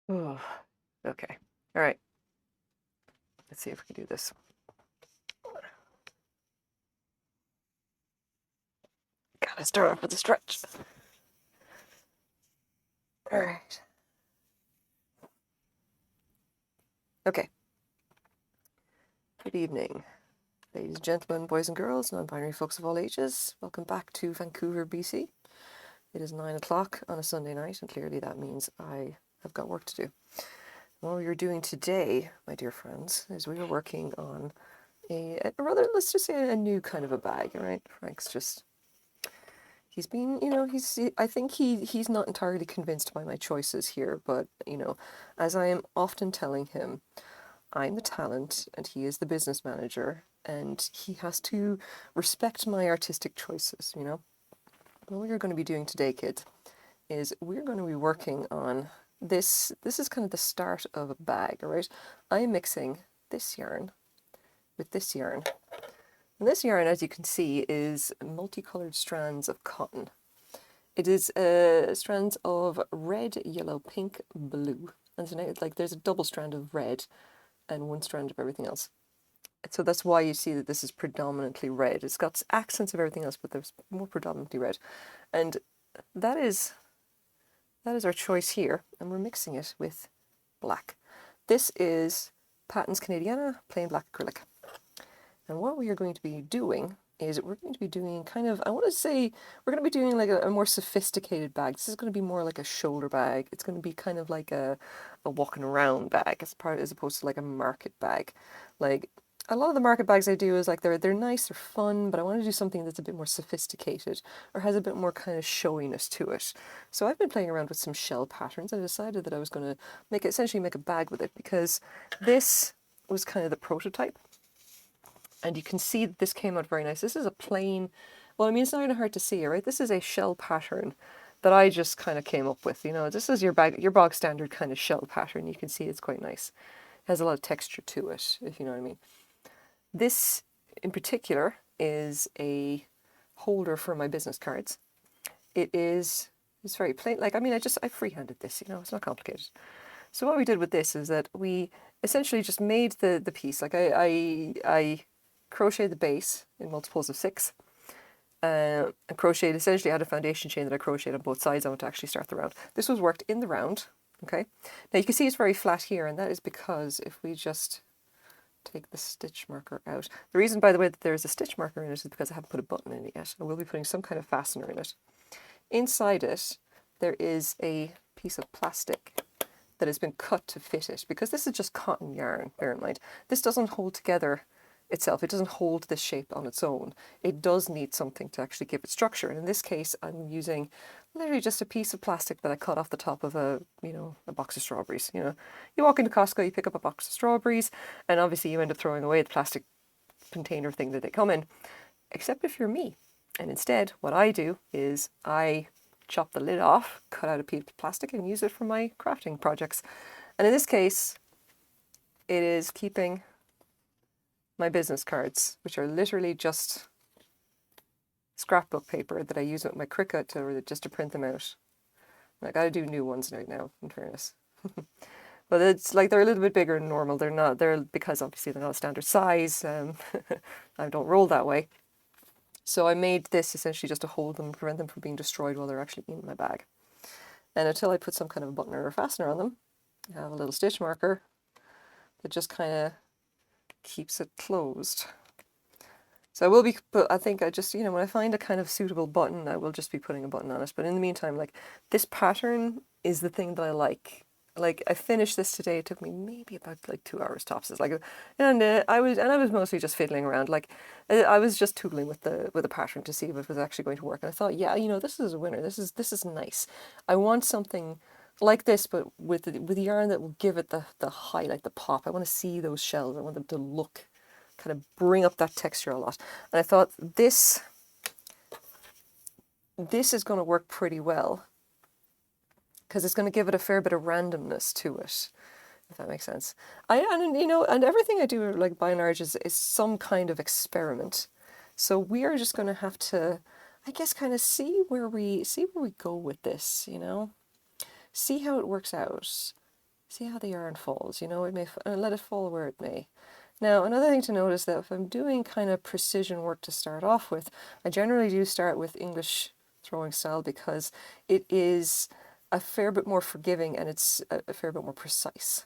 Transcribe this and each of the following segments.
Oh, okay. All right. Let's see if we can do this. Gotta start off with a stretch. All right. Okay. Good evening, ladies and gentlemen, boys and girls, non-binary folks of all ages. Welcome back to Vancouver, BC. It is 9 o'clock on a Sunday night, and clearly that means I have got work to do. What we are doing today, my dear friends, is we are working on a rather, let's just say, a new kind of a bag. All right, Frank's just, he's been, I think he's not entirely convinced by my choices here, but as I am often telling him, I'm the talent and he is the business manager, and he has to respect my artistic choices. What we're going to be doing today, kids, is we're going to be working on this. This is kind of the start of a bag, all right? I'm mixing this yarn with this yarn. And this yarn, as you can see, is multicolored strands of cotton. It is strands of red, yellow, pink, blue. And so now, like, there's a double strand of red and one strand of everything else. So that's why you see that this is predominantly red. It's got accents of everything else, but there's more predominantly red. And that is our choice here, and we're mixing it with black. This is Patons Canadiana plain black acrylic. And what we are going to be doing is we're going to be doing kind of, I want to say, we're going to be doing like a more sophisticated bag. This is going to be more like a shoulder bag. It's going to be kind of like a walking around bag as opposed to like a market bag. Like a lot of the market bags I do is like they're nice, they're fun, but I want to do something that's a bit more sophisticated or has a bit more kind of showiness to it. So I've been playing around with some shell patterns. I decided that I was going to essentially make a bag with it because this was kind of the prototype. And you can see that this came out very nice. This is a plain, well, I mean, it's not even hard to see, right? This is a shell pattern that I just kind of came up with. This is your bog standard kind of shell pattern. You can see it's quite nice. It has a lot of texture to it, if you know what I mean. This, in particular, is a holder for my business cards. It's very plain. Like, I mean, I freehanded this, it's not complicated. So what we did with this is that we essentially just made the piece. Like I crocheted the base in multiples of 6. And crocheted, essentially had a foundation chain that I crocheted on both sides. I want to actually start the round. This was worked in the round, okay? Now you can see it's very flat here, and that is because if we just take the stitch marker out. The reason, by the way, that there's a stitch marker in it is because I haven't put a button in it yet. I will be putting some kind of fastener in it. Inside it, there is a piece of plastic that has been cut to fit it, because this is just cotton yarn, bear in mind. This doesn't hold together itself. It doesn't hold this shape on its own. It does need something to actually give it structure. And in this case, I'm using literally just a piece of plastic that I cut off the top of a box of strawberries. You walk into Costco, you pick up a box of strawberries, and obviously you end up throwing away the plastic container thing that they come in, except if you're me. And instead, what I do is I chop the lid off, cut out a piece of plastic, and use it for my crafting projects. And in this case, it is keeping my business cards, which are literally just scrapbook paper that I use with my Cricut just to print them out. I gotta do new ones right now, in fairness. But it's like they're a little bit bigger than normal. They're because obviously they're not a standard size. I don't roll that way. So I made this essentially just to hold them, prevent them from being destroyed while they're actually in my bag. And until I put some kind of a button or a fastener on them, I have a little stitch marker that just kind of keeps it closed. So I will be, but I think I just, when I find a kind of suitable button, I will just be putting a button on it. But in the meantime, like, this pattern is the thing that I like. Like, I finished this today. It took me maybe about like 2 hours tops. It's like, and I was mostly just fiddling around. Like, I was just tootling with the pattern to see if it was actually going to work. And I thought, yeah, this is a winner. This is nice. I want something like this, but with yarn that will give it the highlight, the pop. I want to see those shells. I want them to look, kind of bring up that texture a lot. And I thought this is going to work pretty well, because it's going to give it a fair bit of randomness to it, if that makes sense. And everything I do, like, by and large, is some kind of experiment. So we are just going to have to, I guess, kind of see where we go with this, see how it works out. See how the yarn falls, you know, it may, let it fall where it may. Now, another thing to notice that if I'm doing kind of precision work to start off with, I generally do start with English throwing style because it is a fair bit more forgiving and it's a fair bit more precise.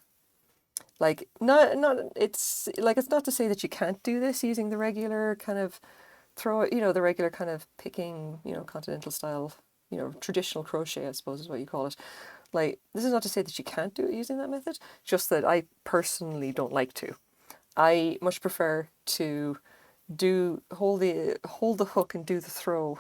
Like, it's not to say that you can't do this using the regular kind of the regular kind of picking, continental style, traditional crochet, I suppose is what you call it. Like, this is not to say that you can't do it using that method, just that I personally don't like to. I much prefer to hold the hook and do the throw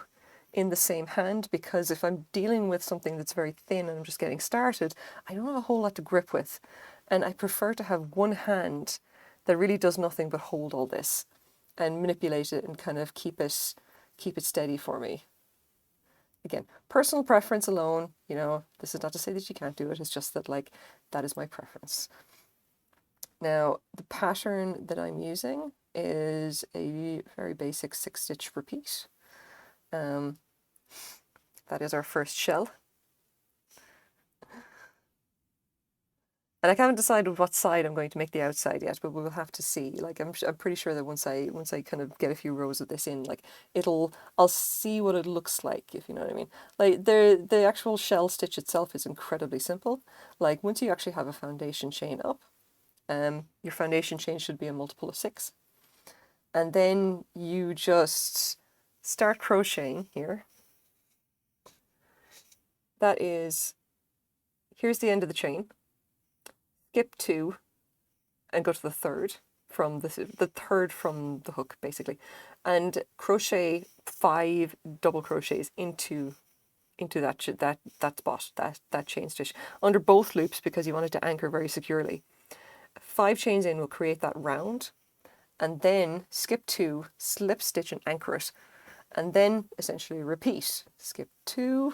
in the same hand, because if I'm dealing with something that's very thin and I'm just getting started, I don't have a whole lot to grip with. And I prefer to have one hand that really does nothing but hold all this and manipulate it and kind of keep it steady for me. Again, personal preference alone, this is not to say that you can't do it, it's just that that is my preference. Now, the pattern that I'm using is a very basic 6-stitch repeat. That is our first shell. And I haven't decided what side I'm going to make the outside yet, but we will have to see. Like, I'm pretty sure that once I kind of get a few rows of this in, like, I'll see what it looks like, if you know what I mean. Like, the actual shell stitch itself is incredibly simple. Like, once you actually have a foundation chain up, your foundation chain should be a multiple of 6. And then you just start crocheting here. That is, here's the end of the chain. Skip 2 and go to the third from the third from the hook, basically, and crochet 5 double crochets into that spot, that chain stitch under both loops, because you want it to anchor very securely. 5 chains in will create that round, and then skip 2, slip stitch and anchor it, and then essentially repeat. Skip 2,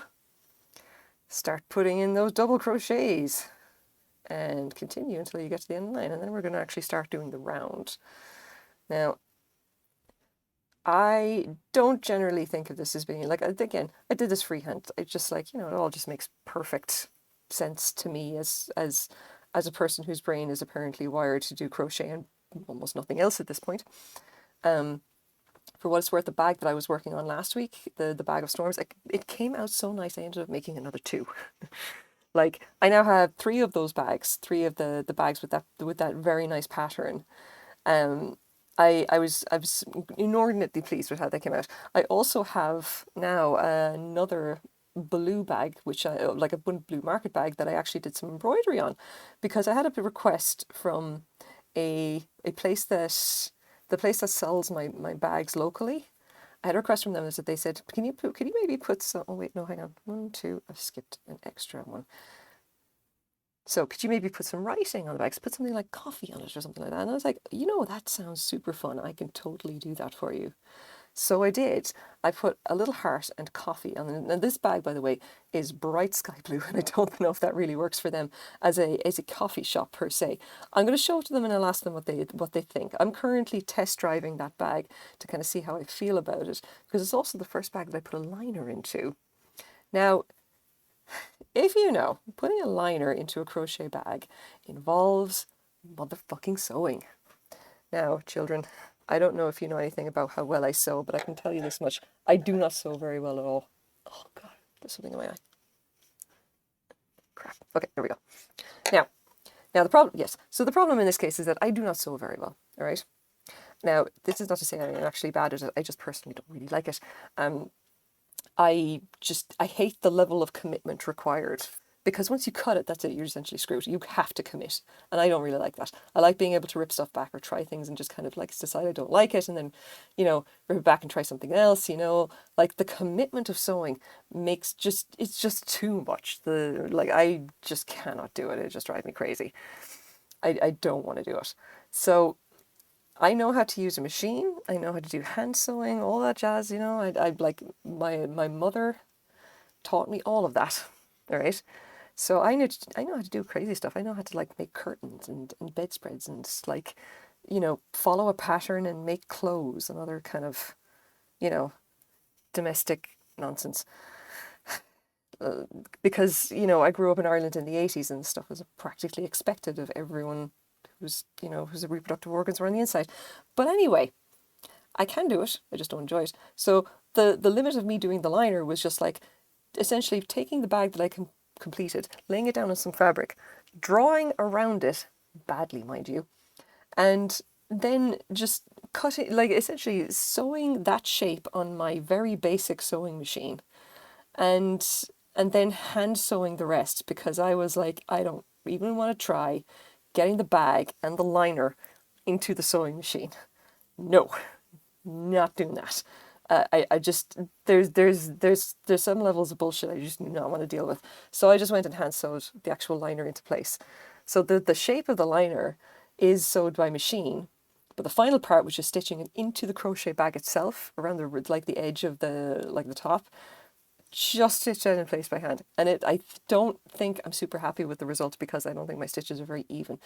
start putting in those double crochets, and continue until you get to the end of the line, and then we're going to actually start doing the round. Now, I don't generally think of this as being, like, again, I did this freehand. I just, like, it all just makes perfect sense to me as a person whose brain is apparently wired to do crochet and almost nothing else at this point. For what it's worth, the bag that I was working on last week, the Bag of Storms, it came out so nice I ended up making another 2. Like, I now have 3 of those bags, 3 of the bags with that very nice pattern. I was inordinately pleased with how they came out. I also have now another blue bag, which like a blue market bag that I actually did some embroidery on, because I had a request from a place that sells my bags locally. I had a request from them that they said, could you maybe put some, oh wait, no, hang on, 1, 2, I've skipped an extra one. So could you maybe put some writing on the bags, put something like coffee on it or something like that? And I was like, that sounds super fun. I can totally do that for you. So I did. I put a little heart and coffee on it. And this bag, by the way, is bright sky blue, and I don't know if that really works for them as a coffee shop per se. I'm going to show it to them and I'll ask them what they think. I'm currently test driving that bag to kind of see how I feel about it, because it's also the first bag that I put a liner into. Now, if you know, putting a liner into a crochet bag involves motherfucking sewing. Now, children, I don't know if you know anything about how well I sew, but I can tell you this much. I do not sew very well at all. Oh, God, there's something in my eye. Crap. Okay, there we go. Now the problem, yes. So the problem in this case is that I do not sew very well, all right? Now, this is not to say I'm actually bad at it. I just personally don't really like it. I hate the level of commitment required, because once you cut it, that's it, you're essentially screwed. You have to commit, and I don't really like that. I like being able to rip stuff back or try things and just kind of like decide I don't like it, and then, rip it back and try something else, like the commitment of sewing it's just too much. I just cannot do it. It just drives me crazy. I don't want to do it. So I know how to use a machine. I know how to do hand sewing, all that jazz, I like my mother taught me all of that. All right. So I know how to do crazy stuff. I know how to like make curtains and bedspreads and like, follow a pattern and make clothes and other kind of, domestic nonsense. because, you know, I grew up in Ireland in the 80s and stuff was practically expected of everyone who's, you know, whose reproductive organs were on the inside. But anyway, I can do it. I just don't enjoy it. So the limit of me doing the liner was just like essentially taking the bag that I completed, laying it down on some fabric, drawing around it, badly, mind you, and then just cutting, like essentially sewing that shape on my very basic sewing machine, and then hand sewing the rest because I was like, I don't even want to try getting the bag and the liner into the sewing machine. No, not doing that. I just there's some levels of bullshit I just do not want to deal with. So I just went and hand sewed the actual liner into place. So the shape of the liner is sewed by machine, but the final part, which is stitching it into the crochet bag itself around the like the edge of the top, just stitched out in place by hand. And I don't think I'm super happy with the result because I don't think my stitches are very even.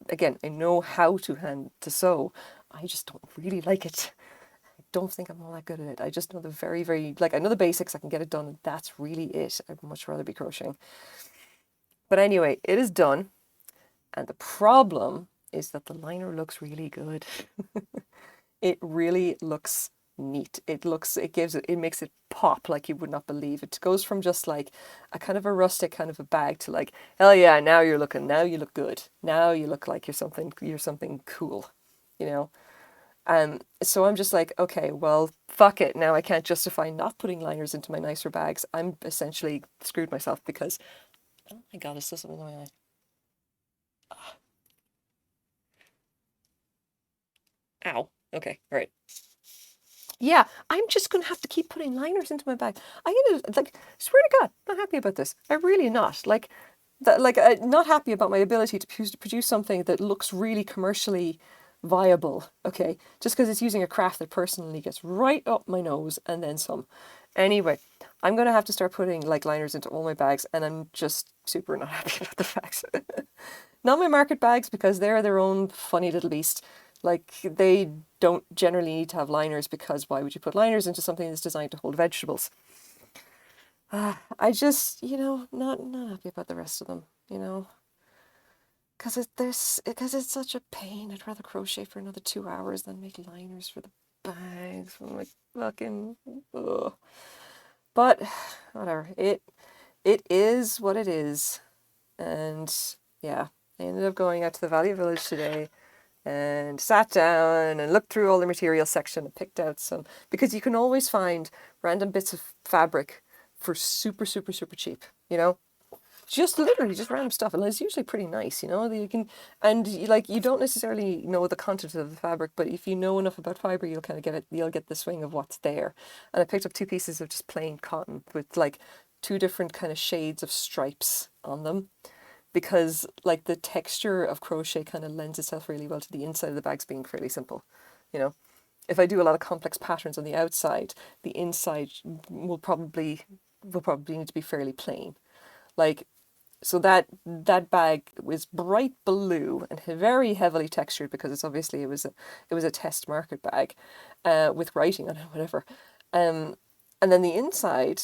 Again, I know how to hand to sew. I just don't really like it. I don't think I'm all that good at it. I just know the very, very, like, I know the basics. I can get it done. And that's really it. I'd much rather be crocheting. But anyway, it is done. And the problem is that the liner looks really good. It really looks neat. It makes it pop like you would not believe. It goes from just like a kind of a rustic kind of a bag to like, hell yeah, now you look good. Now you look like you're something cool, you know? So I'm just like, okay, well, fuck it. Now I can't justify not putting liners into my nicer bags. I'm essentially screwed myself because, oh my God, is still something going on? Ow. Okay, all right. Yeah, I'm just going to have to keep putting liners into my bag. Like, swear to God, not happy about this. I'm really not. Like, not happy about my ability to produce something that looks really commercially viable, okay? Just because it's using a craft that personally gets right up my nose and then some. Anyway, I'm going to have to start putting, like, liners into all my bags, and I'm just super not happy about the bags. Not my market bags, because they're their own funny little beast. Like, they don't generally need to have liners because why would you put liners into something that's designed to hold vegetables? I just, not happy about the rest of them, because it's such a pain. I'd rather crochet for another 2 hours than make liners for the bags. I'm like, fucking, ugh. But whatever. It is what it is. And yeah, I ended up going out to the Valley Village today and sat down and looked through all the material section and picked out some, because you can always find random bits of fabric for super, super, super cheap, just literally just random stuff, and it's usually pretty nice, you can, and you don't necessarily know the content of the fabric, but if you know enough about fiber, you'll kind of you'll get the swing of what's there. And I picked up 2 pieces of just plain cotton with like 2 different kind of shades of stripes on them, because like the texture of crochet kind of lends itself really well to the inside of the bags being fairly simple. If I do a lot of complex patterns on the outside, the inside will probably need to be fairly plain. Like, so that bag was bright blue and very heavily textured because it was a test market bag, with writing on it, whatever. And then the inside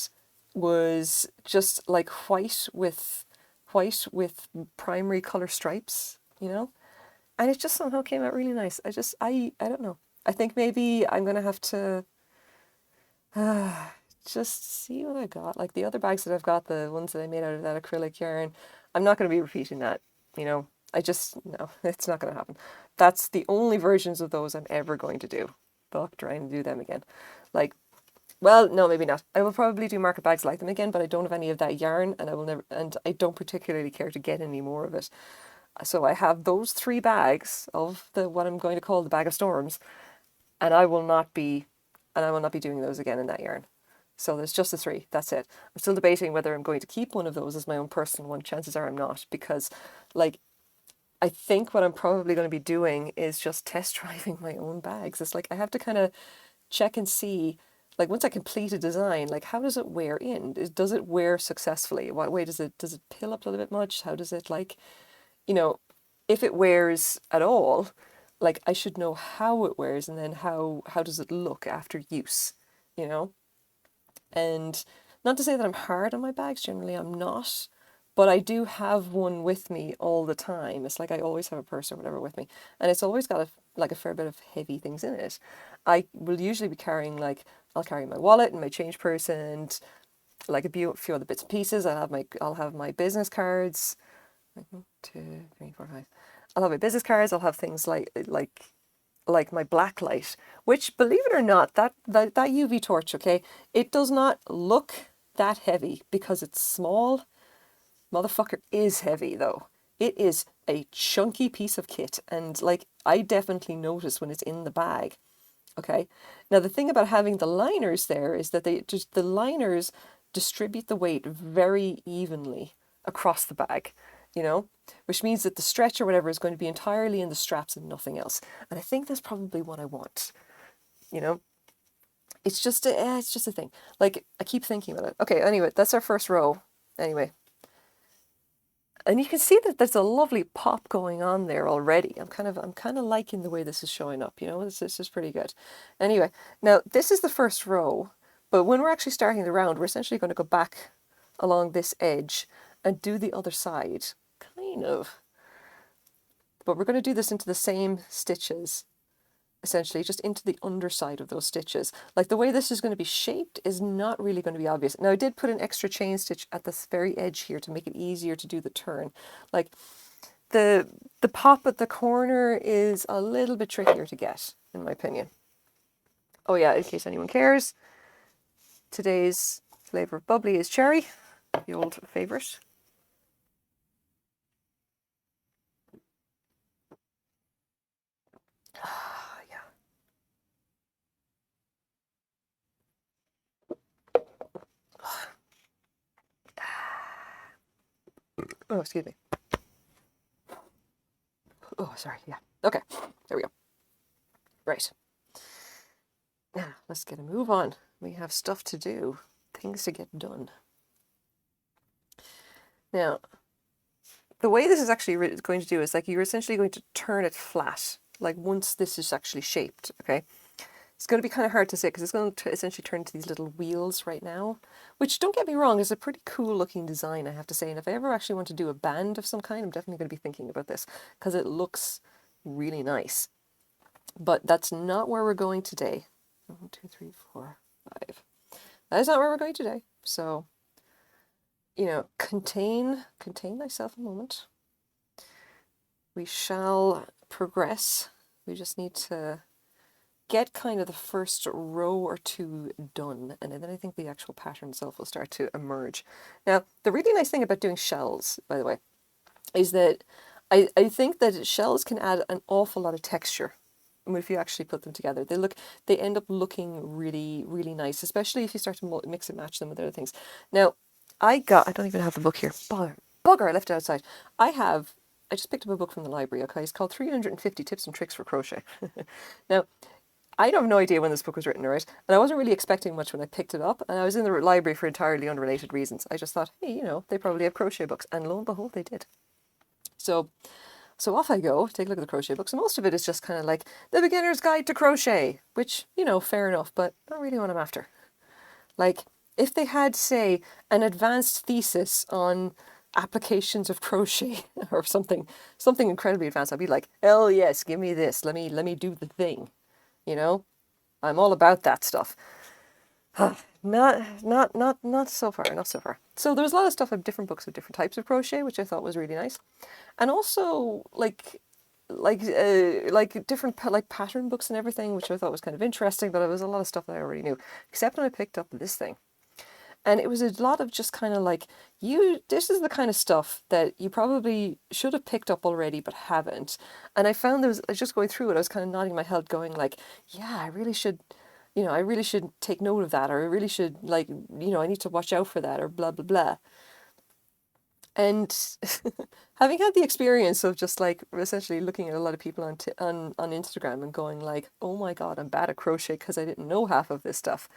was just like white with primary color stripes, and it just somehow came out really nice. I don't know. I think maybe I'm gonna have to just see what I got. Like the other bags that I've got, the ones that I made out of that acrylic yarn, I'm not going to be repeating that. No, it's not going to happen. That's the only versions of those I'm ever going to do. Fuck trying to do them again. Like, well, no, maybe not. I will probably do market bags like them again, but I don't have any of that yarn, and I don't particularly care to get any more of it. So I have those 3 bags of what I'm going to call the bag of storms, and I will not be doing those again in that yarn. So there's just the 3. That's it. I'm still debating whether I'm going to keep one of those as my own personal one. Chances are I'm not, because like, I think what I'm probably going to be doing is just test driving my own bags. It's like I have to kind of check and see, like once I complete a design, like how does it wear in? Does it wear successfully? What way does it pill up a little bit much? How does it if it wears at all, like I should know how it wears, and then how does it look after use, And Not to say that I'm hard on my bags, generally I'm not, but I do have one with me all the time. It's like I always have a purse or whatever with me, and it's always got like a fair bit of heavy things in it. I will usually be carrying like, I'll carry my wallet and my change purse and like a few other bits and pieces. I'll have my business cards. 1, 2, 3, 4, 5. I'll have my business cards. I'll have things like my black light, which, believe it or not, that UV torch, okay, it does not look that heavy because it's small. Motherfucker is heavy though. It is a chunky piece of kit, and like I definitely notice when it's in the bag. Okay. Now the thing about having the liners there is that the liners distribute the weight very evenly across the bag, which means that the stretch or whatever is going to be entirely in the straps and nothing else. And I think that's probably what I want. It's just a thing. Like I keep thinking about it. Okay, anyway, that's our first row. Anyway. And you can see that there's a lovely pop going on there already. I'm kind of liking the way this is showing up, this is pretty good. Anyway, now this is the first row, but when we're actually starting the round, we're essentially going to go back along this edge and do the other side, kind of. But we're going to do this into the same stitches, essentially, just into the underside of those stitches. Like the way this is going to be shaped is not really going to be obvious. Now I did put an extra chain stitch at this very edge here to make it easier to do the turn. Like the pop at the corner is a little bit trickier to get, in my opinion. Oh yeah, in case anyone cares, today's flavour of bubbly is cherry, the old favourite. Oh, excuse me. Oh, sorry. Yeah. Okay. There we go. Right. Now, let's get a move on. We have stuff to do. Things to get done. Now, the way this is actually going to do is like you're essentially going to turn it flat. Like once this is actually shaped, okay? It's going to be kind of hard to say because it's going to essentially turn into these little wheels right now, which, don't get me wrong, is a pretty cool looking design, I have to say. And if I ever actually want to do a band of some kind, I'm definitely going to be thinking about this because it looks really nice. But that's not where we're going today. 1, 2, 3, 4, 5. That is not where we're going today. So, contain thyself a moment. We shall progress. We just need to get kind of the first row or two done, and then I think the actual pattern itself will start to emerge. Now, the really nice thing about doing shells, by the way, is that I think that shells can add an awful lot of texture if you actually put them together. They end up looking really, really nice, especially if you start to mix and match them with other things. Now, I don't even have the book here. Bugger, I left it outside. I just picked up a book from the library, okay? It's called 350 Tips and Tricks for Crochet. Now, I have no idea when this book was written, right? And I wasn't really expecting much when I picked it up, and I was in the library for entirely unrelated reasons. I just thought, hey, they probably have crochet books, and lo and behold, they did. So off I go, take a look at the crochet books, and most of it is just kind of like the beginner's guide to crochet, which, fair enough, but not really what I'm after. Like, if they had, say, an advanced thesis on applications of crochet or something incredibly advanced, I'd be like, hell yes, give me this. Let me do the thing. I'm all about that stuff. Not so far, not so far. So there was a lot of stuff of different books of different types of crochet, which I thought was really nice, and also like different like pattern books and everything, which I thought was kind of interesting. But it was a lot of stuff that I already knew, except when I picked up this thing, and it was a lot of just kind of like this is the kind of stuff that you probably should have picked up already but haven't. And I found I was just going through it, I was kind of nodding my head, going like, yeah, I really should. I really should take note of that, or I really should, I need to watch out for that, or blah, blah, blah. And having had the experience of just like essentially looking at a lot of people on Instagram and going like, oh my God, I'm bad at crochet because I didn't know half of this stuff.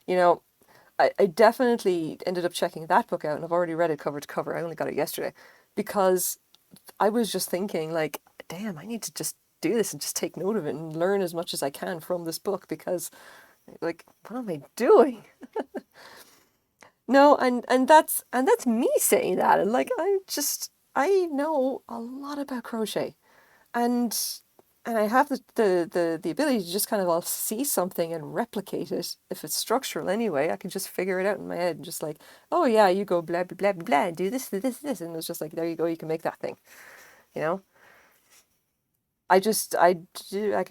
I definitely ended up checking that book out, and I've already read it cover to cover. I only got it yesterday because I was just thinking like, damn, I need to just do this and just take note of it and learn as much as I can from this book, because like, what am I doing? No, and that's me saying that, and like I know a lot about crochet, and I have the ability to just kind of, I'll see something and replicate it. If it's structural anyway, I can just figure it out in my head and just like, oh yeah, you go blah blah blah blah blah, do this, and it's just like, there you go, you can make that thing, you know. I can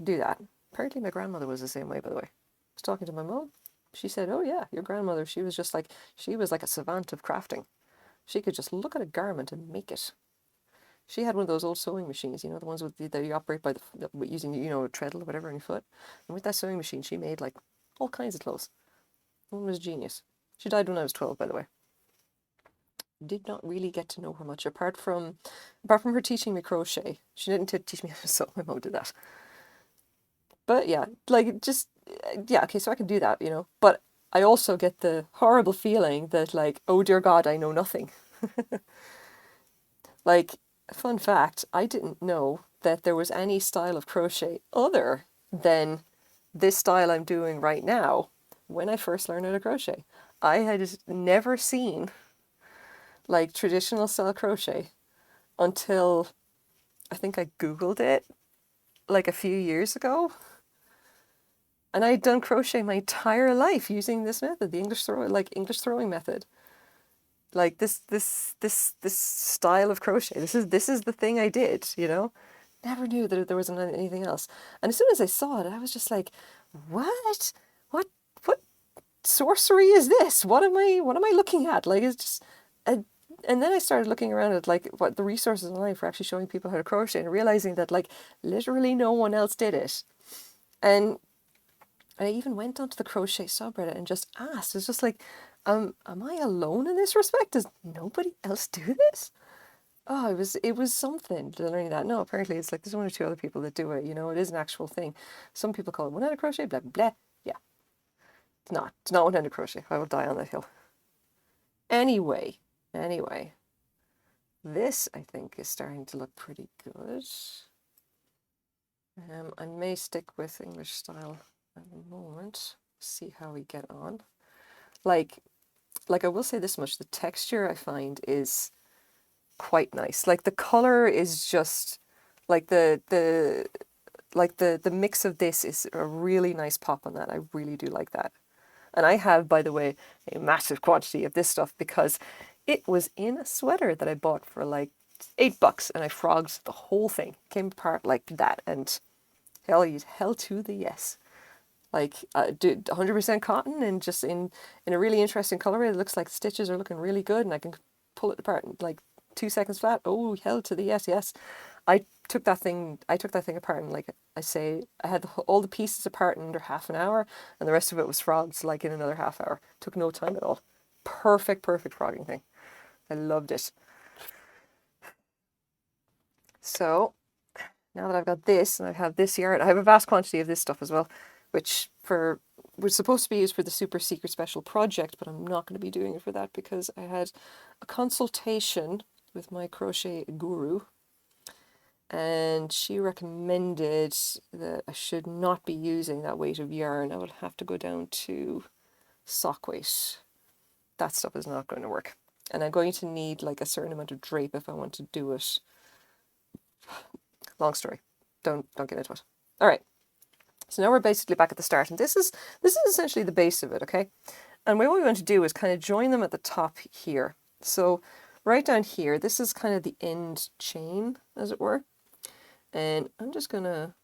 do that. Apparently my grandmother was the same way, by the way. I was talking to my mom. She said, oh yeah, your grandmother, she was just like, she was like a savant of crafting. She could just look at a garment and make it. She had one of those old sewing machines, you know, the ones with that you operate by using, you know, a treadle or whatever on your foot. And with that sewing machine, she made like all kinds of clothes. The woman was genius. She died when I was 12, by the way. Did not really get to know her much apart from her teaching me crochet. She didn't teach me how to sew. My mom did that. But yeah, like just yeah, okay, so I can do that, you know. But I also get the horrible feeling that like, oh dear God, I know nothing. Like, fun fact, I didn't know that there was any style of crochet other than this style I'm doing right now when I first learned how to crochet. I had never seen like traditional style crochet until I think I Googled it like a few years ago. And I'd done crochet my entire life using this method, the English throwing method. Like this style of crochet. This is the thing I did, you know? Never knew that there wasn't anything else. And as soon as I saw it, I was just like, what? What what sorcery is this? What am I looking at? Like it's just and then I started looking around at like what the resources online for actually showing people how to crochet and realizing that like literally no one else did it. And I even went onto the crochet subreddit and just asked. It's just like, am I alone in this respect? Does nobody else do this? Oh, it was something to learning that. No, apparently it's like there's one or two other people that do it. You know, it is an actual thing. Some people call it one-handed crochet. Blah blah blah. Yeah, it's not. It's not one-handed crochet. I will die on that hill. Anyway, this I think is starting to look pretty good. I may stick with English style at the moment. See how we get on. Like I will say this much: the texture I find is quite nice. Like the color is just like the mix of this is a really nice pop on that. I really do like that. And I have, by the way, a massive quantity of this stuff because it was in a sweater that I bought for like $8 and I frogged the whole thing. Came apart like that and hell to the yes. Like 100% cotton and just in a really interesting colorway. It looks like the stitches are looking really good and I can pull it apart in like 2 seconds flat. Oh, hell to the yes, yes. I took that thing apart and like I say, I had all the pieces apart in under half an hour and the rest of it was frogged like in another half hour. Took no time at all. Perfect frogging thing. I loved it. So now that I've got this and I have this yarn, I have a vast quantity of this stuff as well, which was supposed to be used for the super secret special project, but I'm not going to be doing it for that because I had a consultation with my crochet guru and she recommended that I should not be using that weight of yarn. I would have to go down to sock weight. That stuff is not going to work. And I'm going to need like a certain amount of drape if I want to do it. Long story. Don't get into it. All right. So now we're basically back at the start, and this is essentially the base of it, okay? And what we want to do is kind of join them at the top here. So right down here, this is kind of the end chain, as it were. And I'm just gonna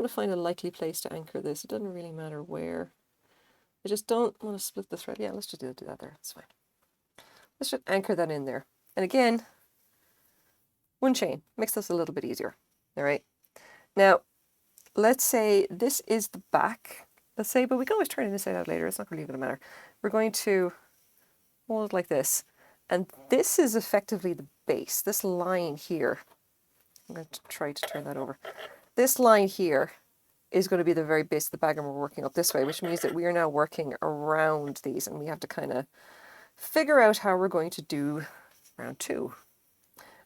find a likely place to anchor this. It doesn't really matter where. I just don't want to split the thread. Yeah, let's just do that there. That's fine. Let's just anchor that in there. And again, one chain makes this a little bit easier. All right. Now, let's say this is the back. Let's say, but we can always turn this out later. It's not really going to matter. We're going to hold it like this. And this is effectively the base. This line here. I'm going to try to turn that over. This line here is going to be the very base of the bag, and we're working up this way, which means that we are now working around these, and we have to kind of figure out how we're going to do round 2.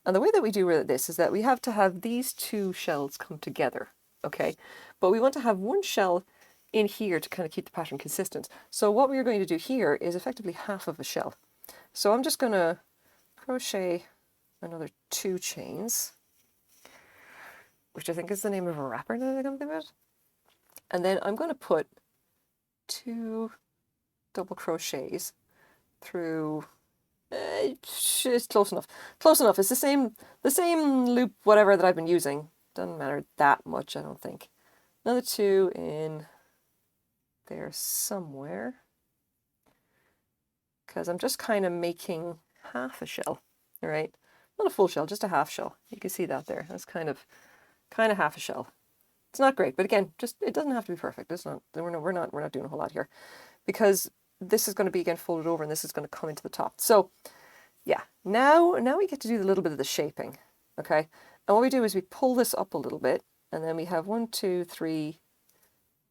And the way that we do this is that we have to have these 2 shells come together, okay? But we want to have one shell in here to kind of keep the pattern consistent. So what we are going to do here is effectively half of a shell. So I'm just going to crochet another 2 chains, which I think is the name of a wrapper that I come think about. And then I'm going to put 2 double crochets through. It's close enough. Close enough. It's the same loop, whatever that I've been using. Doesn't matter that much, I don't think. Another 2 in there somewhere, because I'm just kind of making half a shell. All right, not a full shell, just a half shell. You can see that there. That's kind of half a shell. It's not great, but again, just it doesn't have to be perfect. It's not. We're not doing a whole lot here, because this is going to be again folded over, and this is going to come into the top. So yeah, now we get to do a little bit of the shaping, okay? And what we do is we pull this up a little bit, and then we have 1, 2, 3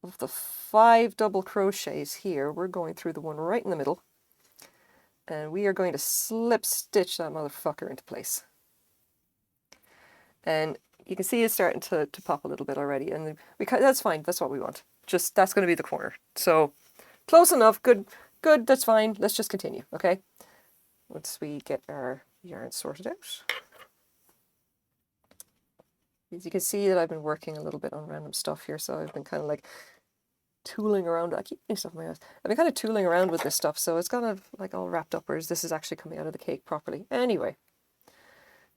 of the 5 double crochets here. We're going through the one right in the middle, and we are going to slip stitch that motherfucker into place. And you can see it's starting to pop a little bit already, and that's fine. That's what we want. Just that's going to be the corner. So close enough. Good. That's fine. Let's just continue. Okay. Once we get our yarn sorted out. As you can see that I've been working a little bit on random stuff here, so I've been kind of like tooling around. I keep putting stuff in my mouth. I've been kind of tooling around with this stuff, so it's kind of like all wrapped up, whereas this is actually coming out of the cake properly. Anyway,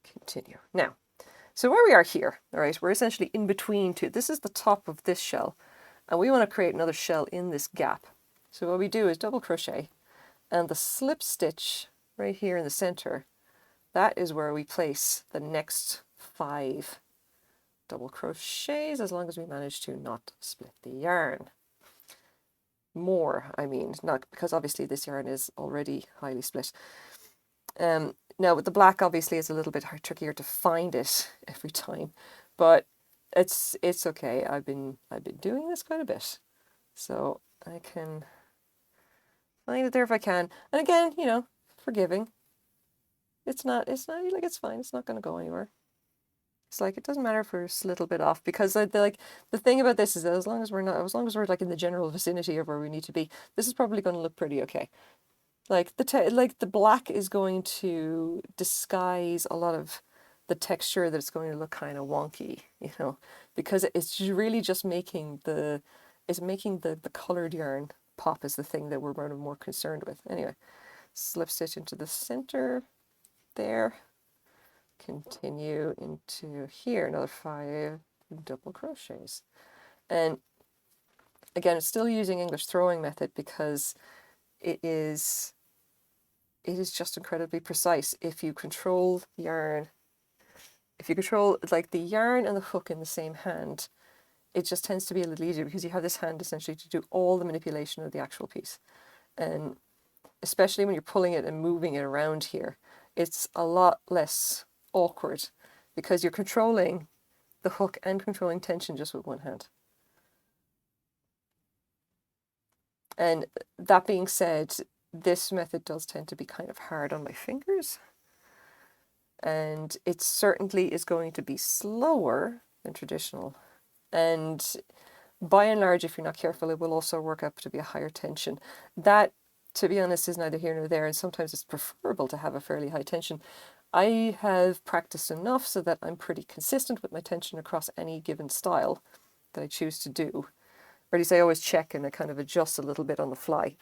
continue. Now, so where we are here, all right, we're essentially in between two. This is the top of this shell, and we want to create another shell in this gap. So what we do is double crochet, and the slip stitch right here in the center, that is where we place the next 5 double crochets, as long as we manage to not split the yarn. More, I mean, not because obviously this yarn is already highly split. Now with the black, obviously it's a little bit trickier to find it every time, but it's okay. I've been doing this quite a bit, so I can find it there if I can. And again, you know, forgiving. It's not like it's fine. It's not going to go anywhere. It's like it doesn't matter if we're a little bit off, because the thing about this is that as long as we're like in the general vicinity of where we need to be, this is probably going to look pretty okay. Like the black is going to disguise a lot of the texture that's going to look kind of wonky, you know, because it's really just making the colored yarn pop is the thing that we're more concerned with. Anyway, slip stitch into the center there. Continue into here, another 5 double crochets. And again, it's still using English throwing method because it is just incredibly precise. If you control yarn, like the yarn and the hook in the same hand, it just tends to be a little easier because you have this hand essentially to do all the manipulation of the actual piece. And especially when you're pulling it and moving it around here, it's a lot less awkward because you're controlling the hook and controlling tension just with one hand. And that being said, this method does tend to be kind of hard on my fingers, and it certainly is going to be slower than traditional, and by and large, if you're not careful, it will also work up to be a higher tension. That, to be honest, is neither here nor there, and sometimes it's preferable to have a fairly high tension. I have practiced enough so that I'm pretty consistent with my tension across any given style that I choose to do. Or at least I always check and I kind of adjust a little bit on the fly,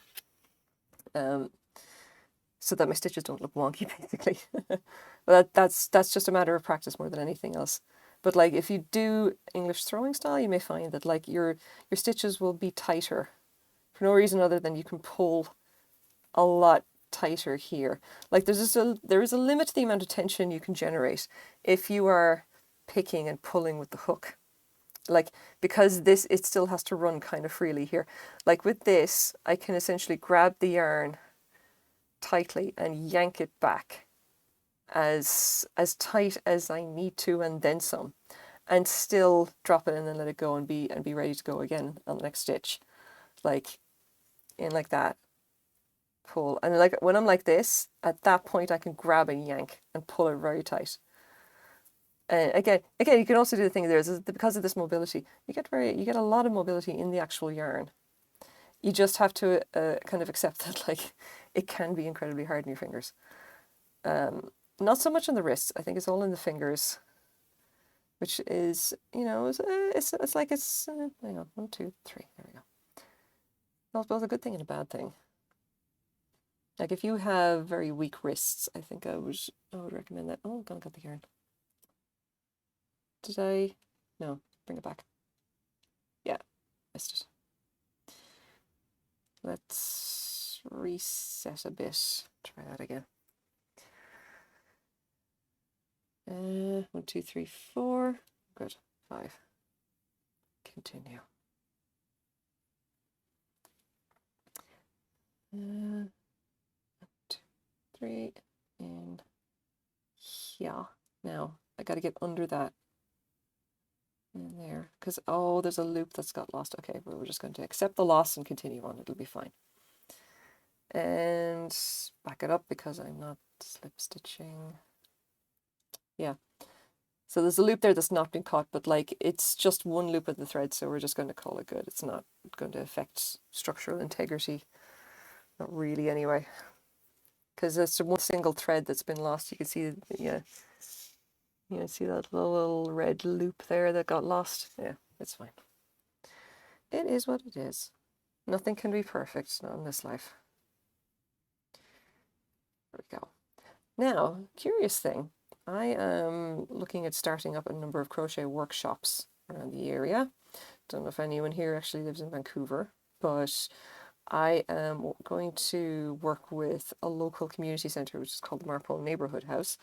so that my stitches don't look wonky, basically. But that's just a matter of practice more than anything else. But like if you do English throwing style, you may find that like your stitches will be tighter for no reason other than you can pull a lot tighter here. Like there is a limit to the amount of tension you can generate if you are picking and pulling with the hook. Like, because it still has to run kind of freely here. Like with this, I can essentially grab the yarn tightly and yank it back as tight as I need to and then some, and still drop it and then let it go and be ready to go again on the next stitch. Like in like that. Pull, and like when I'm like this, at that point I can grab and yank and pull it very tight. And again, you can also do the thing there is because of this mobility, you get a lot of mobility in the actual yarn. You just have to kind of accept that, like, it can be incredibly hard in your fingers. Not so much on the wrists. I think it's all in the fingers, which is, you know, it's like it's, hang on, 1, 2, 3, there we go. Well, it's both a good thing and a bad thing. Like, if you have very weak wrists, I think I would recommend that. Oh, I'm gonna cut the yarn. Did I? No, bring it back. Yeah, missed it. Let's reset a bit. Try that again. 1, 2, 3, 4. Good. 5. Continue. 1, 2, 3, and yeah. Now I got to get under that in there because there's a loop that's got lost. Okay, we're just going to accept the loss and continue on. It'll be fine. And back it up because I'm not slip stitching. Yeah. So there's a loop there that's not been caught, but like it's just one loop of the thread, so we're just going to call it good. It's not going to affect structural integrity. Not really anyway. Because it's one single thread that's been lost. You can see, yeah. You see that little red loop there that got lost? Yeah, it's fine. It is what it is. Nothing can be perfect, not in this life. There we go. Now, curious thing. I am looking at starting up a number of crochet workshops around the area. Don't know if anyone here actually lives in Vancouver, but I am going to work with a local community centre, which is called the Marpole Neighbourhood House,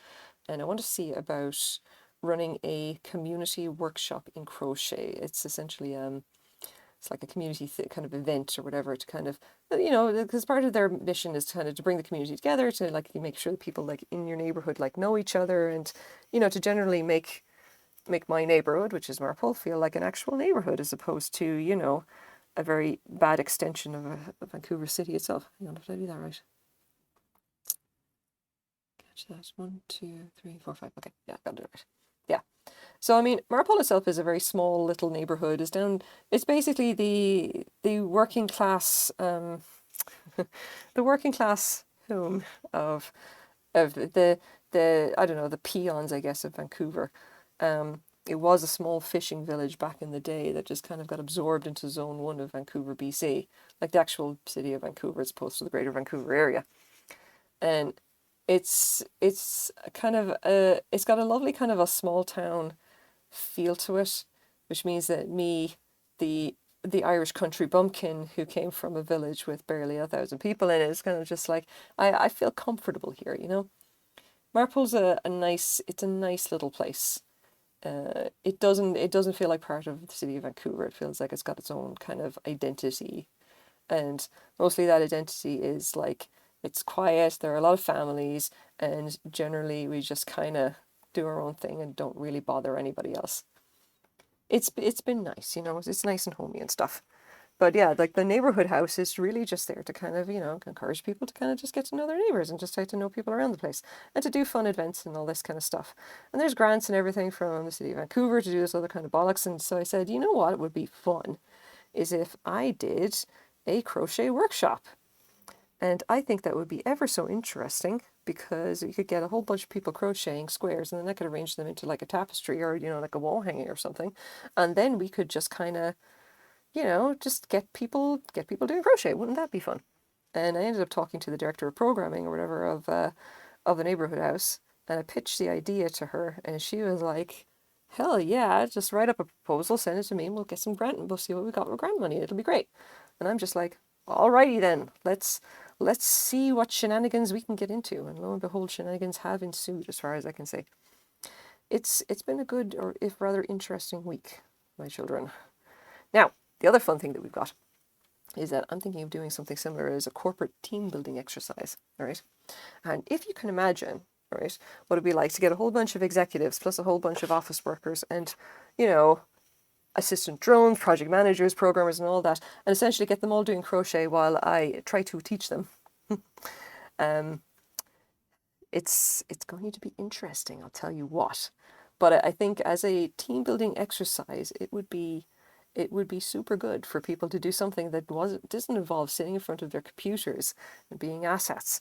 and I want to see about running a community workshop in crochet. It's essentially it's like a community kind of event or whatever to kind of, you know, because part of their mission is kind of to bring the community together, to like make sure that people like in your neighbourhood like know each other, and you know, to generally make my neighbourhood, which is Marpole, feel like an actual neighbourhood as opposed to, you know, a very bad extension of Vancouver City itself. Hang on, did I do that right? Catch that. 1, 2, 3, 4, 5. Okay, yeah, got it right. Yeah. So I mean, Marpole itself is a very small little neighbourhood. It's basically the working class, the working class home of the I don't know, the peons, I guess, of Vancouver. It was a small fishing village back in the day that just kind of got absorbed into Zone 1 of Vancouver, BC, like the actual city of Vancouver as opposed to the Greater Vancouver area. And it's kind of it's got a lovely kind of a small town feel to it, which means that me, the Irish country bumpkin who came from a village with barely 1,000 people in it, is kind of just like I feel comfortable here, you know. Marpole's it's a nice little place. It doesn't feel like part of the city of Vancouver. It feels like it's got its own kind of identity, and mostly that identity is like it's quiet. There are a lot of families, and generally we just kind of do our own thing and don't really bother anybody else. It's been nice, you know. It's nice and homey and stuff. But yeah, like the neighborhood house is really just there to kind of, you know, encourage people to kind of just get to know their neighbors and just try to know people around the place and to do fun events and all this kind of stuff. And there's grants and everything from the city of Vancouver to do this other kind of bollocks. And so I said, you know what, it would be fun is if I did a crochet workshop. And I think that would be ever so interesting because you could get a whole bunch of people crocheting squares and then I could arrange them into like a tapestry or, you know, like a wall hanging or something. And then we could just kind of, you know, just get people doing crochet. Wouldn't that be fun? And I ended up talking to the director of programming or whatever of the neighborhood house, and I pitched the idea to her, and she was like, "Hell yeah! Just write up a proposal, send it to me, and we'll get some grant, and we'll see what we got with grant money. It'll be great." And I'm just like, "Alrighty then, let's see what shenanigans we can get into." And lo and behold, shenanigans have ensued, as far as I can say. It's been a good, or if rather interesting week, my children. Now, the other fun thing that we've got is that I'm thinking of doing something similar as a corporate team building exercise, all right? And if you can imagine, right, what it'd be like to get a whole bunch of executives plus a whole bunch of office workers and, you know, assistant drones, project managers, programmers and all that, and essentially get them all doing crochet while I try to teach them. It's going to be interesting, I'll tell you what. But I think as a team building exercise, it would be it would be super good for people to do something that doesn't involve sitting in front of their computers and being assets.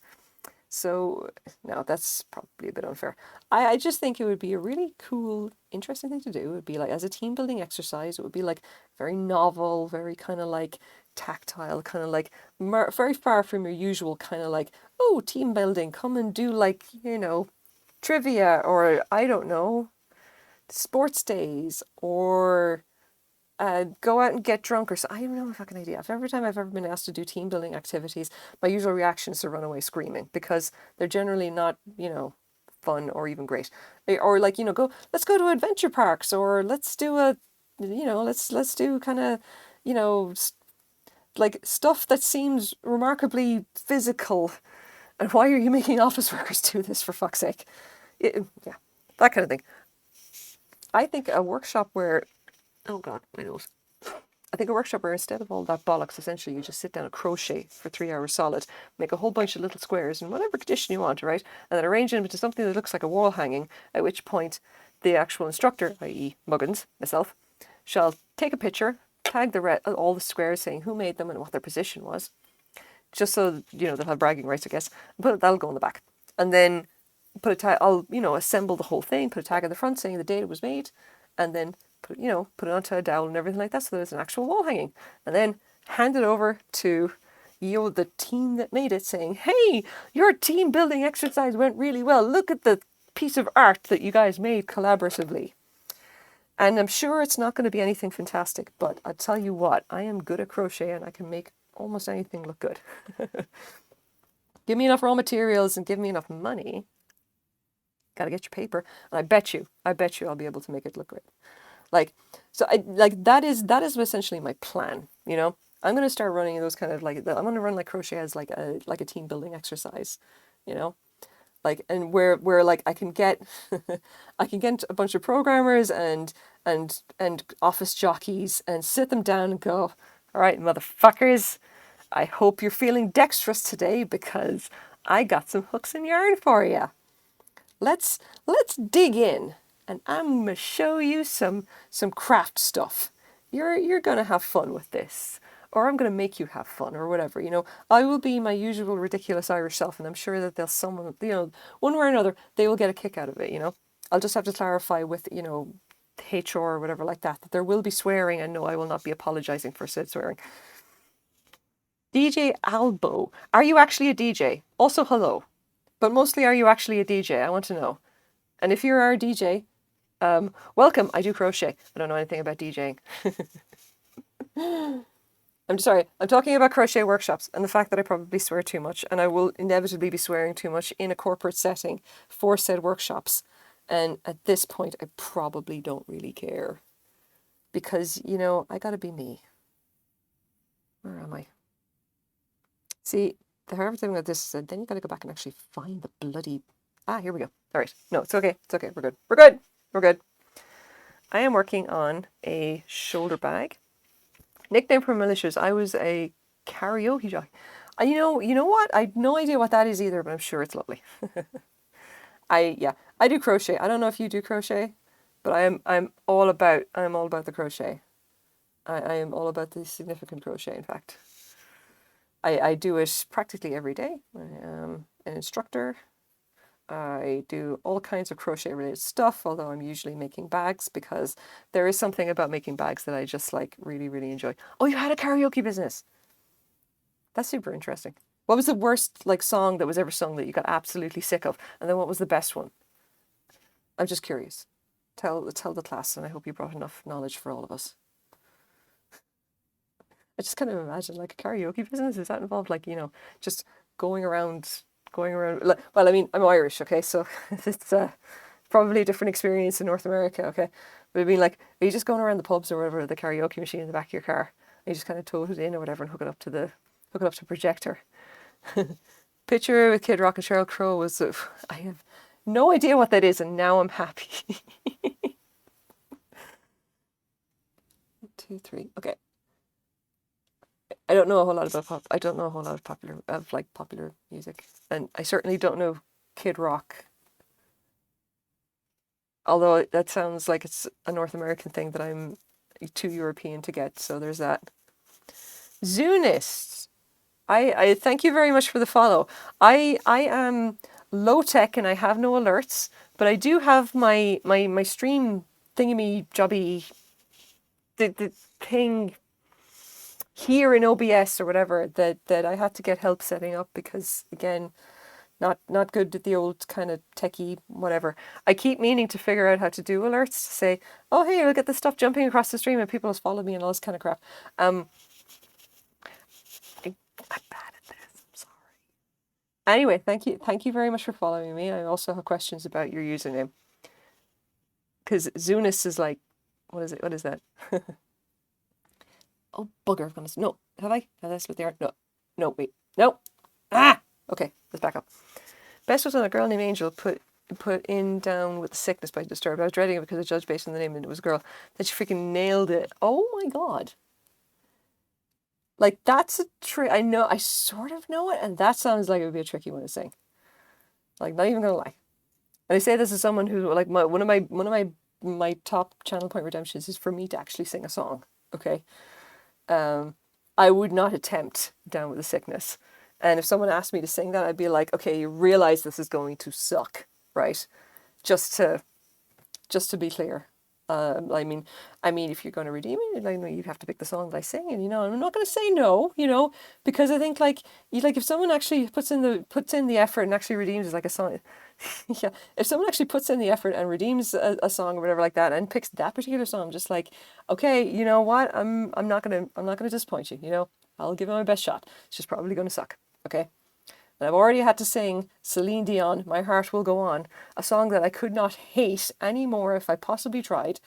So, no, that's probably a bit unfair. I just think it would be a really cool, interesting thing to do. It would be like, as a team building exercise, it would be like very novel, very kind of like tactile, kind of like very far from your usual kind of like, oh, team building, come and do like, trivia, or I don't know, sports days, or go out and get drunk, or so. I have no fucking idea. Every time I've ever been asked to do team building activities, my usual reaction is to run away screaming, because they're generally not, fun or even great. Or like, let's go to adventure parks, or let's do let's do kind of, like stuff that seems remarkably physical. And why are you making office workers do this, for fuck's sake? Yeah, that kind of thing. I think a workshop where, oh God, my nose. I think a workshop where instead of all that bollocks, essentially you just sit down and crochet for 3 hours solid, make a whole bunch of little squares in whatever condition you want, right? And then arrange them into something that looks like a wall hanging, at which point the actual instructor, i.e. Muggins, myself, shall take a picture, tag all the squares saying who made them and what their position was, just so, they'll have bragging rights, I guess, but that'll go in the back. And then put a tag, I'll, assemble the whole thing, put a tag in the front saying the date it was made, and then put it onto a dowel and everything like that, so there's an actual wall hanging. And then hand it over to, the team that made it, saying, hey, your team building exercise went really well. Look at the piece of art that you guys made collaboratively. And I'm sure it's not going to be anything fantastic, but I tell you what, I am good at crochet and I can make almost anything look good. Give me enough raw materials and give me enough money. Got to get your paper, and I bet you I'll be able to make it look great. That is essentially my plan. I'm going to start running those kind of I'm going to run like crochet as like a team building exercise, and where like I can get I can get a bunch of programmers and office jockeys and sit them down and go, all right, motherfuckers, I hope you're feeling dexterous today, because I got some hooks and yarn for you. Let's dig in, and I'm gonna show you some craft stuff. You're gonna have fun with this, or I'm gonna make you have fun, or whatever. I will be my usual ridiculous Irish self, and I'm sure that someone, one way or another, they will get a kick out of it. I'll just have to clarify with HR or whatever like that there will be swearing, and no, I will not be apologizing for said swearing. DJ Albo, are you actually a DJ? Also, hello. But mostly, are you actually a DJ? I want to know. And if you're our DJ, welcome. I do crochet. I don't know anything about DJing. I'm sorry. I'm talking about crochet workshops and the fact that I probably swear too much, and I will inevitably be swearing too much in a corporate setting for said workshops. And at this point, I probably don't really care, because, I gotta be me. Where am I? See, the hard thing about this is then you gotta go back and actually find the bloody... here we go. All right. No, it's okay. It's okay. We're good. We're good. We're good. I am working on a shoulder bag. Nickname for malicious. I was a karaoke jockey. You know what? I have no idea what that is either, but I'm sure it's lovely. I do crochet. I don't know if you do crochet, but I'm all about the crochet. I am all about the significant crochet, in fact. I do it practically every day. I am an instructor. I do all kinds of crochet related stuff, although I'm usually making bags, because there is something about making bags that I just really, really enjoy. Oh, you had a karaoke business. That's super interesting. What was the worst song that was ever sung that you got absolutely sick of? And then what was the best one? I'm just curious. Tell the class, and I hope you brought enough knowledge for all of us. I just kind of imagine a karaoke business. Is that involved just going around? Well, I mean, I'm Irish, okay, so it's probably a different experience in North America, okay. But I mean, are you just going around the pubs or whatever, the karaoke machine in the back of your car, and you just kind of tote it in or whatever and hook it up to the projector? Picture with Kid Rock and Sheryl Crow was. I have no idea what that is, and now I'm happy. 1, 2, 3. Okay. I don't know a whole lot about I don't know a whole lot of popular music, and I certainly don't know Kid Rock. Although that sounds like it's a North American thing that I'm too European to get. So there's that. Zoonist. I thank you very much for the follow. I am low tech and I have no alerts, but I do have my stream thingy jobby the thing here in OBS or whatever that I had to get help setting up because again, not good at the old kind of techie whatever. I keep meaning to figure out how to do alerts to say, oh hey, look at the stuff jumping across the stream and people has followed me and all this kind of crap. I'm bad at this. I'm sorry. Anyway, thank you very much for following me. I also have questions about your username because Zunis is like, what is it? What is that? Oh bugger! No, have I? Have I split the art? No, no, wait, no. Ah, okay. Let's back up. Best was when a girl named Angel put in down with sickness by Disturbed. I was dreading it because I judged based on the name and it was a girl. Then she freaking nailed it. Oh my god. Like that's a trick. I know. I sort of know it, and that sounds like it would be a tricky one to sing. Like not even gonna lie. And I say this as someone who like one of my top channel point redemptions is for me to actually sing a song. Okay. I would not attempt Down with the Sickness. And if someone asked me to sing that, I'd be like, okay, you realize this is going to suck, right? Just to be clear. I mean, if you're going to redeem it, like, you have to pick the song that I sing, and I'm not going to say no, because I think if someone actually puts in the effort and actually redeems like a song, yeah, if someone actually puts in the effort and redeems a song or whatever like that and picks that particular song, I'm just like, okay, you know what, I'm not gonna disappoint you, I'll give it my best shot. It's just probably going to suck, okay. And I've already had to sing Celine Dion, My Heart Will Go On, a song that I could not hate anymore if I possibly tried,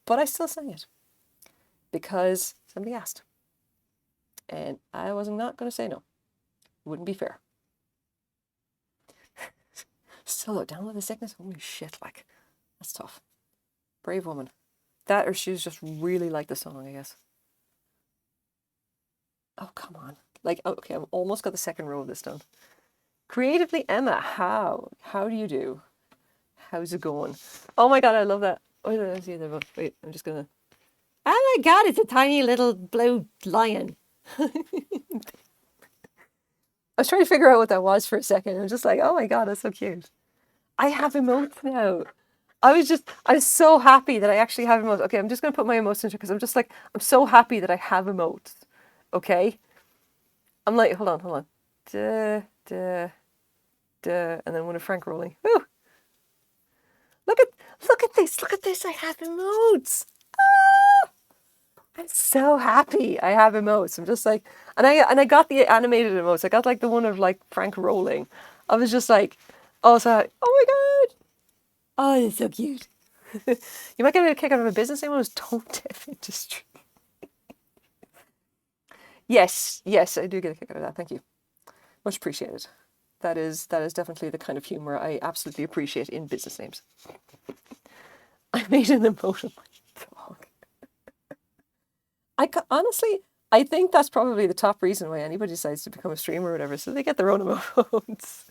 but I still sang it because somebody asked. And I was not going to say no. It wouldn't be fair. Still Down with the Sickness? Holy shit, like, that's tough. Brave woman. That or she was just really like the song, I guess. Oh, come on. Like, okay, I've almost got the second row of this done. Creatively Emma, how do you do? How's it going? Oh my god, I love that. Wait, I'm just gonna. Oh my god, it's a tiny little blue lion. I was trying to figure out what that was for a second. I'm just like, oh my god, that's so cute. I have emotes now. I'm so happy that I actually have emotes. Okay, I'm just gonna put my emotes into it because I'm just like, I'm so happy that I have emotes. Okay? I'm like, hold on. Duh, and then one of Frank rolling. Woo! Look at this. I have emotes. Ah! I'm so happy I have emotes. I'm just like, and I got the animated emotes. I got like the one of like Frank rolling. I was just like, oh my god. Oh, it's so cute. You might get a kick out of a business name. It was Tone Deaf Industry. Yes, I do get a kick out of that. Thank you. Much appreciated. That is definitely the kind of humor I absolutely appreciate in business names. I made an emote of my dog. Honestly, I think that's probably the top reason why anybody decides to become a streamer or whatever, so they get their own emotes.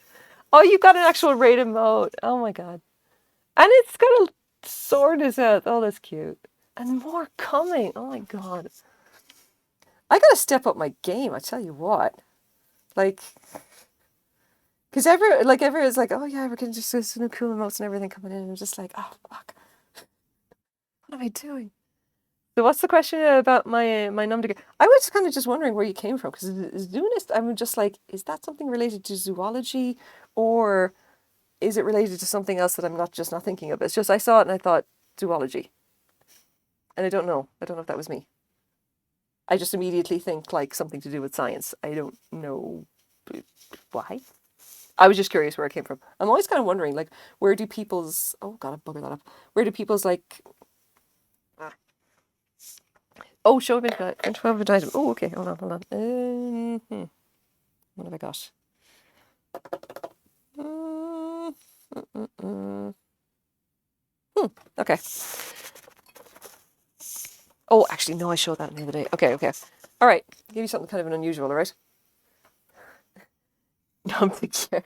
Oh, you got an actual raid emote. Oh my god. And it's got a sword in its mouth. Oh, that's cute. And more coming. Oh my god. I gotta step up my game, I tell you what. Like, because everyone's like, oh yeah, we're getting just some new cool emotes and everything coming in. And I'm just like, oh fuck. What am I doing? So what's the question about my num degree? I was kind of just wondering where you came from, because zoonist, I'm just like, is that something related to zoology, or is it related to something else that I'm not thinking of? It's just I saw it and I thought zoology, and I don't know if that was me. I just immediately think like something to do with science. I don't know why. I was just curious where it came from. I'm always kind of wondering, like, where do people's... Oh, God, I buggered that up. Where do people's, like... Oh, show me that. 12 item. Oh, okay. Hold on. What have I got? Okay. Oh, actually, no, I showed that the other day. Okay. All right. Give you something kind of an unusual, all right? Num picture.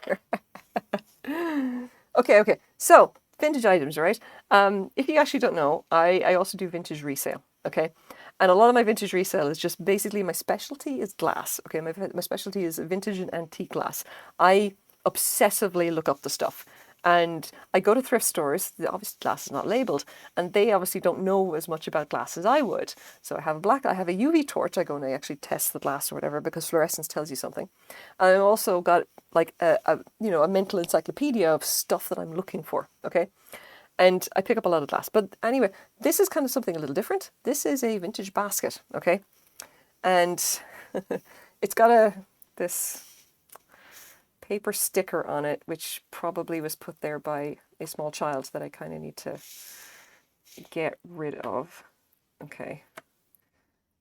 Okay. So, vintage items, right? If you actually don't know, I also do vintage resale. okay? And a lot of my vintage resale is just basically, my specialty is glass, okay? My specialty is vintage and antique glass. I obsessively look up the stuff. And I go to thrift stores, obviously glass is not labeled, and they obviously don't know as much about glass as I would. So I have a UV torch, I go and I actually test the glass or whatever, because fluorescence tells you something. And I've also got like a mental encyclopedia of stuff that I'm looking for, okay? And I pick up a lot of glass. But anyway, this is kind of something a little different. This is a vintage basket, okay? And it's got this paper sticker on it, which probably was put there by a small child that I kind of need to get rid of. Okay.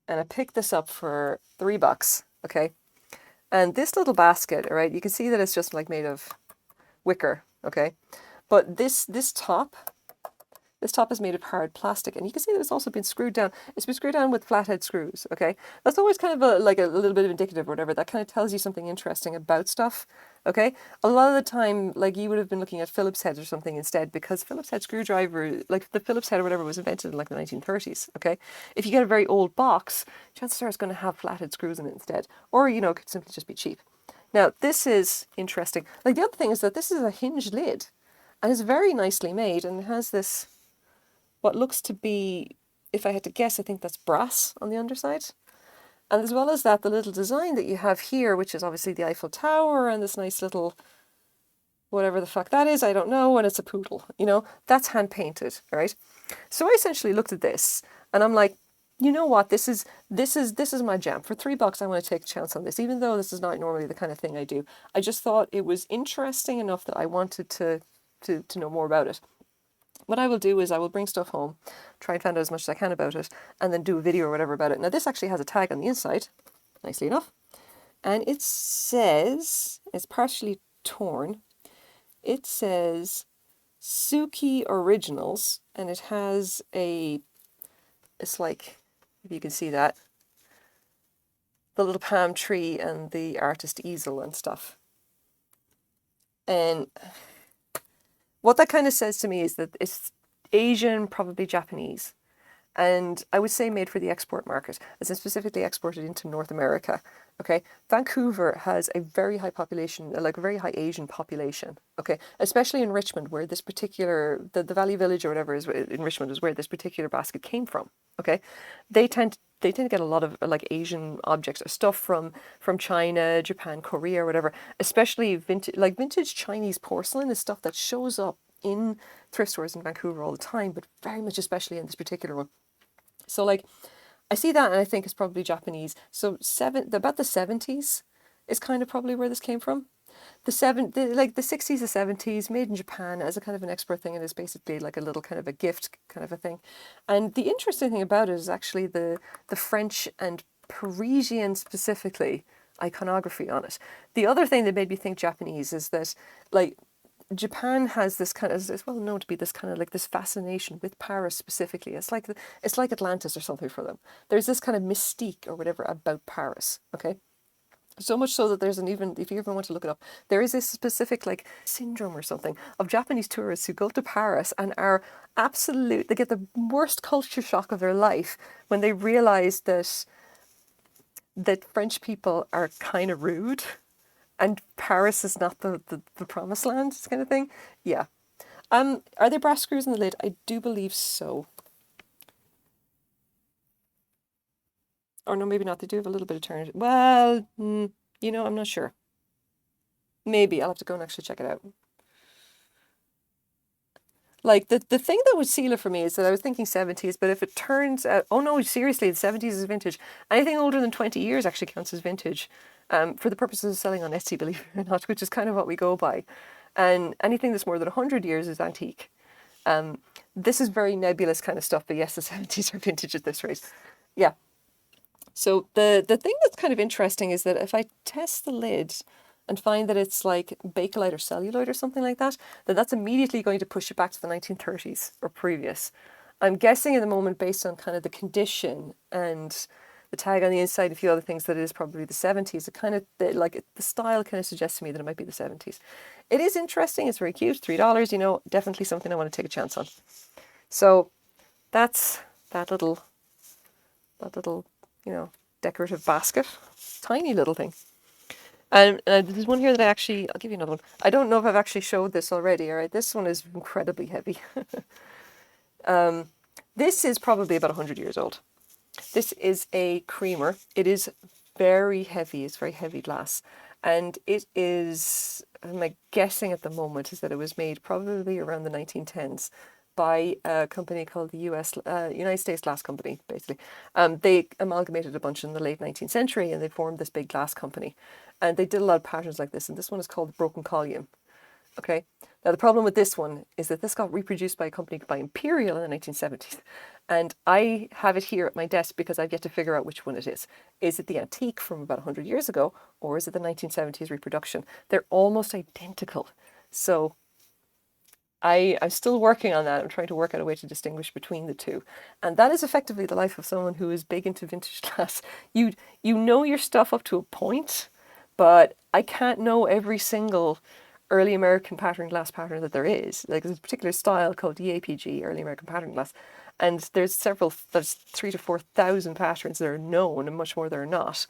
And I picked this up for $3, okay? And this little basket, all right, you can see that it's just like made of wicker, okay? But this top is made of hard plastic, and you can see that it's also been screwed down. It's been screwed down with flathead screws, okay? That's always kind of a little bit of indicative or whatever. That kind of tells you something interesting about stuff, okay? A lot of the time, like, you would have been looking at Phillips heads or something instead, because Phillips head screwdriver, like the Phillips head or whatever, was invented in like the 1930s, okay? If you get a very old box, chances are it's going to have flathead screws in it instead. Or, it could simply just be cheap. Now, this is interesting. Like, the other thing is that this is a hinged lid, and it's very nicely made, and it has this, what looks to be, if I had to guess, I think that's brass on the underside. And as well as that, the little design that you have here, which is obviously the Eiffel Tower and this nice little, whatever the fuck that is, I don't know, and it's a poodle, that's hand painted, right? So I essentially looked at this and I'm like, you know what, this is my jam. For $3, I want to take a chance on this, even though this is not normally the kind of thing I do. I just thought it was interesting enough that I wanted to know more about it. What I will do is I will bring stuff home, try and find out as much as I can about it, and then do a video or whatever about it. Now, this actually has a tag on the inside, nicely enough, and it says, it's partially torn, it says Suki Originals, and it has it's like, if you can see that, the little palm tree and the artist easel and stuff. And what that kind of says to me is that it's Asian, probably Japanese. And I would say made for the export market, as in specifically exported into North America. Okay, Vancouver has a very high population, like a very high Asian population. Okay, especially in Richmond, where this particular, the Valley Village or whatever is in Richmond is where this particular basket came from. Okay, they tend to get a lot of like Asian objects, stuff from China, Japan, Korea, or whatever. Especially vintage Chinese porcelain is stuff that shows up in thrift stores in Vancouver all the time, but very much especially in this particular one. So like, I see that and I think it's probably Japanese. So about the 70s is kind of probably where this came from. The 60s, the 70s, made in Japan as a kind of an export thing, and is basically like a little kind of a gift kind of a thing. And the interesting thing about it is actually the French and Parisian specifically iconography on it. The other thing that made me think Japanese is that, like, Japan has this kind of, it's well known to be this kind of like this fascination with Paris specifically. It's like Atlantis or something for them. There's this kind of mystique or whatever about Paris, okay? So much so that there's if you ever want to look it up, there is this specific like syndrome or something of Japanese tourists who go to Paris and are they get the worst culture shock of their life when they realize that French people are kind of rude. And Paris is not the promised land, kind of thing. Yeah. Are there brass screws in the lid? I do believe so. Or no, maybe not. They do have a little bit of turn. Well, I'm not sure. Maybe. I'll have to go and actually check it out. Like, the thing that would seal it for me is that I was thinking 70s, but if it turns out... Oh, no, seriously, the 70s is vintage. Anything older than 20 years actually counts as vintage. For the purposes of selling on Etsy, believe it or not, which is kind of what we go by. And anything that's more than 100 years is antique. This is very nebulous kind of stuff, but yes, the 70s are vintage at this rate. Yeah. So the thing that's kind of interesting is that if I test the lid and find that it's like Bakelite or celluloid or something like that, then that's immediately going to push it back to the 1930s or previous. I'm guessing at the moment, based on kind of the condition and the tag on the inside, a few other things, that it is probably the 70s. It kind of, the style kind of suggests to me that it might be the 70s. It is interesting. It's very cute. $3, definitely something I want to take a chance on. So that's that little that little, you know, decorative basket. Tiny little thing. And there's one here that I'll give you another one. I don't know if I've actually showed this already. All right, this one is incredibly heavy. This is probably about 100 years old. This is a creamer. It is very heavy. It's very heavy glass. And it is, my guessing at the moment is that it was made probably around the 1910s by a company called the United States Glass Company, basically. They amalgamated a bunch in the late 19th century and they formed this big glass company. And they did a lot of patterns like this. And this one is called the Broken Column. Okay. Now, the problem with this one is that this got reproduced by a company by Imperial in the 1970s. And I have it here at my desk because I've yet to figure out which one it is. Is it the antique from about 100 years ago, or is it the 1970s reproduction? They're almost identical. So I'm still working on that. I'm trying to work out a way to distinguish between the two. And that is effectively the life of someone who is big into vintage glass. You know your stuff up to a point, but I can't know every single early American pattern glass pattern that there is. Like, there's a particular style called EAPG, Early American Pattern Glass, and there's 3,000 to 4,000 patterns that are known and much more that are not.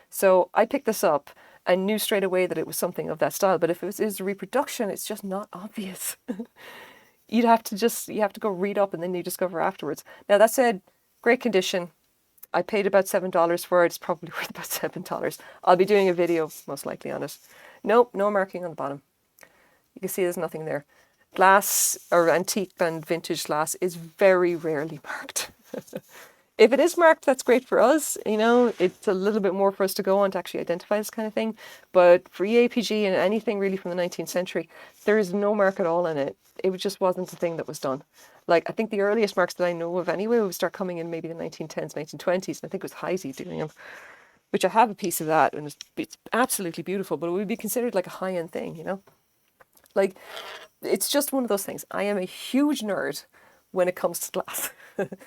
So I picked this up and knew straight away that it was something of that style, but if it is a reproduction, it's just not obvious. You have to go read up and then you discover afterwards. Now, that said, great condition. I paid about $7 for it. It's probably worth about $7. I'll be doing a video most likely on it. Nope, no marking on the bottom. You can see there's nothing there. Glass, or antique and vintage glass, is very rarely marked. If it is marked, that's great for us. You know, it's a little bit more for us to go on to actually identify this kind of thing. But for EAPG and anything really from the 19th century, there is no mark at all in it. It just wasn't a thing that was done. Like, I think the earliest marks that I know of anyway would start coming in maybe the 1910s, 1920s. And I think it was Heisey doing them, which I have a piece of that, and it's absolutely beautiful, but it would be considered like a high-end thing, you know? Like, it's just one of those things. I am a huge nerd when it comes to glass,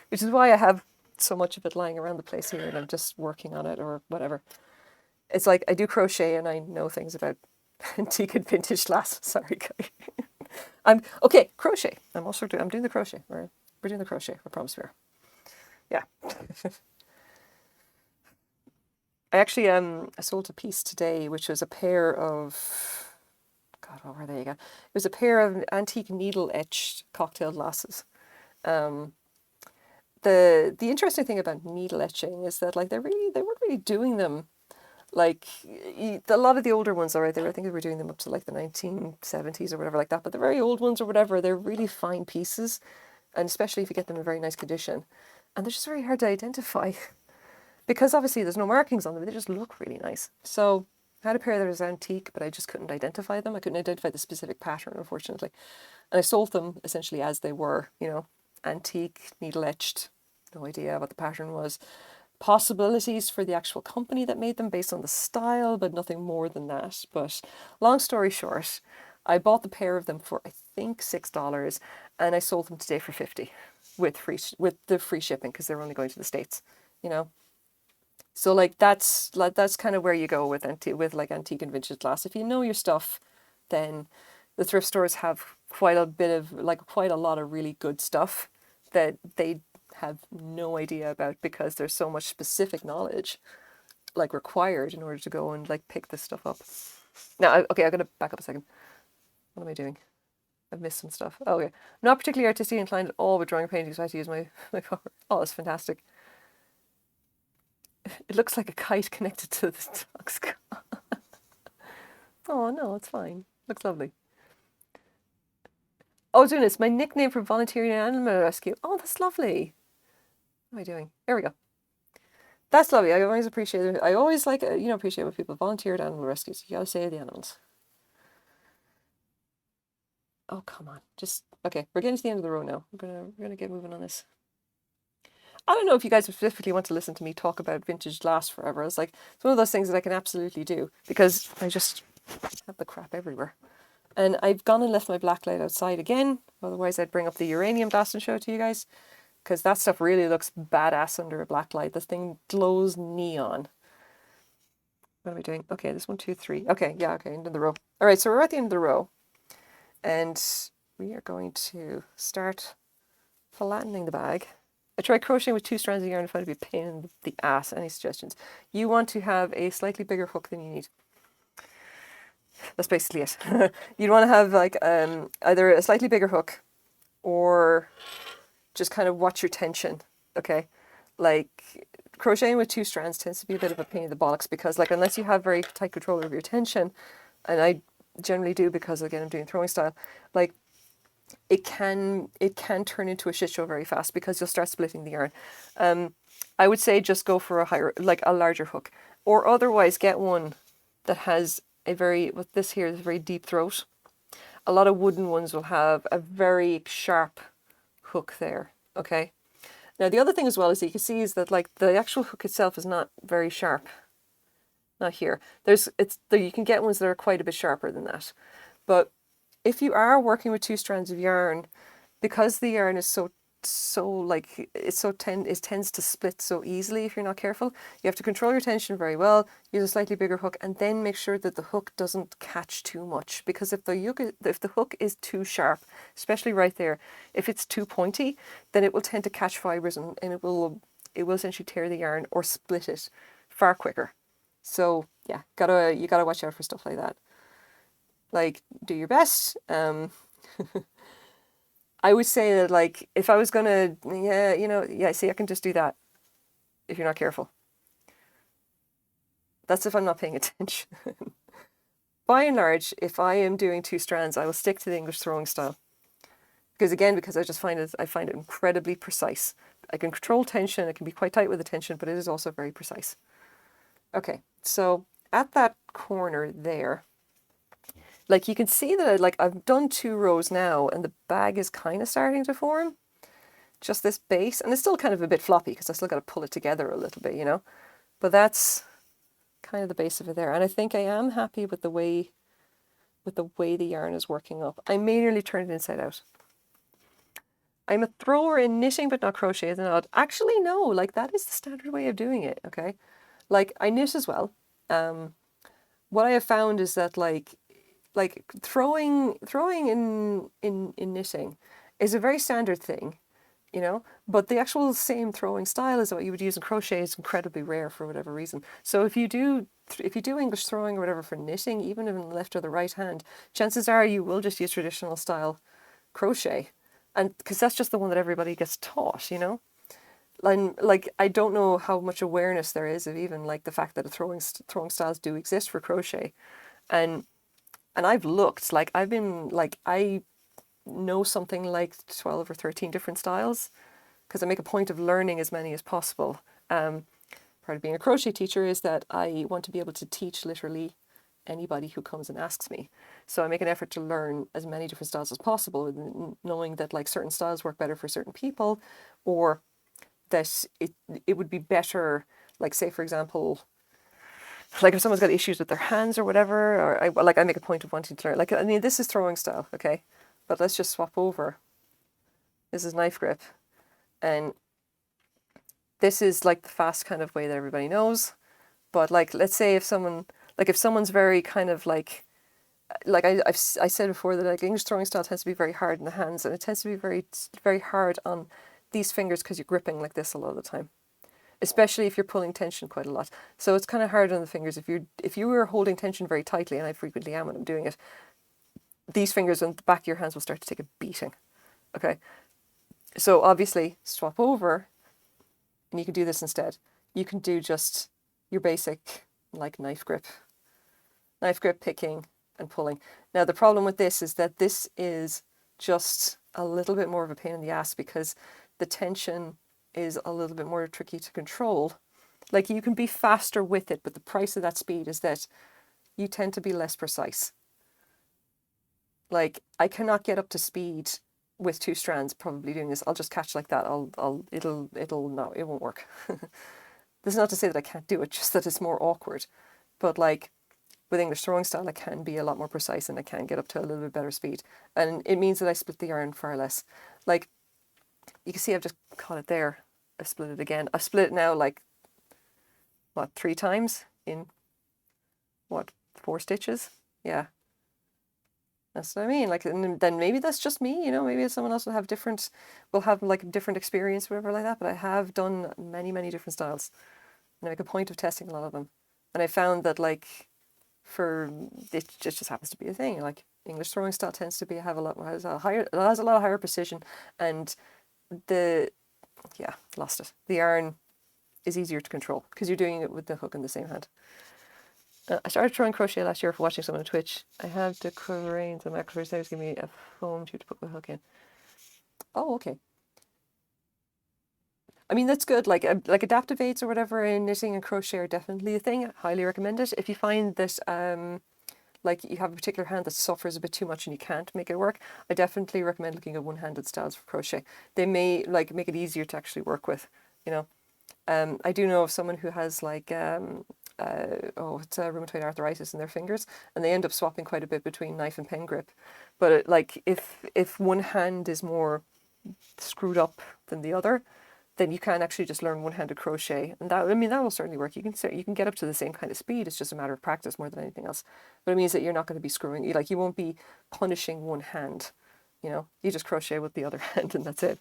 which is why I have so much of it lying around the place here and I'm just working on it or whatever. It's like I do crochet and I know things about antique and vintage glass. Sorry, guy. Okay, crochet. I'm doing the crochet. We're doing the crochet. I promise we are. Yeah. I actually I sold a piece today, which was a pair of, God, what were they again? It was a pair of antique needle etched cocktail glasses. The interesting thing about needle etching is that, like, they weren't really doing them like a lot of the older ones. All right, I think they were doing them up to like the 1970s or whatever like that. But the very old ones or whatever, they're really fine pieces, and especially if you get them in very nice condition, and they're just very hard to identify because obviously there's no markings on them. They just look really nice. So I had a pair that was antique, but I just couldn't identify them. I couldn't identify the specific pattern, unfortunately, and I sold them essentially as they were. You know, antique, needle etched. No idea what the pattern was. Possibilities for the actual company that made them based on the style, but nothing more than that. But long story short, I bought the pair of them for I think $6, and I sold them today for $50 with the free shipping because they're only going to the States, you know. So like that's kind of where you go with antique and vintage glass. If you know your stuff, then the thrift stores have quite a lot of really good stuff that they have no idea about because there's so much specific knowledge like required in order to go and like pick this stuff up. Now, okay, I'm gonna back up a second. What am I doing? I've missed some stuff. Oh yeah, I'm not particularly artistically inclined at all with drawing or painting, so I had to use my power. Oh, it's fantastic. It looks like a kite connected to the dog's car. Oh no, it's fine. Looks lovely. Oh, doing this. My nickname for volunteering in animal rescue. Oh, that's lovely. What am I doing? There we go. That's lovely. I always appreciate it. I always appreciate when people volunteer at animal rescues. You gotta save the animals. Oh, come on. Okay. We're getting to the end of the row now. We're gonna get moving on this. I don't know if you guys specifically want to listen to me talk about vintage glass forever. It's like, it's one of those things that I can absolutely do because I just have the crap everywhere. And I've gone and left my black light outside again. Otherwise, I'd bring up the uranium glass and show it to you guys. Because that stuff really looks badass under a black light. This thing glows neon. What am I doing? Okay, this 1, 2, 3. Okay, yeah, okay, end of the row. All right, so we're at the end of the row. And we are going to start flattening the bag. I tried crocheting with 2 strands of yarn and found it to be a pain in the ass. Any suggestions? You want to have a slightly bigger hook than you need. That's basically it. You'd want to have like either a slightly bigger hook or just kind of watch your tension, okay? Like crocheting with 2 strands tends to be a bit of a pain in the bollocks because like unless you have very tight control over your tension, and I generally do because again I'm doing throwing style, like it can turn into a shit show very fast because you'll start splitting the yarn. I would say just go for a larger hook, or otherwise get one that has this here is a very deep throat. A lot of wooden ones will have a very sharp hook there, okay? Now the other thing as well is you can see is that like the actual hook itself is not very sharp. Not here. You can get ones that are quite a bit sharper than that. But if you are working with 2 strands of yarn, because the yarn is it tends to split so easily if you're not careful. You have to control your tension very well, use a slightly bigger hook, and then make sure that the hook doesn't catch too much. Because if the hook is too sharp, especially right there, if it's too pointy, then it will tend to catch fibers and it will essentially tear the yarn or split it far quicker. So yeah, you gotta watch out for stuff like that. Like, do your best. I would say that like if I was gonna see I can just do that if you're not careful. That's if I'm not paying attention. By and large, if I am doing 2 strands, I will stick to the English throwing style. Because I just find it incredibly precise. I can control tension, it can be quite tight with the tension, but it is also very precise. Okay, so at that corner there, like you can see that I've done 2 rows now and the bag is kind of starting to form. Just this base, and it's still kind of a bit floppy because I still got to pull it together a little bit, but that's kind of the base of it there. And I think I am happy with the way the yarn is working up. I may nearly turn it inside out. I'm a thrower in knitting but not crochet as an odd. Actually no, like that is the standard way of doing it, okay? Like I knit as well. What I have found is that like throwing in knitting is a very standard thing, but the actual same throwing style as what you would use in crochet is incredibly rare for whatever reason. So if you do English throwing or whatever for knitting, even in the left or the right hand, chances are you will just use traditional style crochet, and because that's just the one that everybody gets taught, And like I don't know how much awareness there is of even like the fact that throwing styles do exist for crochet, and I've looked, like I've been like I know something like 12 or 13 different styles because I make a point of learning as many as possible. Part of being a crochet teacher is that I want to be able to teach literally anybody who comes and asks me. So I make an effort to learn as many different styles as possible, knowing that like certain styles work better for certain people, or that it would be better, like say for example, like if someone's got issues with their hands or whatever, or I make a point of wanting to learn. Like, I mean, this is throwing style, okay? But let's just swap over. This is knife grip. And this is like the fast kind of way that everybody knows. But like, let's say if someone's very kind of like I said before that like English throwing style tends to be very hard in the hands, and it tends to be very, very hard on these fingers because you're gripping like this a lot of the time. Especially if you're pulling tension quite a lot. So it's kind of hard on the fingers. If you were holding tension very tightly, and I frequently am when I'm doing it, these fingers on the back of your hands will start to take a beating. Okay. So obviously swap over and you can do this instead. You can do just your basic like knife grip, picking and pulling. Now the problem with this is that this is just a little bit more of a pain in the ass because the tension is a little bit more tricky to control. Like you can be faster with it, but the price of that speed is that you tend to be less precise. Like I cannot get up to speed with 2 strands probably doing this. I'll just catch like that. It won't work. This is not to say that I can't do it, just that it's more awkward. But like with English throwing style, I can be a lot more precise and I can get up to a little bit better speed. And it means that I split the yarn far less. Like you can see I've just caught it there. I split it again. I've split it now like, 3 times in, 4 stitches? Yeah. That's what I mean. Like, and then maybe that's just me, you know, maybe someone else will have like a different experience, whatever like that. But I have done many, many different styles, and I make a point of testing a lot of them. And I found that like for it just happens to be a thing. Like English throwing style tends to be have a lot has a higher, it has a lot of higher precision, and the lost it. The yarn is easier to control because you're doing it with the hook in the same hand. I started throwing crochet last year for watching someone on Twitch. I have the reins and macro savers give me a foam tube to put the hook in. Oh, okay. I mean, that's good. Like adaptive aids or whatever in knitting and crochet are definitely a thing. I highly recommend it. If you find that like you have a particular hand that suffers a bit too much and you can't make it work, I definitely recommend looking at one-handed styles for crochet. They may like make it easier to actually work with, you know. I do know of someone who has like it's rheumatoid arthritis in their fingers, and they end up swapping quite a bit between knife and pen grip. But like if one hand is more screwed up than the other, then you can actually just learn one-handed crochet, and that will certainly work. You can get up to the same kind of speed. It's just a matter of practice more than anything else. But it means that you're not going to be screwing. Like you won't be punishing one hand. You know, you just crochet with the other hand, and that's it.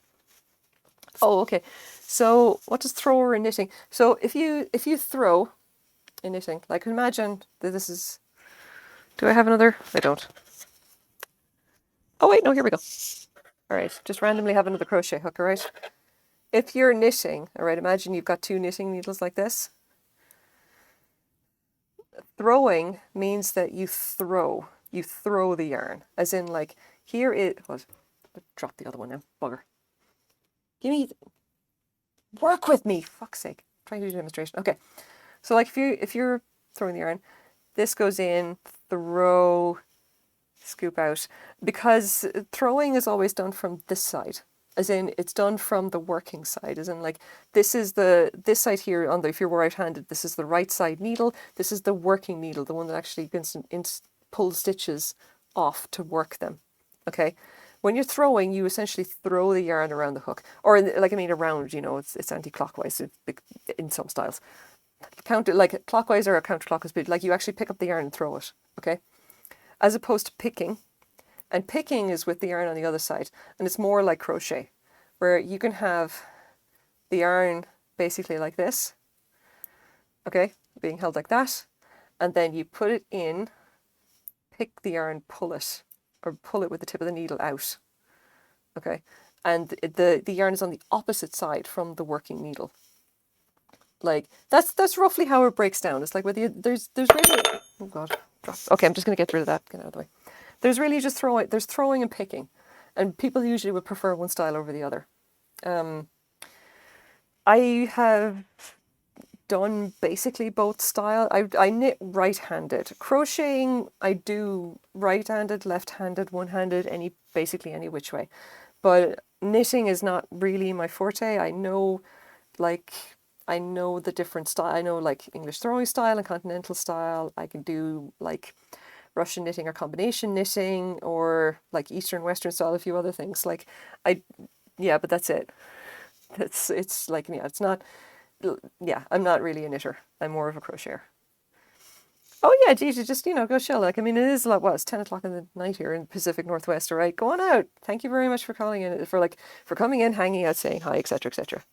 Oh, okay. So what does thrower in knitting? So if you throw in knitting, like imagine that this is. Do I have another? I don't. Oh wait, no. Here we go. All right, just randomly have another crochet hook. All right. If you're knitting, all right, imagine you've got two knitting needles like this. Throwing means that you throw the yarn, as in like here it. What? Drop the other one now, bugger. Give me. Work with me, fuck's sake. I'm trying to do a demonstration. Okay, so like if you're throwing the yarn, this goes in, throw, scoop out, because throwing is always done from this side. As in, it's done from the working side. As in, like this side here on the, if you're right-handed, this is the right side needle. This is the working needle, the one that actually pulls stitches off to work them. Okay, when you're throwing, you essentially throw the yarn around the hook, or around. You know, it's anti-clockwise in some styles. Like clockwise or counterclockwise, but like you actually pick up the yarn and throw it. Okay, as opposed to picking. And picking is with the yarn on the other side. And it's more like crochet, where you can have the yarn basically like this, okay, being held like that. And then you put it in, pick the yarn, pull it with the tip of the needle out, okay? And the yarn is on the opposite side from the working needle. Like, that's roughly how it breaks down. It's like with there's really, oh God, drop. Okay, I'm just going to get rid of that, get out of the way. There's really just there's throwing and picking, and people usually would prefer one style over the other. I have done basically both style. I knit right-handed. Crocheting, I do right-handed, left-handed, one-handed, basically any which way. But knitting is not really my forte. I know the different style. I know like English throwing style and continental style. I can do like Russian knitting or combination knitting, or like Eastern Western style, a few other things. Like but that's it. It's like, it's not, I'm not really a knitter. I'm more of a crocheter. Oh yeah, geez, you just, go chill. Like, I mean, it is like, it's 10 o'clock in the night here in the Pacific Northwest, all right? Go on out. Thank you very much for calling in, for coming in, hanging out, saying hi, etc., etc.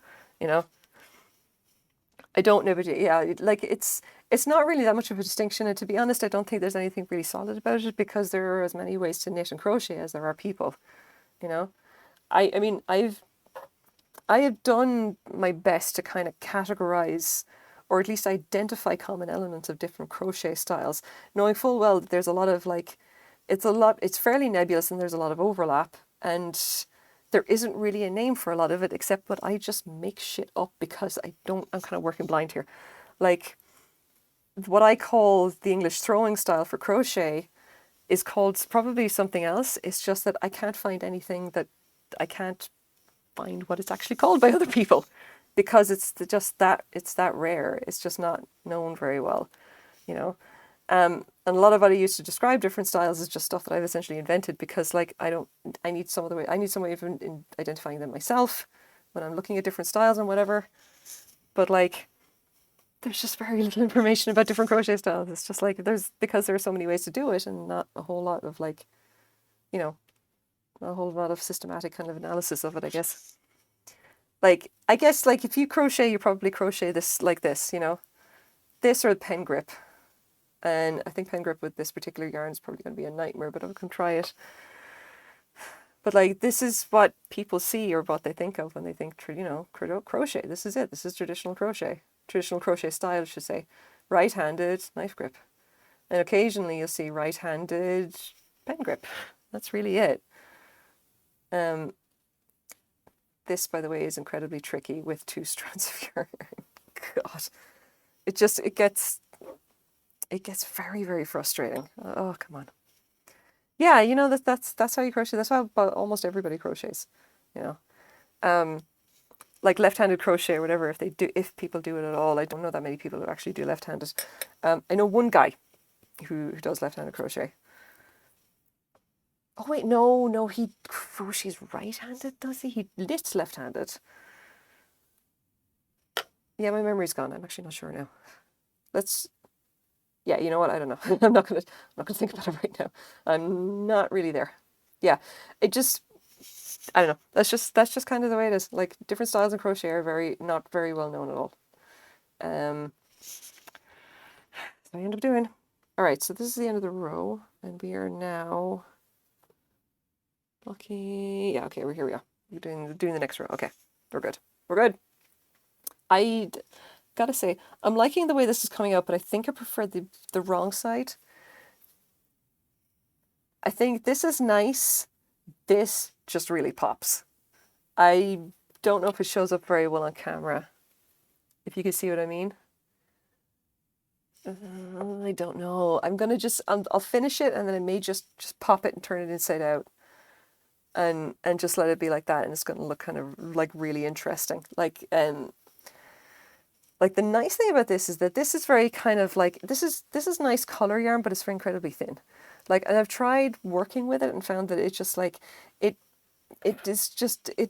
I don't know, but yeah, like it's not really that much of a distinction. And to be honest, I don't think there's anything really solid about it, because there are as many ways to knit and crochet as there are people, I mean, I have done my best to kind of categorize, or at least identify, common elements of different crochet styles, knowing full well that there's a lot of it's fairly nebulous and there's a lot of overlap, and there isn't really a name for a lot of it, except that I just make shit up because I'm kind of working blind here. Like, what I call the English throwing style for crochet is called probably something else. It's just that I can't find anything that I can't find what it's actually called by other people, because it's that rare. It's just not known very well, and a lot of what I used to describe different styles is just stuff that I've essentially invented, because like I need some way of identifying them myself when I'm looking at different styles and whatever. But like, there's just very little information about different crochet styles. It's just like because there are so many ways to do it, and not a whole lot of like you know, a whole lot of systematic kind of analysis of it, I guess. Like, I guess, like, if you crochet, you probably crochet this like this, you know, this or pen grip. And I think pen grip with this particular yarn is probably going to be a nightmare, but I can try it. But like, this is what people see or what they think of when they think, you know, crochet. This is it. This is traditional crochet. Traditional crochet style, I should say. Right-handed knife grip. And occasionally you'll see right-handed pen grip. That's really it. This, by the way, is incredibly tricky with 2 strands of yarn. God. It gets very, very frustrating. Oh, come on. Yeah, you know, that's how you crochet. That's how almost everybody crochets, you know. Like left-handed crochet or whatever, if people do it at all. I don't know that many people who actually do left-handed. I know one guy who does left-handed crochet. Oh wait, no, he crochets right-handed, does he? He knits left-handed. Yeah, my memory's gone. I'm actually not sure now. Yeah, you know what? I don't know. I'm not gonna think about it right now. I'm not really there. Yeah, it just, I don't know. That's just kind of the way it is. Like, different styles of crochet are not very well known at all. So I end up doing. All right, so this is the end of the row, and we are now. Okay, yeah, okay, here we are. We're doing the next row. Okay, we're good. We're good. I gotta say, I'm liking the way this is coming out, but I think I prefer the wrong side. I think this is nice. This just really pops. I don't know if it shows up very well on camera. If you can see what I mean. I don't know. I'm gonna I'll finish it and then I may just pop it and turn it inside out. And just let it be like that, and it's gonna look kind of like really interesting. Like the nice thing about this is that this is very kind of like, this is nice color yarn, but it's very incredibly thin. Like, and I've tried working with it and found that it's just like, it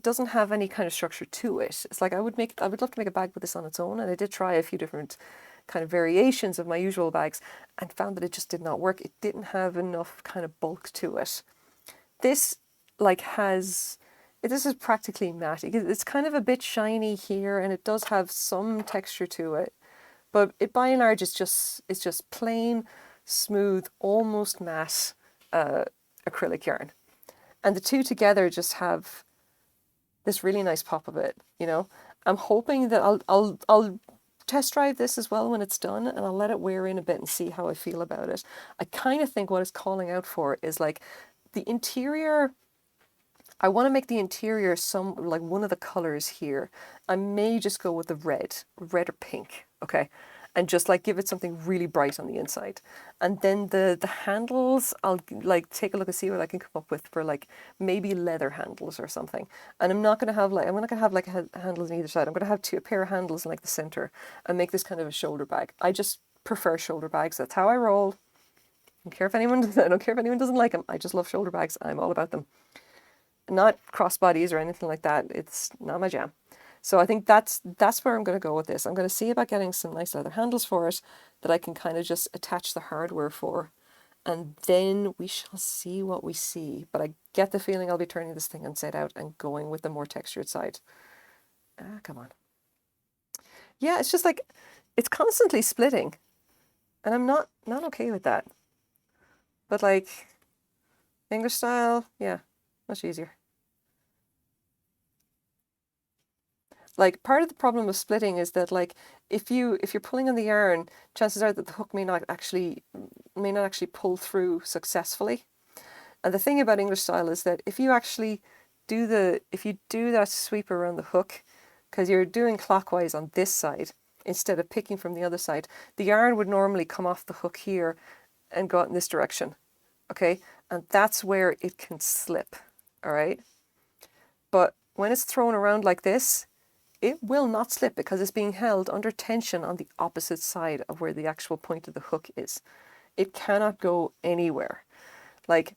doesn't have any kind of structure to it. It's like, I would love to make a bag with this on its own, and I did try a few different kind of variations of my usual bags and found that it just did not work. It didn't have enough kind of bulk to it. This like this is practically matte. It's kind of a bit shiny here, and it does have some texture to it, but it by and large it's just plain, smooth, almost matte acrylic yarn, and the two together just have this really nice pop of it. You know, I'm hoping that I'll test drive this as well when it's done, and I'll let it wear in a bit and see how I feel about it. I kind of think what it's calling out for is like the interior. I want to make the interior like one of the colors here. I may just go with the red or pink, okay? And just like give it something really bright on the inside. And then the handles, I'll like take a look and see what I can come up with for like maybe leather handles or something. And I'm not going to have like handles on either side. I'm going to have a pair of handles in like the center and make this kind of a shoulder bag. I just prefer shoulder bags. That's how I roll. I don't care if anyone doesn't like them. I just love shoulder bags. I'm all about them. Not crossbodies or anything like that. It's not my jam. So I think that's where I'm going to go with this. I'm going to see about getting some nice leather handles for it that I can kind of just attach the hardware for. And then we shall see what we see. But I get the feeling I'll be turning this thing inside out and going with the more textured side. Come on. Yeah, it's just like, it's constantly splitting. And I'm not okay with that. But like, English style, yeah, much easier. Like, part of the problem with splitting is that like if you're pulling on the yarn, chances are that the hook may not actually pull through successfully. And the thing about English style is that if you do that sweep around the hook, because you're doing clockwise on this side instead of picking from the other side, the yarn would normally come off the hook here and go out in this direction. Okay? And that's where it can slip. All right? But when it's thrown around like this, it will not slip because it's being held under tension on the opposite side of where the actual point of the hook is. It cannot go anywhere. Like,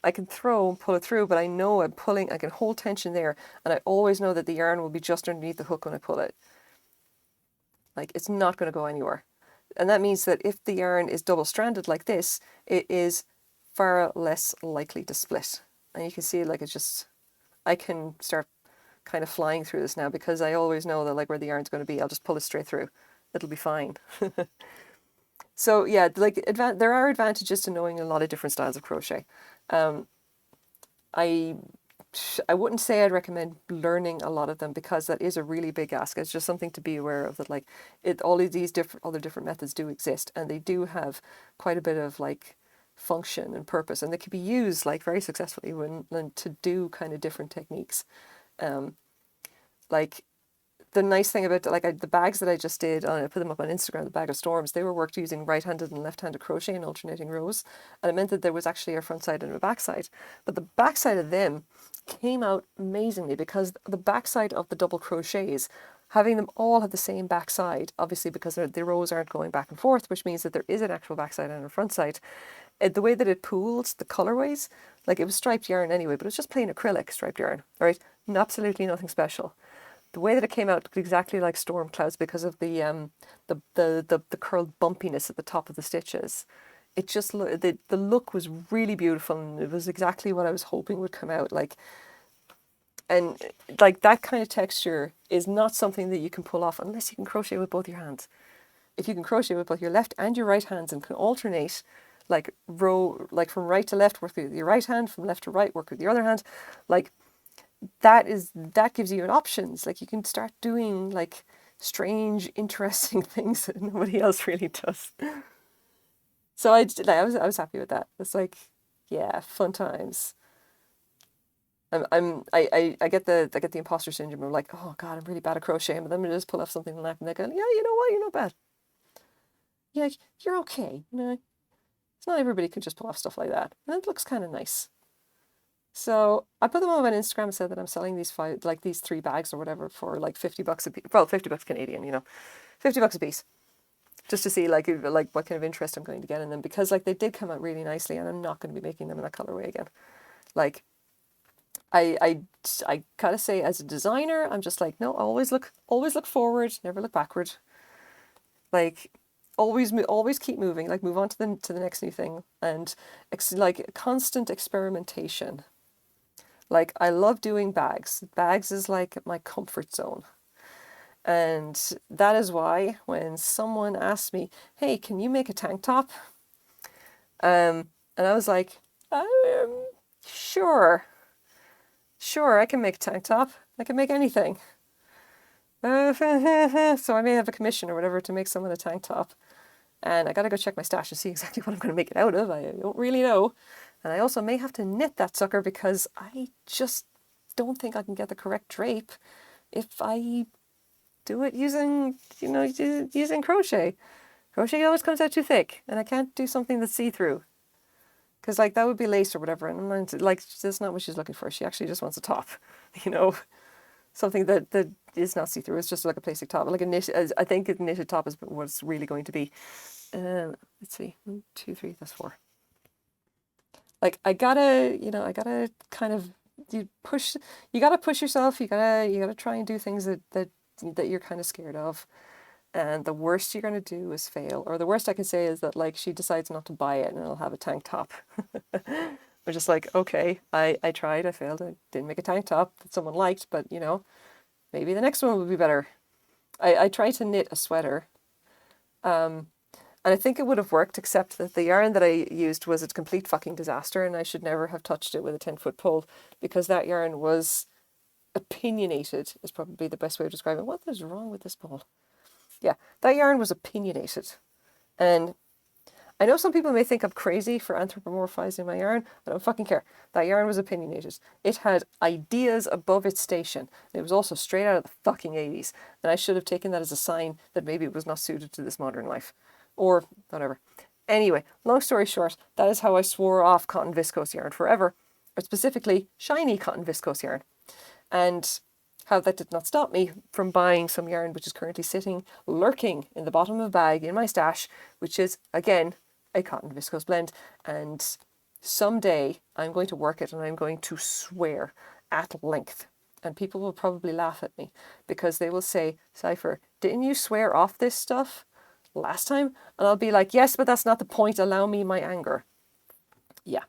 I can throw and pull it through, but I know I can hold tension there, and I always know that the yarn will be just underneath the hook when I pull it. Like, it's not going to go anywhere. And that means that if the yarn is double-stranded like this, it is far less likely to split. And you can see like it's just, I can start kind of flying through this now because I always know that like where the yarn's going to be, I'll just pull it straight through. It'll be fine. So yeah, like there are advantages to knowing a lot of different styles of crochet. I wouldn't say I'd recommend learning a lot of them because that is a really big ask. It's just something to be aware of, that like all of these other different methods do exist, and they do have quite a bit of like function and purpose, and they can be used like very successfully when to do kind of different techniques. Like the nice thing about the bags that I just did, I put them up on Instagram, the Bag of Storms, they were worked using right-handed and left-handed crochet in alternating rows, and it meant that there was actually a front side and a back side. But the back side of them came out amazingly because the back side of the double crochets, having them all have the same back side, obviously because the rows aren't going back and forth, which means that there is an actual back side and a front side. The way that it pooled the colorways, like it was striped yarn anyway, but it was just plain acrylic striped yarn, right? Absolutely nothing special. The way that it came out looked exactly like storm clouds because of the curled bumpiness at the top of the stitches. It just the look was really beautiful, and it was exactly what I was hoping would come out like. And like that kind of texture is not something that you can pull off unless you can crochet with both your hands. If you can crochet with both your left and your right hands and can alternate, like row, like from right to left, work with your right hand, from left to right, work with your other hand, like that gives you an options. Like you can start doing like strange, interesting things that nobody else really does. So I was happy with that. It's like, yeah, fun times. I get the imposter syndrome of like, oh God, I'm really bad at crocheting, but then I just pull off something like that and they go, yeah, you know what, you're not bad. Yeah, you're okay. You know, it's not everybody can just pull off stuff like that. And it looks kind of nice. So I put them on Instagram and said that I'm selling these these 3 bags or whatever for like $50 a piece. Well, $50 Canadian, you know, $50 a piece, just to see like what kind of interest I'm going to get in them, because like they did come out really nicely, and I'm not going to be making them in that colorway again. Like I kind of say as a designer, I'm just like, no, always look forward, never look backward. Like always keep moving, like move on to the next new thing, and like constant experimentation. Like I love doing bags. Bags is like my comfort zone. And that is why when someone asked me, hey, can you make a tank top? And I was like, sure, I can make a tank top. I can make anything. So I may have a commission or whatever to make someone a tank top. And I got to go check my stash to see exactly what I'm going to make it out of. I don't really know. And I also may have to knit that sucker because I just don't think I can get the correct drape if I do it using, using crochet. Crochet always comes out too thick, and I can't do something that's see-through. Because like that would be lace or whatever, and I'm like, that's not what she's looking for. She actually just wants a top, something that is not see-through. It's just like a plastic top, like a knit. I think a knitted top is what's really going to be. Let's see, 1, 2, 3, that's 4. Like I gotta kind of you gotta push yourself. You gotta try and do things that you're kind of scared of. And the worst you're going to do is fail. Or the worst I can say is that like she decides not to buy it and it'll have a tank top. We're just like, okay, I tried, I failed, I didn't make a tank top that someone liked, but maybe the next one will be better. I tried to knit a sweater. And I think it would have worked, except that the yarn that I used was a complete fucking disaster, and I should never have touched it with a 10-foot pole, because that yarn was opinionated, is probably the best way to describe it. What is wrong with this ball? Yeah, that yarn was opinionated. And I know some people may think I'm crazy for anthropomorphizing my yarn. I don't fucking care. That yarn was opinionated. It had ideas above its station. It was also straight out of the fucking 80s. And I should have taken that as a sign that maybe it was not suited to this modern life. Or whatever. Anyway, long story short, that is how I swore off cotton viscose yarn forever. Or specifically, shiny cotton viscose yarn. And how that did not stop me from buying some yarn which is currently lurking in the bottom of a bag in my stash, which is, again, a cotton viscose blend. And someday I'm going to work it and I'm going to swear at length. And people will probably laugh at me because they will say, Cypher, didn't you swear off this stuff last time? And I'll be like, yes, but that's not the point. Allow me my anger. Yeah.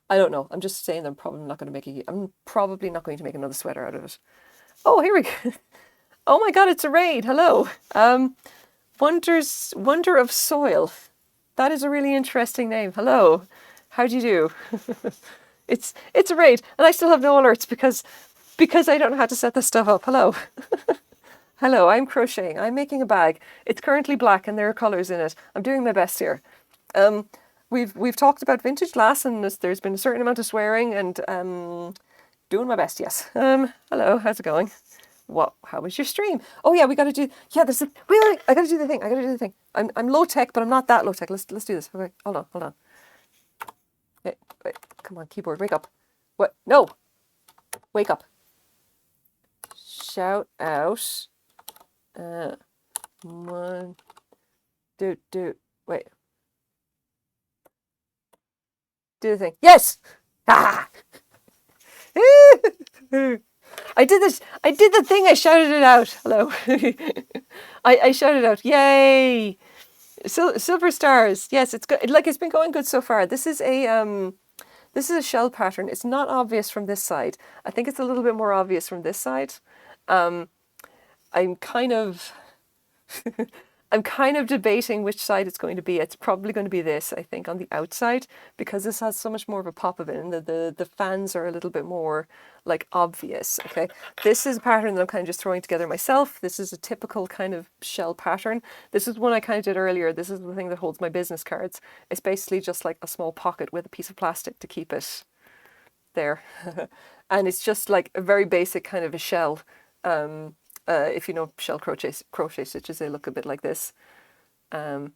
I don't know. I'm just saying I'm probably not going to make another sweater out of it. Oh, here we go. Oh my God, it's a raid. Hello. Wonder of Soil. That is a really interesting name. Hello. How do you do? It's a raid, and I still have no alerts because I don't know how to set this stuff up. Hello. Hello, I'm crocheting. I'm making a bag. It's currently black and there are colours in it. I'm doing my best here. We've talked about vintage lass, and there's been a certain amount of swearing, and doing my best, yes. Hello, how's it going? What? How was your stream? Oh yeah, we got to do. Yeah, there's a. Wait, I got to do the thing. I got to do the thing. I'm low tech, but I'm not that low tech. Let's do this. Okay, hold on. Wait, come on, keyboard, wake up. What? No, wake up. Shout out. One. Wait. Do the thing. Yes. Ah. I did this. I did the thing. I shouted it out. Hello. I shouted out. Yay! Silver stars. Yes, it's good. Like, it's been going good so far. This is a shell pattern. It's not obvious from this side. I think it's a little bit more obvious from this side. I'm kind of debating which side it's going to be. It's probably going to be this, I think, on the outside, because this has so much more of a pop of it, and the fans are a little bit more like obvious. Okay, this is a pattern that I'm kind of just throwing together myself. This is a typical kind of shell pattern. This is one I kind of did earlier. This is the thing that holds my business cards. It's basically just like a small pocket with a piece of plastic to keep it there. And it's just like a very basic kind of a shell. If you know shell crochet stitches, they look a bit like this. Yeah,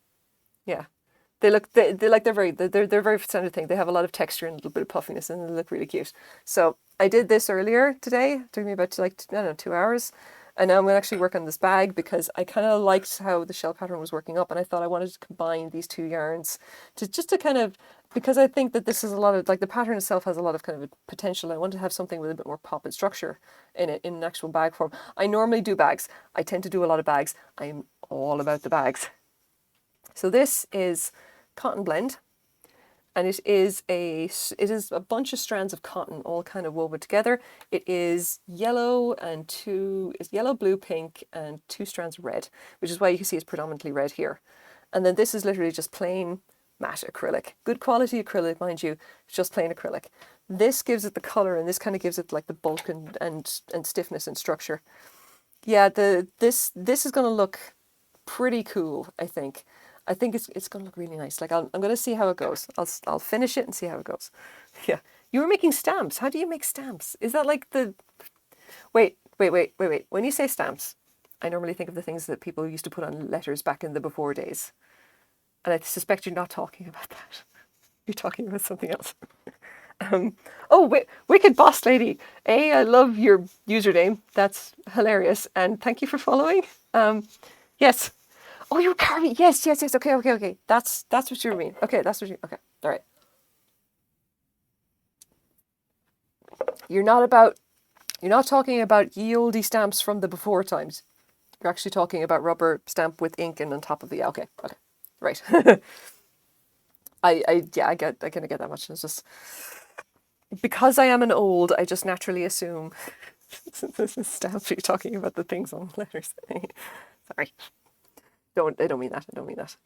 they're very standard thing. They have a lot of texture and a little bit of puffiness, and they look really cute. So I did this earlier today. It took me about 2 hours, and now I'm going to actually work on this bag because I kind of liked how the shell pattern was working up, and I thought I wanted to combine these two yarns to kind of, because I think that this is a lot of, like, the pattern itself has a lot of kind of potential. I want to have something with a bit more pop and structure in it, in an actual bag form. I normally do bags. I tend to do a lot of bags. I'm all about the bags. So this is cotton blend, and it is a bunch of strands of cotton all kind of woven together. It is yellow, blue, pink, and 2 strands of red, which is why you can see it's predominantly red here. And then this is literally just plain matte acrylic. Good quality acrylic, mind you, just plain acrylic. This gives it the color, and this kind of gives it like the bulk and stiffness and structure. Yeah, this is going to look pretty cool, I think. I think it's going to look really nice. Like, I'm going to see how it goes. I'll finish it and see how it goes. Yeah. You were making stamps. How do you make stamps? Is that like the... Wait. When you say stamps, I normally think of the things that people used to put on letters back in the before days. And I suspect you're not talking about that. You're talking about something else. Wicked Boss Lady. I love your username. That's hilarious. And thank you for following. Yes. Oh, you were carving. Yes. Okay. That's what you mean. Okay, okay. All right. You're not talking about ye olde stamps from the before times. You're actually talking about rubber stamp with ink and on top of the, yeah, okay. Right. I get that much. It's just because I am an old, I just naturally assume this is stamps. You're talking about the things on letters. Sorry. I don't mean that.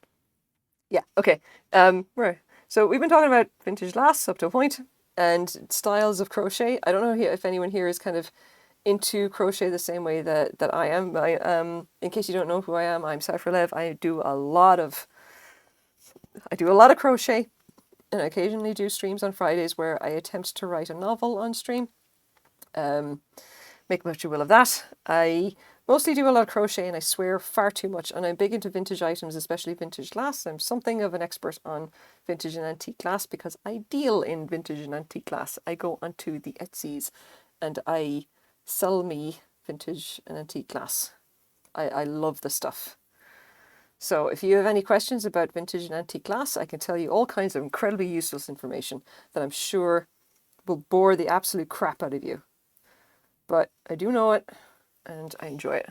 Yeah, okay. Right. So we've been talking about vintage lass up to a point and styles of crochet. I don't know if anyone here is kind of into crochet the same way that I am. In case you don't know who I am, I'm Cypher Lev. I do a lot of crochet, and I occasionally do streams on Fridays where I attempt to write a novel on stream. Make what you will of that. I mostly do a lot of crochet, and I swear far too much, and I'm big into vintage items, especially vintage glass. I'm something of an expert on vintage and antique glass because I deal in vintage and antique glass. I go onto the Etsy's and I sell me vintage and antique glass. I love the stuff. So if you have any questions about vintage and antique glass, I can tell you all kinds of incredibly useless information that I'm sure will bore the absolute crap out of you. But I do know it, and I enjoy it.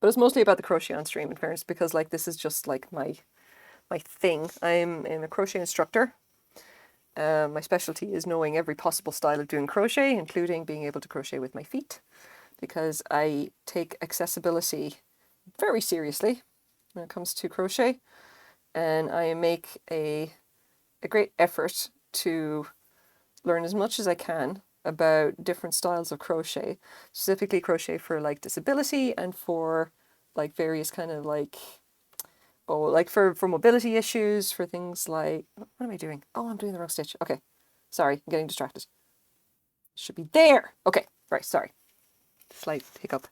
But it's mostly about the crochet on stream, in fairness, because like this is just like my my thing. I'm a crochet instructor. My specialty is knowing every possible style of doing crochet, including being able to crochet with my feet, because I take accessibility very seriously when it comes to crochet, and I make a great effort to learn as much as I can about different styles of crochet, specifically crochet for like disability and for like various kind of like, oh, like for mobility issues, for things like, what am I doing? Oh, I'm doing the wrong stitch. Okay, sorry, I'm getting distracted. Should be there. Okay, right, sorry. Slight hiccup.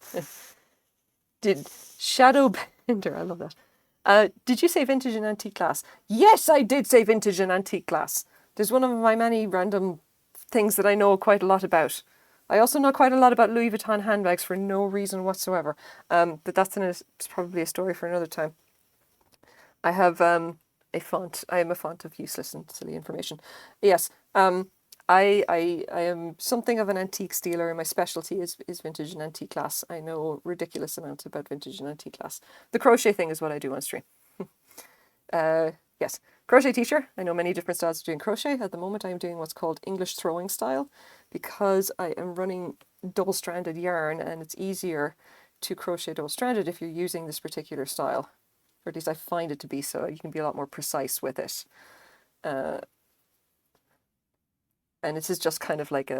Did Shadow Bender, I love that. Did you say vintage and antique class? Yes, I did say vintage and antique class. There's one of my many random things that I know quite a lot about. I also know quite a lot about Louis Vuitton handbags for no reason whatsoever. But it's probably a story for another time. I have a font. I am a font of useless and silly information. Yes. I am something of an antique stealer, and my specialty is vintage and antique class. I know ridiculous amounts about vintage and antique class. The crochet thing is what I do on stream. Yes, crochet teacher. I know many different styles of doing crochet. At the moment, I am doing what's called English throwing style, because I am running double-stranded yarn, and it's easier to crochet double-stranded if you're using this particular style. Or at least I find it to be so. You can be a lot more precise with it. And this is just kind of like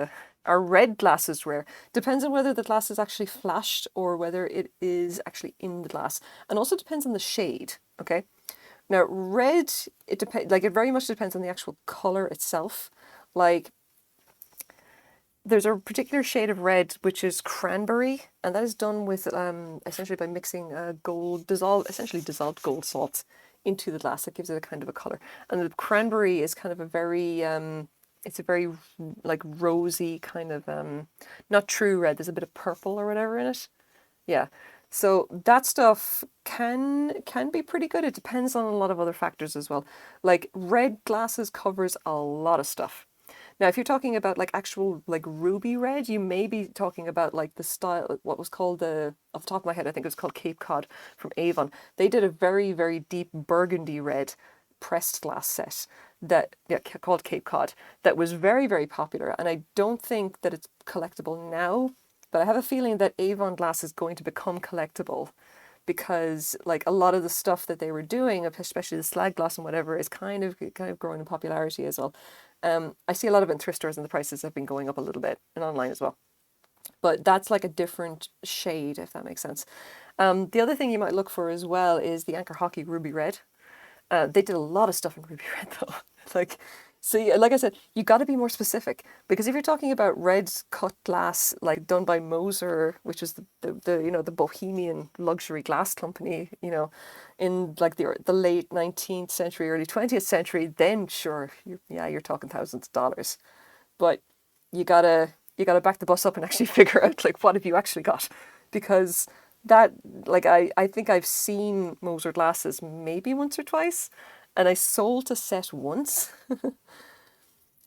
our red glass is rare. Depends on whether the glass is actually flashed or whether it is actually in the glass. And also depends on the shade, okay? Now, red, it very much depends on the actual color itself. Like, there's a particular shade of red which is cranberry, and that is done with essentially by mixing essentially dissolved gold salts into the glass. That gives it a kind of a color. And the cranberry is kind of a very it's a very like rosy kind of not true red. There's a bit of purple or whatever in it. Yeah. So that stuff can be pretty good. It depends on a lot of other factors as well. Like red glasses covers a lot of stuff. Now, if you're talking about like actual like ruby red, you may be talking about like the style, what was called off the top of my head, I think it was called Cape Cod from Avon. They did a very, very deep burgundy red pressed glass set called Cape Cod that was very, very popular. And I don't think that it's collectible now, but I have a feeling that Avon glass is going to become collectible, because like a lot of the stuff that they were doing, especially the slag gloss and whatever, is kind of growing in popularity as well. I see a lot of it in thrift stores, and the prices have been going up a little bit, and online as well. But that's like a different shade, if that makes sense. The other thing you might look for as well is the Anchor Hockey Ruby Red. They did a lot of stuff in Ruby Red though. Like I said, you got to be more specific, because if you're talking about red cut glass, like done by Moser, which is the Bohemian luxury glass company, in like the late 19th century, early 20th century, then sure, you're talking thousands of dollars, but you gotta back the bus up and actually figure out like what have you actually got, because that like I think I've seen Moser glasses maybe once or twice. And I sold a set once,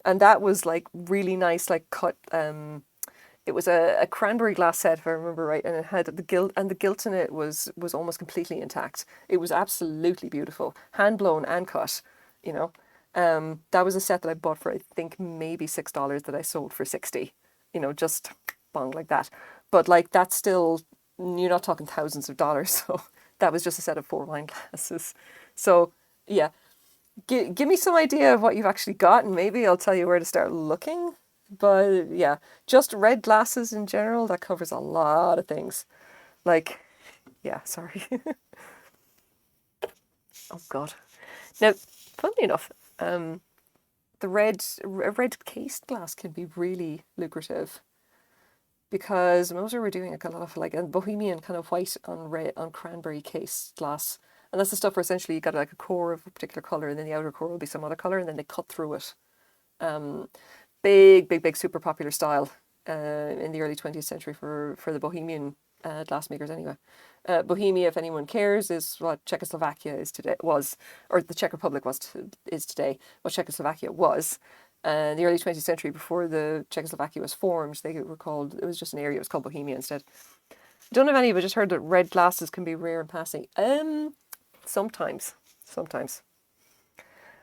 and that was like really nice, like cut. It was a cranberry glass set, if I remember right, and it had the gilt in it was almost completely intact. It was absolutely beautiful, hand blown and cut. That was a set that I bought for I think maybe $6 that I sold for 60. Just bong like that. But like that's still, you're not talking thousands of dollars. So that was just a set of 4 wine glasses. So. Yeah, give me some idea of what you've actually got, and maybe I'll tell you where to start looking. But yeah, just red glasses in general, that covers a lot of things. Like, yeah, sorry. Oh God. Now, funnily enough, a red cased glass can be really lucrative, because Moser were doing a lot of like a bohemian kind of white on cranberry case glass. And that's the stuff where essentially you got like a core of a particular colour, and then the outer core will be some other colour, and then they cut through it. Big, super popular style in the early 20th century for the Bohemian glassmakers anyway. Bohemia, if anyone cares, is what Czechoslovakia is today, or the Czech Republic is today, what Czechoslovakia was. In the early 20th century, before the Czechoslovakia was formed, it was just an area, it was called Bohemia instead. Don't have any, but just heard that red glasses can be rare in passing. Sometimes.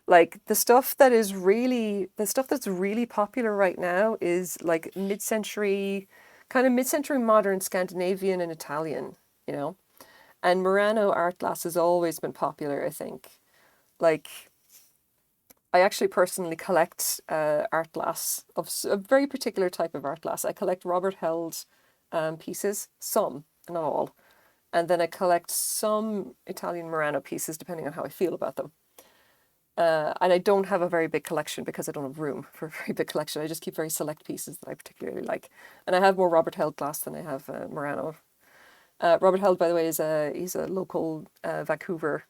Like the stuff that's really popular right now is like mid-century, kind of mid-century modern Scandinavian and Italian, you know. And Murano art glass has always been popular, I think. Like I actually personally collect art glass of a very particular type of art glass. I collect Robert Held pieces, some, not all. And then I collect some Italian Murano pieces depending on how I feel about them. And I don't have a very big collection because I don't have room for a very big collection. I just keep very select pieces that I particularly like. And I have more Robert Held glass than I have Murano. Robert Held, by the way, he's a local Vancouver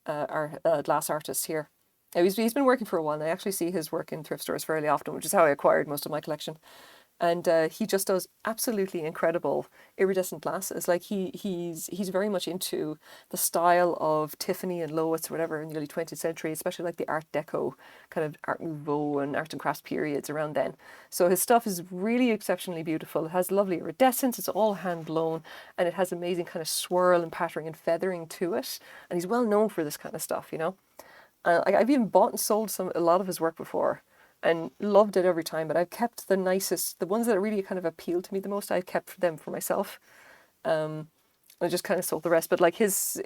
glass artist here. He's been working for a while, and I actually see his work in thrift stores fairly often, which is how I acquired most of my collection. And he just does absolutely incredible iridescent glasses. Like he's very much into the style of Tiffany and Loewitz or whatever in the early 20th century, especially like the Art Deco, kind of Art Nouveau and art and crafts periods around then. So his stuff is really exceptionally beautiful. It has lovely iridescence. It's all hand blown, and it has amazing kind of swirl and patterning and feathering to it. And he's well known for this kind of stuff, you know. I've even bought and sold a lot of his work before and loved it every time, but I've kept the nicest, the ones that really kind of appeal to me the most, I've kept them for myself. I just kind of sold the rest, but like his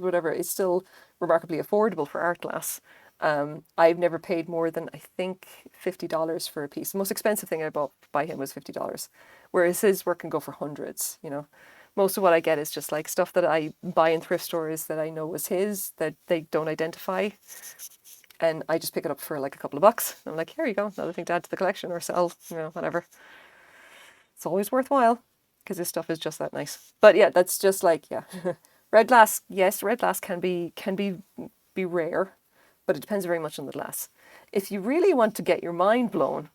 whatever is still remarkably affordable for art glass. I've never paid more than I think $50 for a piece. The most expensive thing I bought by him was $50, whereas his work can go for hundreds, you know. Most of what I get is just like stuff that I buy in thrift stores that I know was his, that they don't identify. And I just pick it up for like a couple of bucks. I'm like, here you go, another thing to add to the collection or sell, you know, whatever. It's always worthwhile because this stuff is just that nice. But yeah, that's just like, yeah. Red glass, yes, red glass can be rare, but it depends very much on the glass. If you really want to get your mind blown,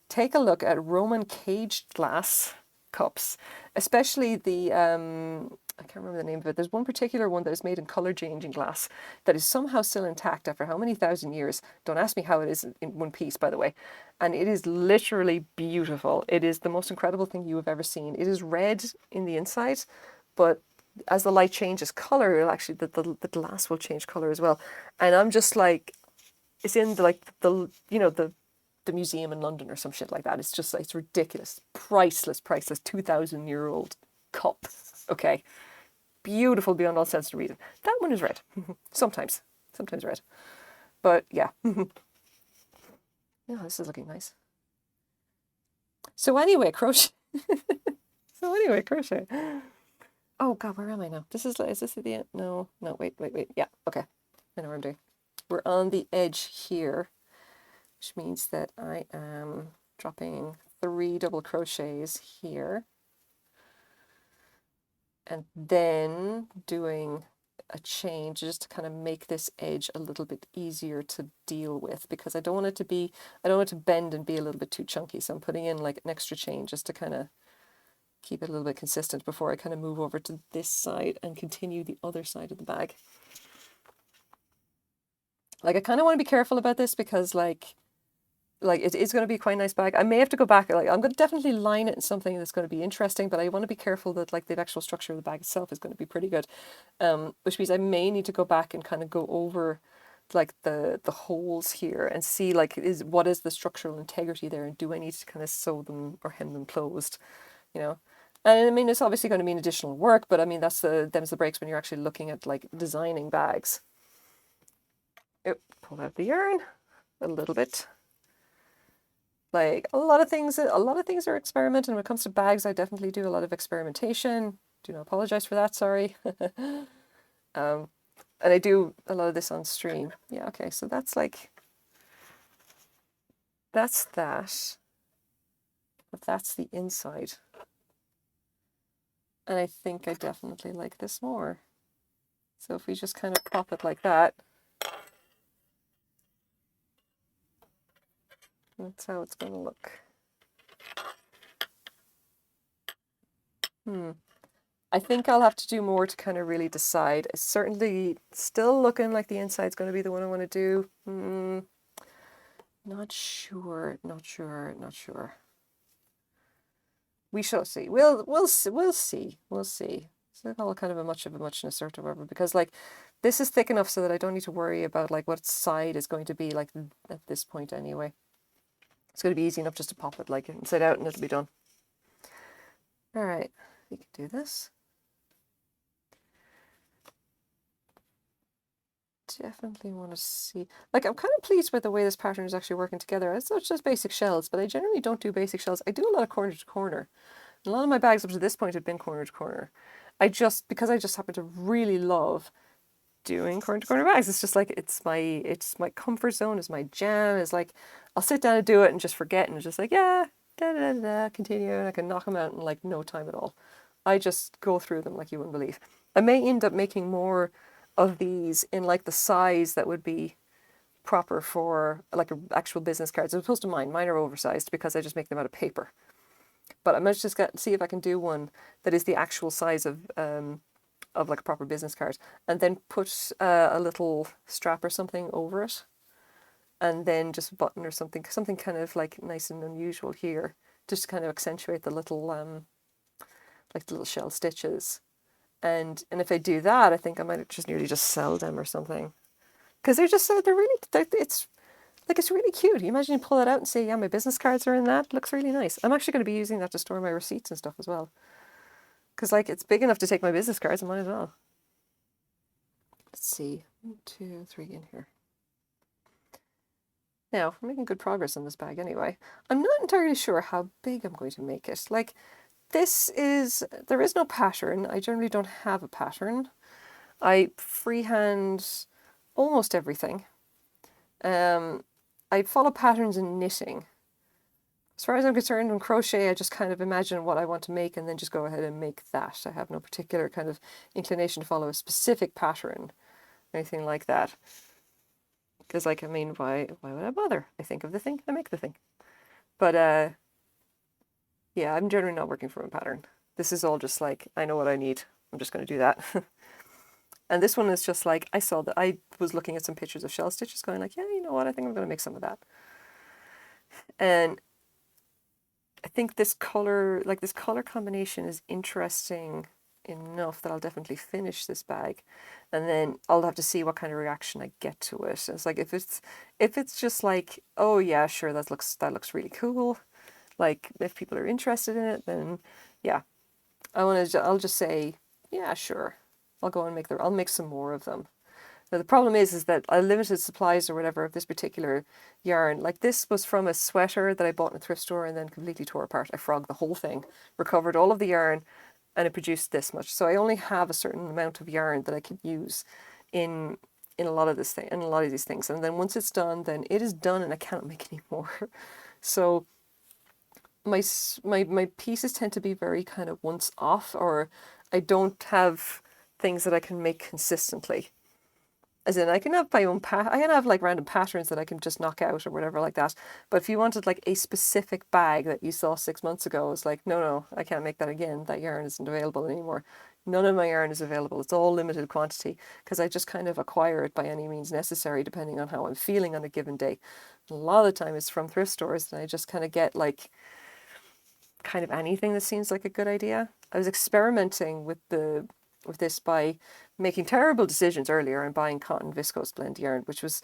take a look at Roman caged glass cups, especially the I can't remember the name of it. There's one particular one that is made in color changing glass that is somehow still intact after how many thousand years. Don't ask me how it is in one piece, by the way. And it is literally beautiful. It is the most incredible thing you have ever seen. It is red in the inside, but as the light changes color, it'll actually the glass will change color as well. And I'm just like, it's in the museum in London or some shit like that. It's just, it's ridiculous. Priceless, 2,000-year-old cup. Okay. Beautiful beyond all sense of reason. That one is red. Sometimes red. But yeah. Yeah, this is looking nice. So anyway, crochet. Crochet. Oh God, where am I now? Is this at the end? No, wait. Yeah, okay. I know what I'm doing. We're on the edge here, which means that I am dropping 3 double crochets here and then doing a change just to kind of make this edge a little bit easier to deal with, because I don't want it to bend and be a little bit too chunky. So I'm putting in like an extra chain just to kind of keep it a little bit consistent before I kind of move over to this side and continue the other side of the bag. Like I kind of want to be careful about this because like it is going to be quite a nice bag. I may have to go back. Like I'm going to definitely line it in something that's going to be interesting, but I want to be careful that like the actual structure of the bag itself is going to be pretty good. Which means I may need to go back and kind of go over like the holes here and see like what is the structural integrity there, and do I need to kind of sew them or hem them closed, you know? And I mean, it's obviously going to mean additional work, but I mean them's the breaks when you're actually looking at like designing bags. Oh, pull out the yarn a little bit. Like a lot of things are experimental. When it comes to bags, I definitely do a lot of experimentation. Do not apologize for that, sorry. And I do a lot of this on stream. Yeah, okay, so that's like, that's that. But that's the inside. And I think I definitely like this more. So if we just kind of pop it like that, that's how it's going to look. I think I'll have to do more to kind of really decide. It's certainly still looking like the inside's going to be the one I want to do. Not sure. We shall see. We'll see. It's all kind of a muchness or whatever, because like This is thick enough so that I don't need to worry about like what side is going to be like at this point anyway. It's going to be easy enough just to pop it like inside out and it'll be done. All right, we can do this. Definitely want to see, like, I'm kind of pleased with the way this pattern is actually working together. It's not just basic shells, but I generally don't do basic shells. I do a lot of corner to corner. A lot of my bags up to this point have been corner to corner. Because I just happen to really love doing corner to corner bags. It's just like, it's my comfort zone, it's my jam. It's like, I'll sit down and do it and just forget and it's just like, yeah, da da da da, continue, and I can knock them out in like no time at all. I just go through them like you wouldn't believe. I may end up making more of these in like the size that would be proper for like actual business cards as opposed to mine. Mine are oversized because I just make them out of paper. But I might just see if I can do one that is the actual size of like a proper business card, and then put a little strap or something over it, and then just a button or something kind of like nice and unusual here, just to kind of accentuate the little like the little shell stitches. And if I do that, I think I might just nearly just sell them or something, because they're really it's like, it's really cute. You imagine you pull that out and say, yeah, my business cards are in that. It looks really nice. I'm actually going to be using that to store my receipts and stuff as well, because like it's big enough to take my business cards. I might as well. Let's see, 1, 2, 3 in here. Now, we're making good progress on this bag anyway. I'm not entirely sure how big I'm going to make it. Like, there is no pattern. I generally don't have a pattern. I freehand almost everything. I follow patterns in knitting. As far as I'm concerned, in crochet, I just kind of imagine what I want to make and then just go ahead and make that. I have no particular kind of inclination to follow a specific pattern or anything like that. Because, like, I mean, why would I bother? I think of the thing, I make the thing. But, yeah, I'm generally not working from a pattern. This is all just like, I know what I need. I'm just going to do that. And this one is just like, I was looking at some pictures of shell stitches going like, yeah, you know what? I think I'm going to make some of that. And I think this color combination is interesting enough that I'll definitely finish this bag, and then I'll have to see what kind of reaction I get to it. It's like, if it's just like, oh yeah, sure, that looks really cool, like if people are interested in it, then yeah, I'll just say, yeah, sure, I'll make some more of them. Now, the problem is that I limited supplies or whatever of this particular yarn. Like, this was from a sweater that I bought in a thrift store and then completely tore apart. I frogged the whole thing, recovered all of the yarn, and it produced this much. So I only have a certain amount of yarn that I can use in a lot of these things. And then once it's done, then it is done and I cannot make any more. So my pieces tend to be very kind of once off, or I don't have things that I can make consistently. As in, I can have my own I can have like random patterns that I can just knock out or whatever like that. But if you wanted like a specific bag that you saw 6 months ago, it's like, no, I can't make that again. That yarn isn't available anymore. None of my yarn is available. It's all limited quantity because I just kind of acquire it by any means necessary depending on how I'm feeling on a given day. A lot of the time it's from thrift stores, and I just kind of get like kind of anything that seems like a good idea. I was experimenting with this by making terrible decisions earlier and buying cotton viscose blend yarn, which was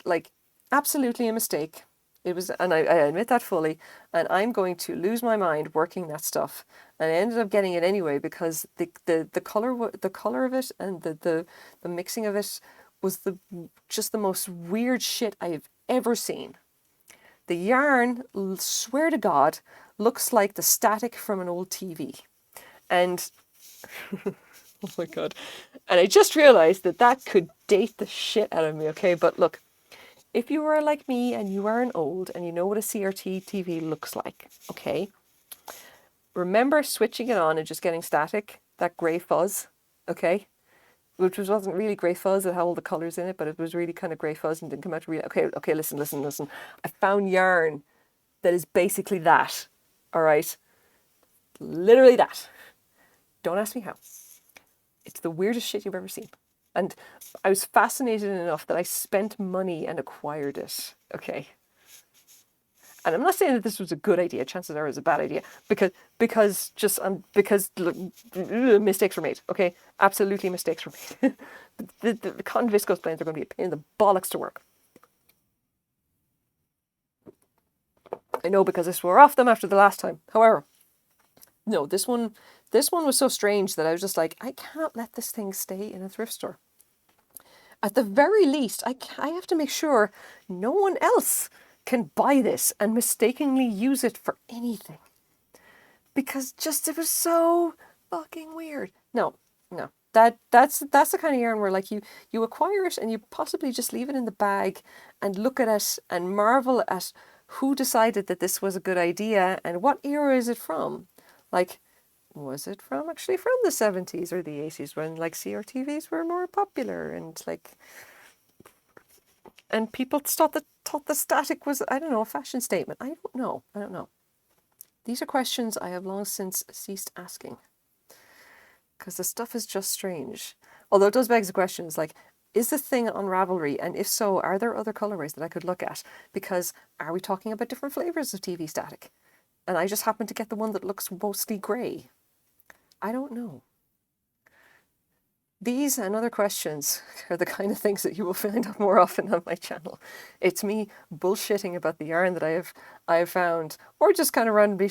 like absolutely a mistake. It was, and I admit that fully, and I'm going to lose my mind working that stuff. And I ended up getting it anyway because the color of it and the mixing of it was just the most weird shit I've ever seen. The yarn, swear to God, looks like the static from an old TV. And oh my God. And I just realized that could date the shit out of me, okay? But look, if you are like me and you aren't old and you know what a CRT TV looks like, okay? Remember switching it on and just getting static, that grey fuzz, okay? Which wasn't really grey fuzz, it had all the colours in it, but it was really kind of grey fuzz and didn't come out really... Okay, listen. I found yarn that is basically that, all right? Literally that. Don't ask me how. It's the weirdest shit you've ever seen. And I was fascinated enough that I spent money and acquired it, okay? And I'm not saying that this was a good idea. Chances are it was a bad idea because look, mistakes were made. Okay, absolutely mistakes were made. the cotton viscose planes are going to be a pain in the bollocks to work. I know because I swore off them after the last time. However, no, this one was so strange that I was just like, I can't let this thing stay in a thrift store. At the very least, I have to make sure no one else can buy this and mistakenly use it for anything. Because just it was so fucking weird. No. That's the kind of yarn where like you acquire it and you possibly just leave it in the bag and look at it and marvel at who decided that this was a good idea and what era is it from? Like, was it from actually from the 70s or the 80s when like CRTVs were more popular and people thought the static was, I don't know, a fashion statement. I don't know. These are questions I have long since ceased asking. Because the stuff is just strange. Although it does beg the questions like, is this thing on Ravelry? And if so, are there other colorways that I could look at? Because are we talking about different flavors of TV static? And I just happen to get the one that looks mostly grey. I don't know. These and other questions are the kind of things that you will find out more often on my channel. It's me bullshitting about the yarn that I have found, or just kind of randomly,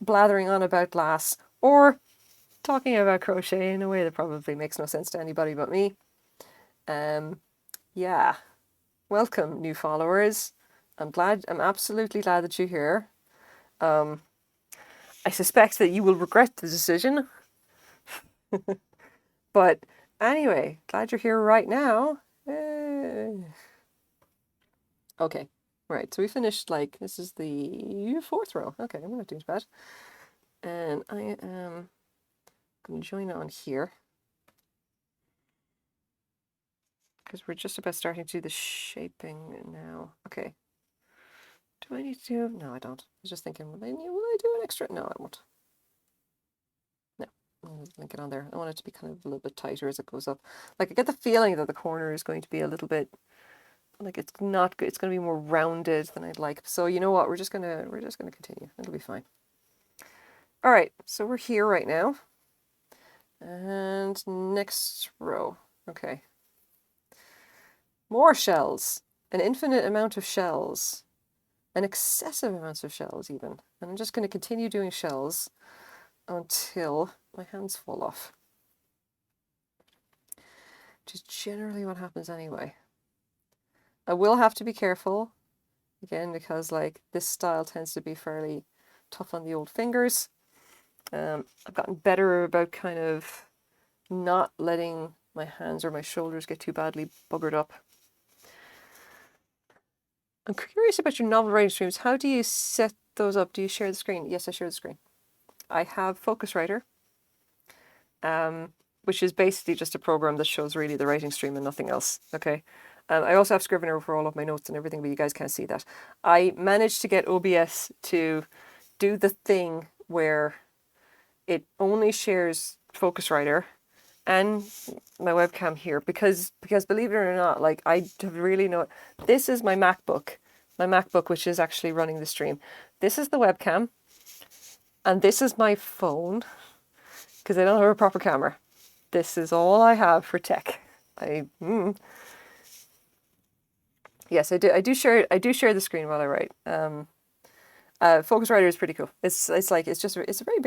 blathering on about glass, or talking about crochet in a way that probably makes no sense to anybody but me. Yeah. Welcome, new followers. I'm absolutely glad that you're here. I suspect that you will regret the decision. But anyway, glad you're here right now. Okay, right, so we finished, like, this is the 4th row. Okay, I'm not doing too bad. And I am going to join on here. Because we're just about starting to do the shaping now. Okay. Do I need to do... No, I don't. I was just thinking, will I do an extra? No, I won't. No, I'll link it on there. I want it to be kind of a little bit tighter as it goes up. Like, I get the feeling that the corner is going to be a little bit... Like, it's not good. It's going to be more rounded than I'd like. So, you know what? We're just going to continue. It'll be fine. All right, so we're here right now. And next row. Okay. More shells. An infinite amount of shells. An excessive amounts of shells even. And I'm just going to continue doing shells until my hands fall off. Which is generally what happens anyway. I will have to be careful, again, because like this style tends to be fairly tough on the old fingers. I've gotten better about kind of not letting my hands or my shoulders get too badly buggered up. I'm curious about your novel writing streams. How do you set those up? Do you share the screen? Yes, I share the screen. I have Focuswriter, which is basically just a program that shows really the writing stream and nothing else. Okay. I also have Scrivener for all of my notes and everything, but you guys can't see that. I managed to get OBS to do the thing where it only shares Focuswriter and my webcam here because believe it or not, like I really know this is my MacBook, which is actually running the stream. This is the webcam, and this is my phone because I don't have a proper camera. This is all I have for tech. Yes, I do share the screen while I write. Focuswriter is pretty cool. It's a very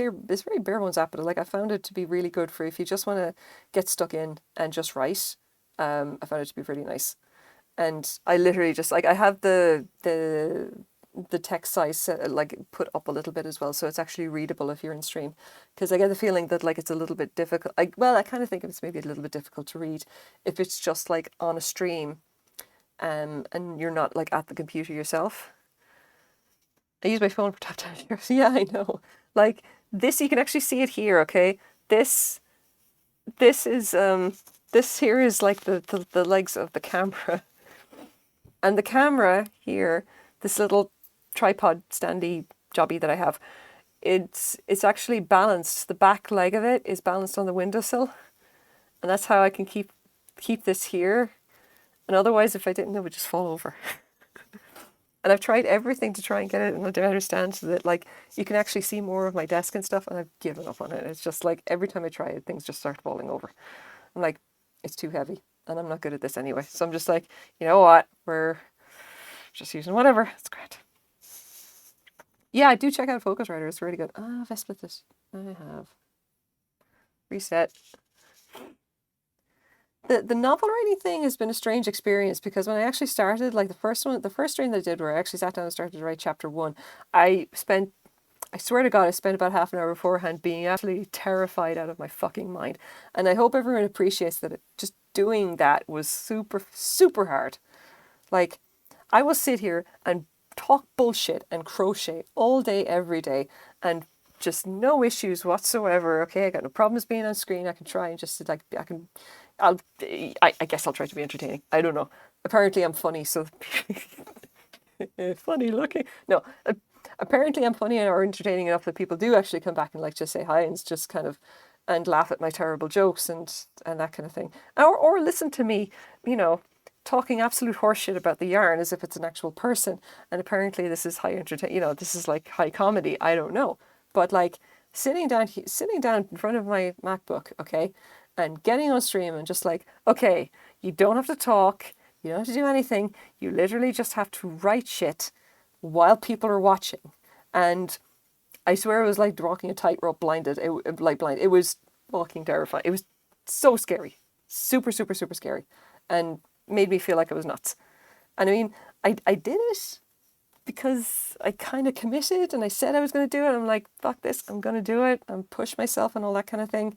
bare bones app, but like I found it to be really good for if you just want to get stuck in and just write. I found it to be pretty nice, and I literally just like I have the text size like put up a little bit as well, so it's actually readable if you're in stream. Because I get the feeling that like it's a little bit difficult. I kind of think it's maybe a little bit difficult to read if it's just like on a stream. And you're not like at the computer yourself. I use my phone for top down here. Yeah, I know. Like this, you can actually see it here. Okay, this is this here is like the legs of the camera, and the camera here, this little tripod standy jobby that I have, it's actually balanced. The back leg of it is balanced on the windowsill, and that's how I can keep this here. And otherwise, if I didn't, it would just fall over. And I've tried everything to try and get it, and I understand that like you can actually see more of my desk and stuff, and I've given up on it. It's just like every time I try it, things just start falling over. I'm like, it's too heavy, and I'm not good at this anyway. So I'm just like, you know what? We're just using whatever. It's great. Yeah, I do check out Focusrite. It's really good. Ah, have I split this? I have. Reset. The novel writing thing has been a strange experience because when I actually started, like the first stream that I did where I actually sat down and started to write chapter 1, I swear to God, I spent about half an hour beforehand being absolutely terrified out of my fucking mind. And I hope everyone appreciates that just doing that was super, super hard. Like, I will sit here and talk bullshit and crochet all day, every day, and just no issues whatsoever. Okay, I got no problems being on screen. I can try and just like, I guess I'll try to be entertaining. I don't know. Apparently I'm funny, so funny looking. No, apparently I'm funny or entertaining enough that people do actually come back and like just say hi and just kind of and laugh at my terrible jokes and that kind of thing, or listen to me, you know, talking absolute horseshit about the yarn as if it's an actual person. And apparently this is high entertain. You know, this is like high comedy. I don't know, but like sitting down in front of my MacBook, okay, and getting on stream and just like, okay, you don't have to talk. You don't have to do anything. You literally just have to write shit while people are watching. And I swear it was like walking a tightrope blinded. It was fucking terrifying. It was so scary. Super, super, super scary. And made me feel like I was nuts. And I mean, I did it because I kind of committed and I said I was going to do it. I'm like, fuck this, I'm going to do it. And push myself and all that kind of thing.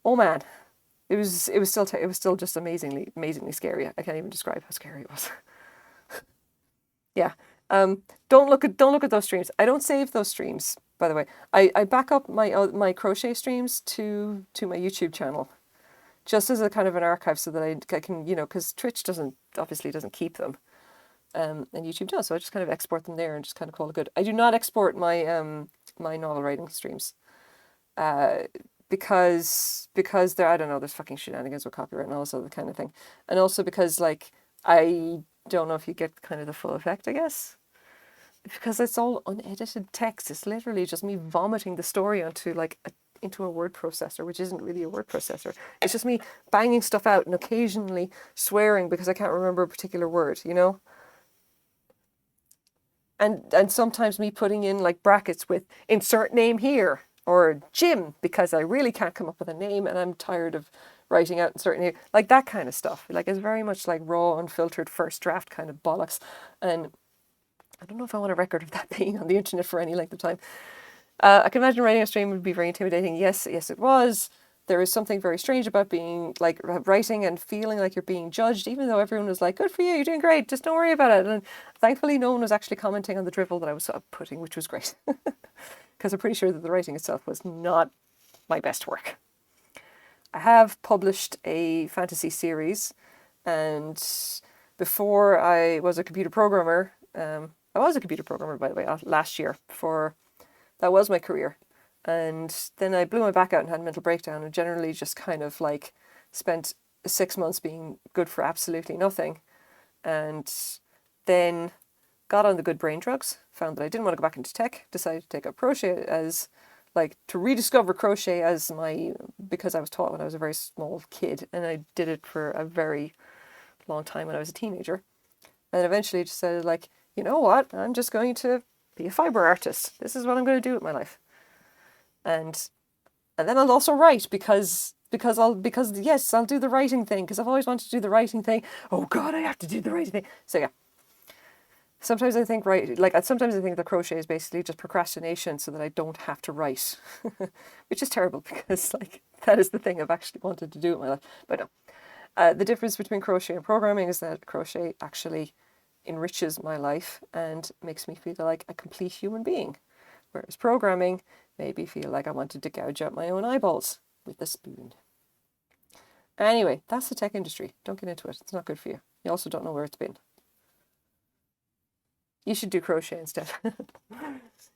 Oh man. It was still just amazingly scary. I can't even describe how scary it was. Yeah. Don't look at those streams. I don't save those streams, by the way. I back up my crochet streams to my YouTube channel, just as a kind of an archive, so that I can, you know, because Twitch obviously doesn't keep them, and YouTube does. So I just kind of export them there and just kind of call it good. I do not export my my novel writing streams, because there, I don't know, there's fucking shenanigans with copyright and all this other kind of thing, and also because like I don't know if you get kind of the full effect, I guess. Because it's all unedited text. It's literally just me vomiting the story onto into a word processor, which isn't really a word processor. It's just me banging stuff out and occasionally swearing because I can't remember a particular word, you know? And sometimes me putting in like brackets with insert name here or Jim because I really can't come up with a name and I'm tired of writing out certain name, like that kind of stuff. Like it's very much like raw, unfiltered first draft kind of bollocks. And I don't know if I want a record of that being on the internet for any length of time. I can imagine writing a stream would be very intimidating. Yes, it was. There is something very strange about being like writing and feeling like you're being judged, even though everyone was like, good for you, you're doing great, just don't worry about it. And thankfully no one was actually commenting on the drivel that I was putting, which was great. Because I'm pretty sure that the writing itself was not my best work. I have published a fantasy series, and before I was a computer programmer, I was a computer programmer, by the way, last year. That was my career. And then I blew my back out and had a mental breakdown and generally just kind of like spent 6 months being good for absolutely nothing. And then got on the good brain drugs, found that I didn't want to go back into tech, decided to take up crochet as to rediscover crochet as because I was taught when I was a very small kid, and I did it for a very long time when I was a teenager. And eventually decided you know what, I'm just going to be a fiber artist. This is what I'm going to do with my life. And then I'll also write because yes, I'll do the writing thing because I've always wanted to do the writing thing. Oh God, I have to do the writing thing. So yeah. Sometimes I think sometimes I think the crochet is basically just procrastination so that I don't have to write, which is terrible because that is the thing I've actually wanted to do in my life. But no, the difference between crochet and programming is that crochet actually enriches my life and makes me feel like a complete human being, whereas programming made me feel like I wanted to gouge out my own eyeballs with a spoon. Anyway, that's the tech industry. Don't get into it. It's not good for you. You also don't know where it's been. You should do crochet instead.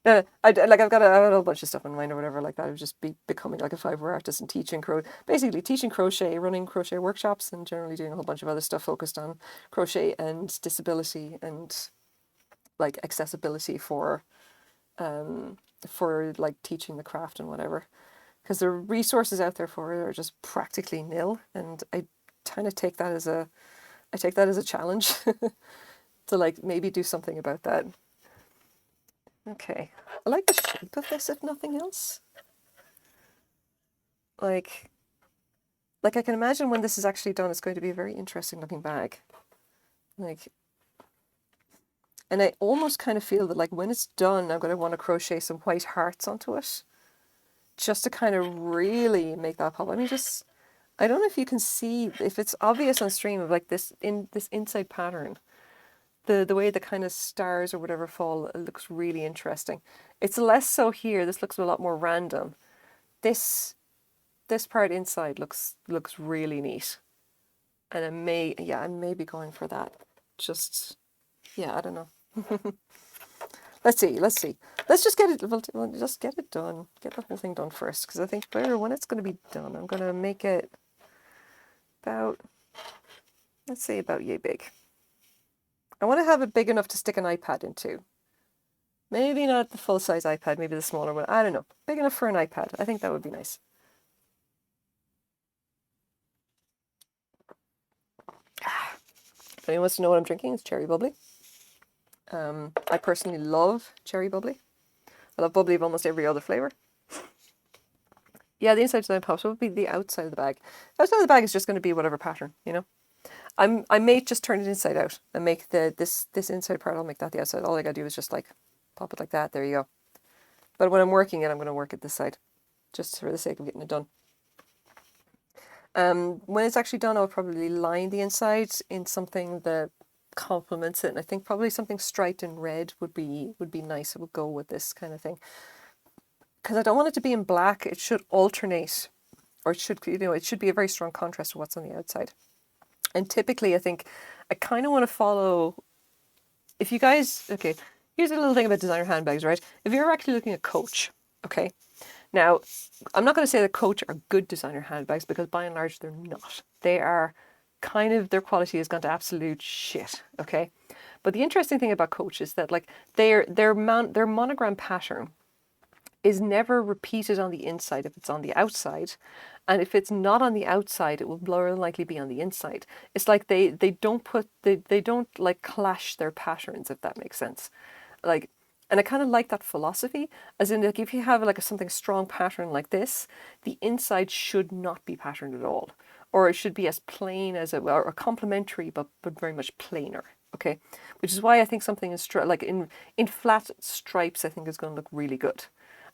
I've got a whole bunch of stuff in mind or whatever like that. I would just be becoming like a fiber artist and teaching crochet, running crochet workshops, and generally doing a whole bunch of other stuff focused on crochet and disability and like accessibility for like teaching the craft and whatever, because the resources out there for it are just practically nil, and I kind of take that as a challenge to like maybe do something about that. Okay, I like the shape of this if nothing else. Like I can imagine when this is actually done, it's going to be a very interesting looking bag. Like, and I almost kind of feel that like when it's done, I'm going to want to crochet some white hearts onto it, just to kind of really make that pop. I mean, just, I don't know if you can see, if it's obvious on stream of like this inside pattern, the way the kind of stars or whatever fall, it looks really interesting. It's less so here. This looks a lot more random. This part inside looks really neat, and I may be going for that. Just, yeah, I don't know. Let's see. Let's just get it. We'll just get it done. Get the whole thing done first, because I think when it's going to be done, I'm going to make it about, let's say about yay big. I want to have it big enough to stick an iPad into. Maybe not the full size iPad, maybe the smaller one. I don't know. Big enough for an iPad. I think that would be nice. If anyone wants to know what I'm drinking, it's cherry bubbly. I personally love cherry bubbly. I love bubbly of almost every other flavour. Yeah, the inside design pops. What would be the outside of the bag? The outside of the bag is just going to be whatever pattern, you know. I may just turn it inside out and make this inside part. I'll make that the outside. All I gotta do is just like pop it like that. There you go. But when I'm working it, I'm going to work it this side, just for the sake of getting it done. When it's actually done, I'll probably line the inside in something that complements it, and I think probably something striped in red would be nice. It would go with this kind of thing, because I don't want it to be in black. It should alternate, or it should, you know, it should be a very strong contrast to what's on the outside. And typically, I think I kind of want to follow. If you guys, okay, here's a little thing about designer handbags, right? If you're actually looking at Coach, okay. Now, I'm not going to say that Coach are good designer handbags, because by and large they're not. They are kind of, their quality has gone to absolute shit, okay? But the interesting thing about Coach is that like their monogram pattern is never repeated on the inside if it's on the outside. And if it's not on the outside, it will more than likely be on the inside. It's like they don't like clash their patterns, if that makes sense. Like, and I kind of like that philosophy, as in like if you have like something strong pattern like this, the inside should not be patterned at all, or it should be as plain as it, or complementary, but very much plainer. Okay, which is why I think something in like in flat stripes, I think is going to look really good.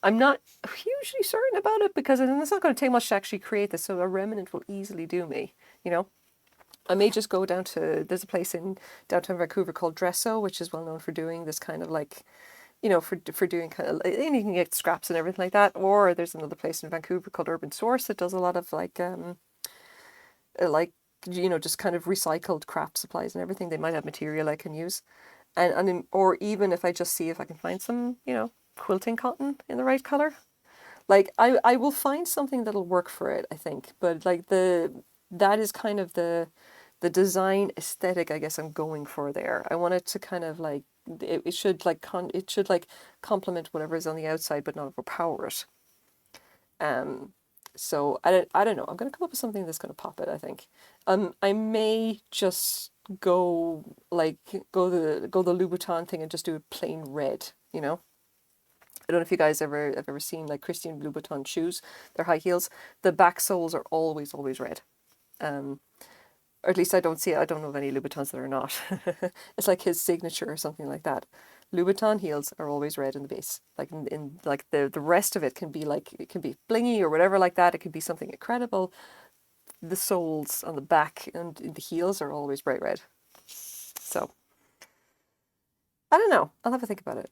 I'm not hugely certain about it, because it's not going to take much to actually create this, so a remnant will easily do me, you know. I may just go down to, there's a place in downtown Vancouver called Dresso, which is well known for doing this kind of like, you know, for doing kind of, and you can get scraps and everything like that. Or there's another place in Vancouver called Urban Source that does a lot of like, you know, just kind of recycled craft supplies and everything. They might have material I can use, and or even if I just see if I can find some, you know, quilting cotton in the right color. Like I will find something that'll work for it, I think. But like that is kind of the design aesthetic I guess I'm going for there. I want it to kind of like, it should like complement whatever is on the outside, but not overpower it. So I don't know. I'm gonna come up with something that's gonna pop it, I think. I may just go the Louboutin thing and just do a plain red, you know. I don't know if you guys have ever seen like Christian Louboutin shoes. They're high heels. The back soles are always red. Or at least I don't know of any Louboutins that are not. It's like his signature or something like that. Louboutin heels are always red in the base. Like in like the rest of it can be like, it can be blingy or whatever like that. It can be something incredible. The soles on the back and the heels are always bright red. So I don't know. I'll have a think about it.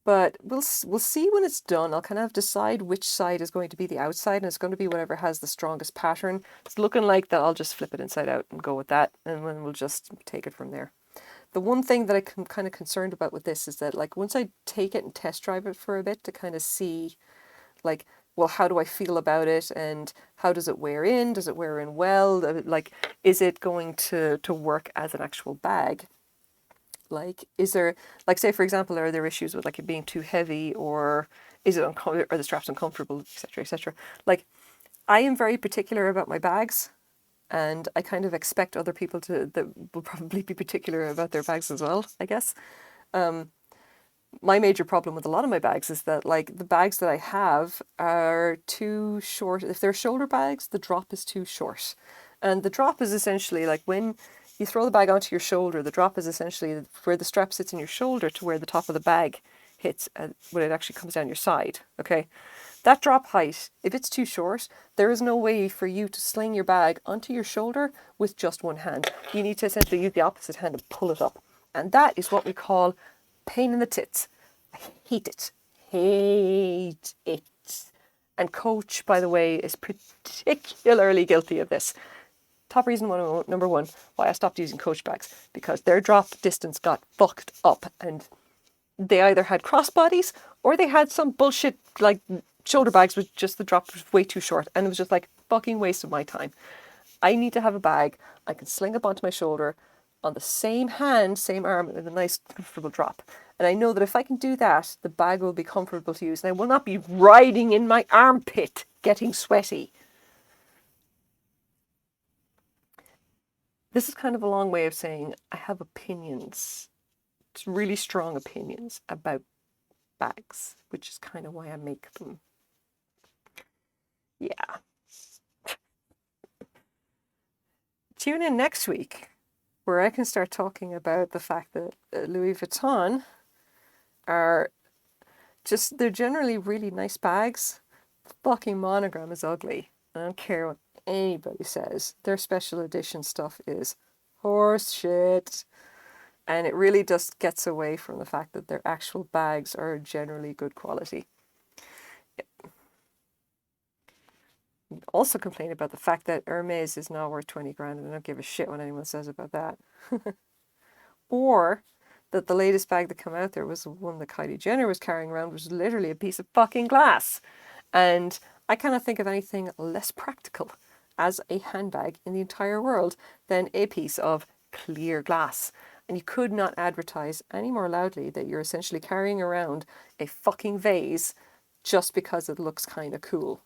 But we'll see when it's done. I'll kind of decide which side is going to be the outside, and it's going to be whatever has the strongest pattern. It's looking like that I'll just flip it inside out and go with that, and then we'll just take it from there. The one thing that I'm kind of concerned about with this is that like once I take it and test drive it for a bit to kind of see like, well, how do I feel about it, and how does it wear in? Does it wear in well? Like, is it going to work as an actual bag? Like, is there, like, say for example, are there issues with like it being too heavy, or is it uncomfortable, are the straps uncomfortable, etc., etc. Like, I am very particular about my bags, and I kind of expect other people to that will probably be particular about their bags as well, I guess. My major problem with a lot of my bags is that, like, the bags that I have are too short. If they're shoulder bags, the drop is too short. And the drop is essentially like when you throw the bag onto your shoulder, the drop is essentially where the strap sits in your shoulder to where the top of the bag hits when it actually comes down your side. Okay. That drop height, if it's too short, there is no way for you to sling your bag onto your shoulder with just one hand. You need to essentially use the opposite hand and pull it up. And that is what we call pain in the tits. I hate it. Hate it. And Coach, by the way, is particularly guilty of this. Top reason number one why I stopped using Coach bags, because their drop distance got fucked up, and they either had crossbodies or they had some bullshit like shoulder bags with just the drop was way too short, and it was just like fucking waste of my time. I need to have a bag I can sling up onto my shoulder on the same hand, same arm, with a nice comfortable drop. And I know that if I can do that, the bag will be comfortable to use, and I will not be riding in my armpit getting sweaty. This is kind of a long way of saying I have opinions. It's really strong opinions about bags, which is kind of why I make them. Yeah. Tune in next week, where I can start talking about the fact that Louis Vuitton are just, they're generally really nice bags. The fucking monogram is ugly. I don't care what anybody says. Their special edition stuff is horse shit. And it really just gets away from the fact that their actual bags are generally good quality. Also complain about the fact that Hermes is not worth 20 grand, and I don't give a shit what anyone says about that. Or that the latest bag that came out there was the one that Kylie Jenner was carrying around, which was literally a piece of fucking glass. And I cannot think of anything less practical as a handbag in the entire world than a piece of clear glass. And you could not advertise any more loudly that you're essentially carrying around a fucking vase just because it looks kind of cool.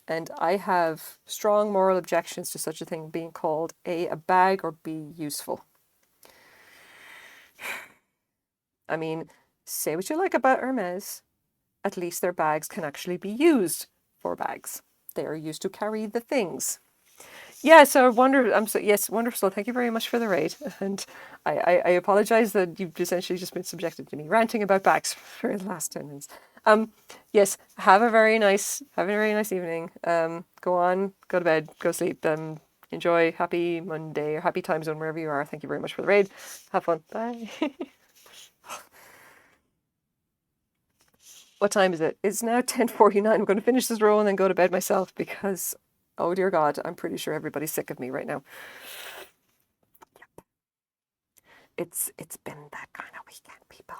And I have strong moral objections to such a thing being called a bag or B useful. I mean, say what you like about Hermes, at least their bags can actually be used for bags. They are used to carry the things. Yeah, so yes, wonderful. Thank you very much for the raid. And I apologize that you've essentially just been subjected to me ranting about bags for the last 10 minutes. Yes, have a very nice evening. Go on, go to bed, go sleep, enjoy. Happy Monday or happy time zone wherever you are. Thank you very much for the raid. Have fun. Bye. What time is it? It's now 10:49. I'm going to finish this row and then go to bed myself because, oh dear God, I'm pretty sure everybody's sick of me right now. Yep. It's been that kind of weekend, people.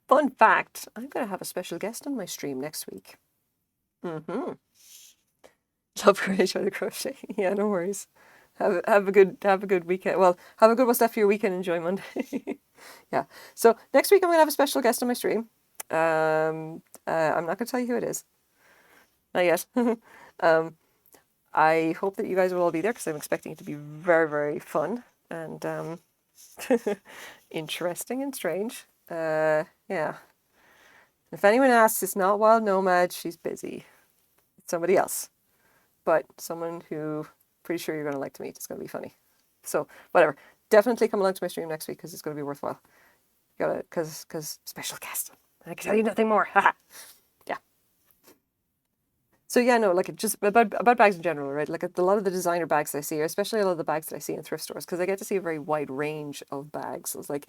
Fun fact, I'm going to have a special guest on my stream next week. Love Crochet the Crochet. Yeah, no worries. Have a good weekend. Well, have a good what's left for your weekend. Enjoy Monday. Yeah. So next week I'm going to have a special guest on my stream. I'm not going to tell you who it is. Not yet. I hope that you guys will all be there because I'm expecting it to be very, very fun and interesting and strange. Yeah. If anyone asks, it's not Wild Nomad. She's busy. It's somebody else. But someone who pretty sure you're going to like to meet. It's going to be funny. So, whatever. Definitely come along to my stream next week because it's going to be worthwhile. Because special guest. I can tell you nothing more. Yeah. So yeah, no, like just about bags in general, right? Like a lot of the designer bags that I see, especially a lot of the bags that I see in thrift stores, because I get to see a very wide range of bags. So it's like,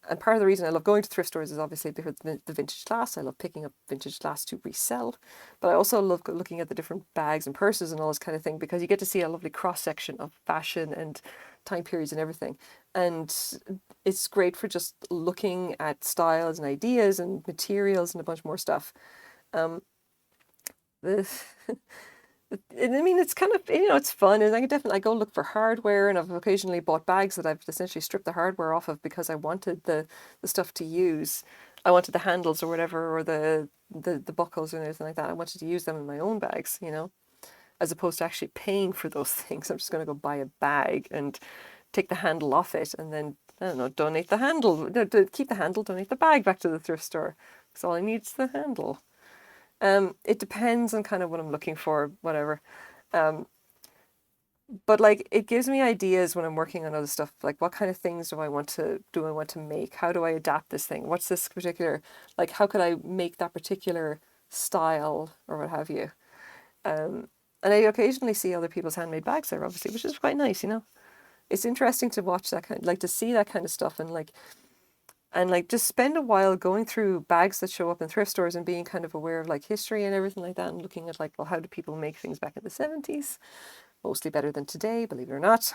and part of the reason I love going to thrift stores is obviously because the vintage glass. I love picking up vintage glass to resell, but I also love looking at the different bags and purses and all this kind of thing because you get to see a lovely cross section of fashion and time periods and everything. And it's great for just looking at styles and ideas and materials and a bunch more stuff. The I mean, it's kind of, it's fun, and I go look for hardware, and I've occasionally bought bags that I've essentially stripped the hardware off of because I wanted the stuff to use. I wanted the handles or whatever, or the buckles or anything like that. I wanted to use them in my own bags, as opposed to actually paying for those things. I'm just going to go buy a bag and take the handle off it, and then, I don't know, donate the handle, keep the handle, donate the bag back to the thrift store, because all I need is the handle. It depends on kind of what I'm looking for, whatever. But like, it gives me ideas when I'm working on other stuff. Like, what kind of things do I want to make? How do I adapt this thing? What's this particular, like, how could I make that particular style or what have you? And I occasionally see other people's handmade bags there, obviously, which is quite nice, It's interesting to watch that kind, like to see that kind of stuff, and just spend a while going through bags that show up in thrift stores and being kind of aware of like history and everything like that, and looking at like, well, how do people make things back in the 70s? Mostly better than today, believe it or not.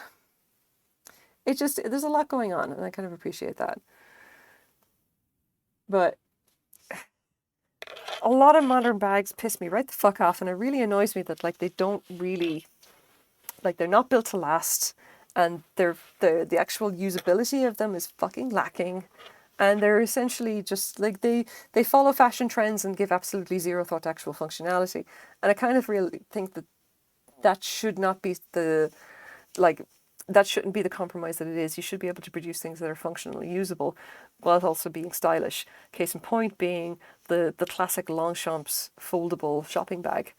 There's a lot going on, and I kind of appreciate that. But a lot of modern bags piss me right the fuck off, and it really annoys me that like they don't really, like, they're not built to last, and the actual usability of them is fucking lacking. And they're essentially just like they follow fashion trends and give absolutely zero thought to actual functionality. And I kind of really think that should not be like that shouldn't be the compromise that it is. You should be able to produce things that are functionally usable while also being stylish. Case in point being the classic Longchamps foldable shopping bag.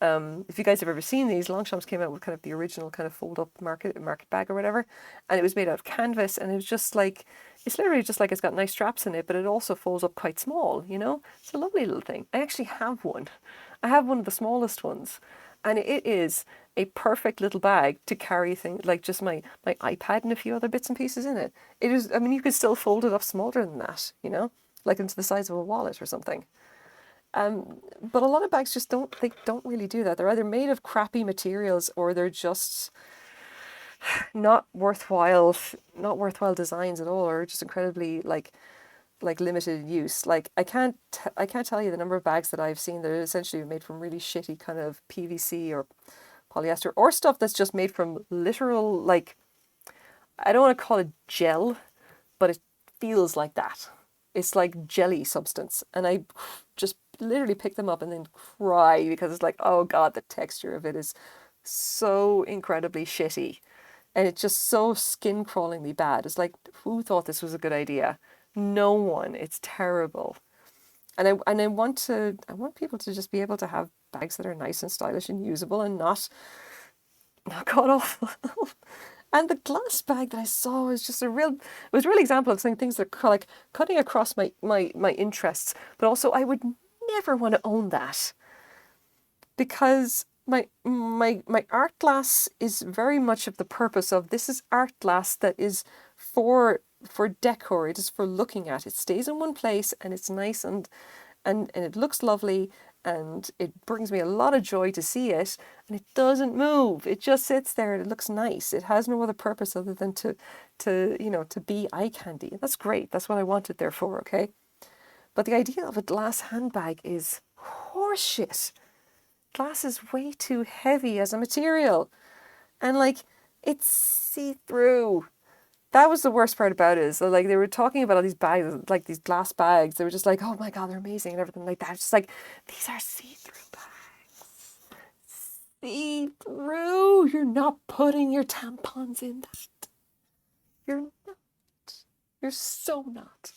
If you guys have ever seen these, Longchamps came out with kind of the original kind of fold-up market bag or whatever, and it was made out of canvas, and it was just like, it's literally just like it's got nice straps in it, but it also folds up quite small, It's a lovely little thing. I actually have one. I have one of the smallest ones, and it is a perfect little bag to carry things like just my iPad and a few other bits and pieces in it. It is, I mean, you could still fold it up smaller than that, like into the size of a wallet or something. But a lot of bags don't really do that. They're either made of crappy materials, or they're just not worthwhile designs at all, or just incredibly like limited use. Like, I can't tell you the number of bags that I've seen that are essentially made from really shitty kind of PVC or polyester, or stuff that's just made from literal, like, I don't want to call it gel, but it feels like that. It's like jelly substance. And I just literally pick them up and then cry because it's like, oh God, the texture of it is so incredibly shitty. And it's just so skin crawlingly bad. It's like, who thought this was a good idea? No one. It's terrible. And I want people to just be able to have bags that are nice and stylish and usable and not god awful. And the glass bag that I saw was just a real example of saying things that are like cutting across my interests, but also I would never want to own that, because my art glass is very much of the purpose of, this is art glass that is for decor. It is for looking at. It stays in one place and it's nice and it looks lovely, and it brings me a lot of joy to see it, and it doesn't move. It just sits there and it looks nice. It has no other purpose other than to be eye candy. That's great. That's what I want it there for, okay? But the idea of a glass handbag is horseshit. Glass is way too heavy as a material, and like, it's see-through. That was the worst part about it. Is like, they were talking about all these bags, like these glass bags. They were just like, oh my God, they're amazing and everything like that. It's just like, these are see-through bags. See-through. You're not putting your tampons in that. You're not. You're so not.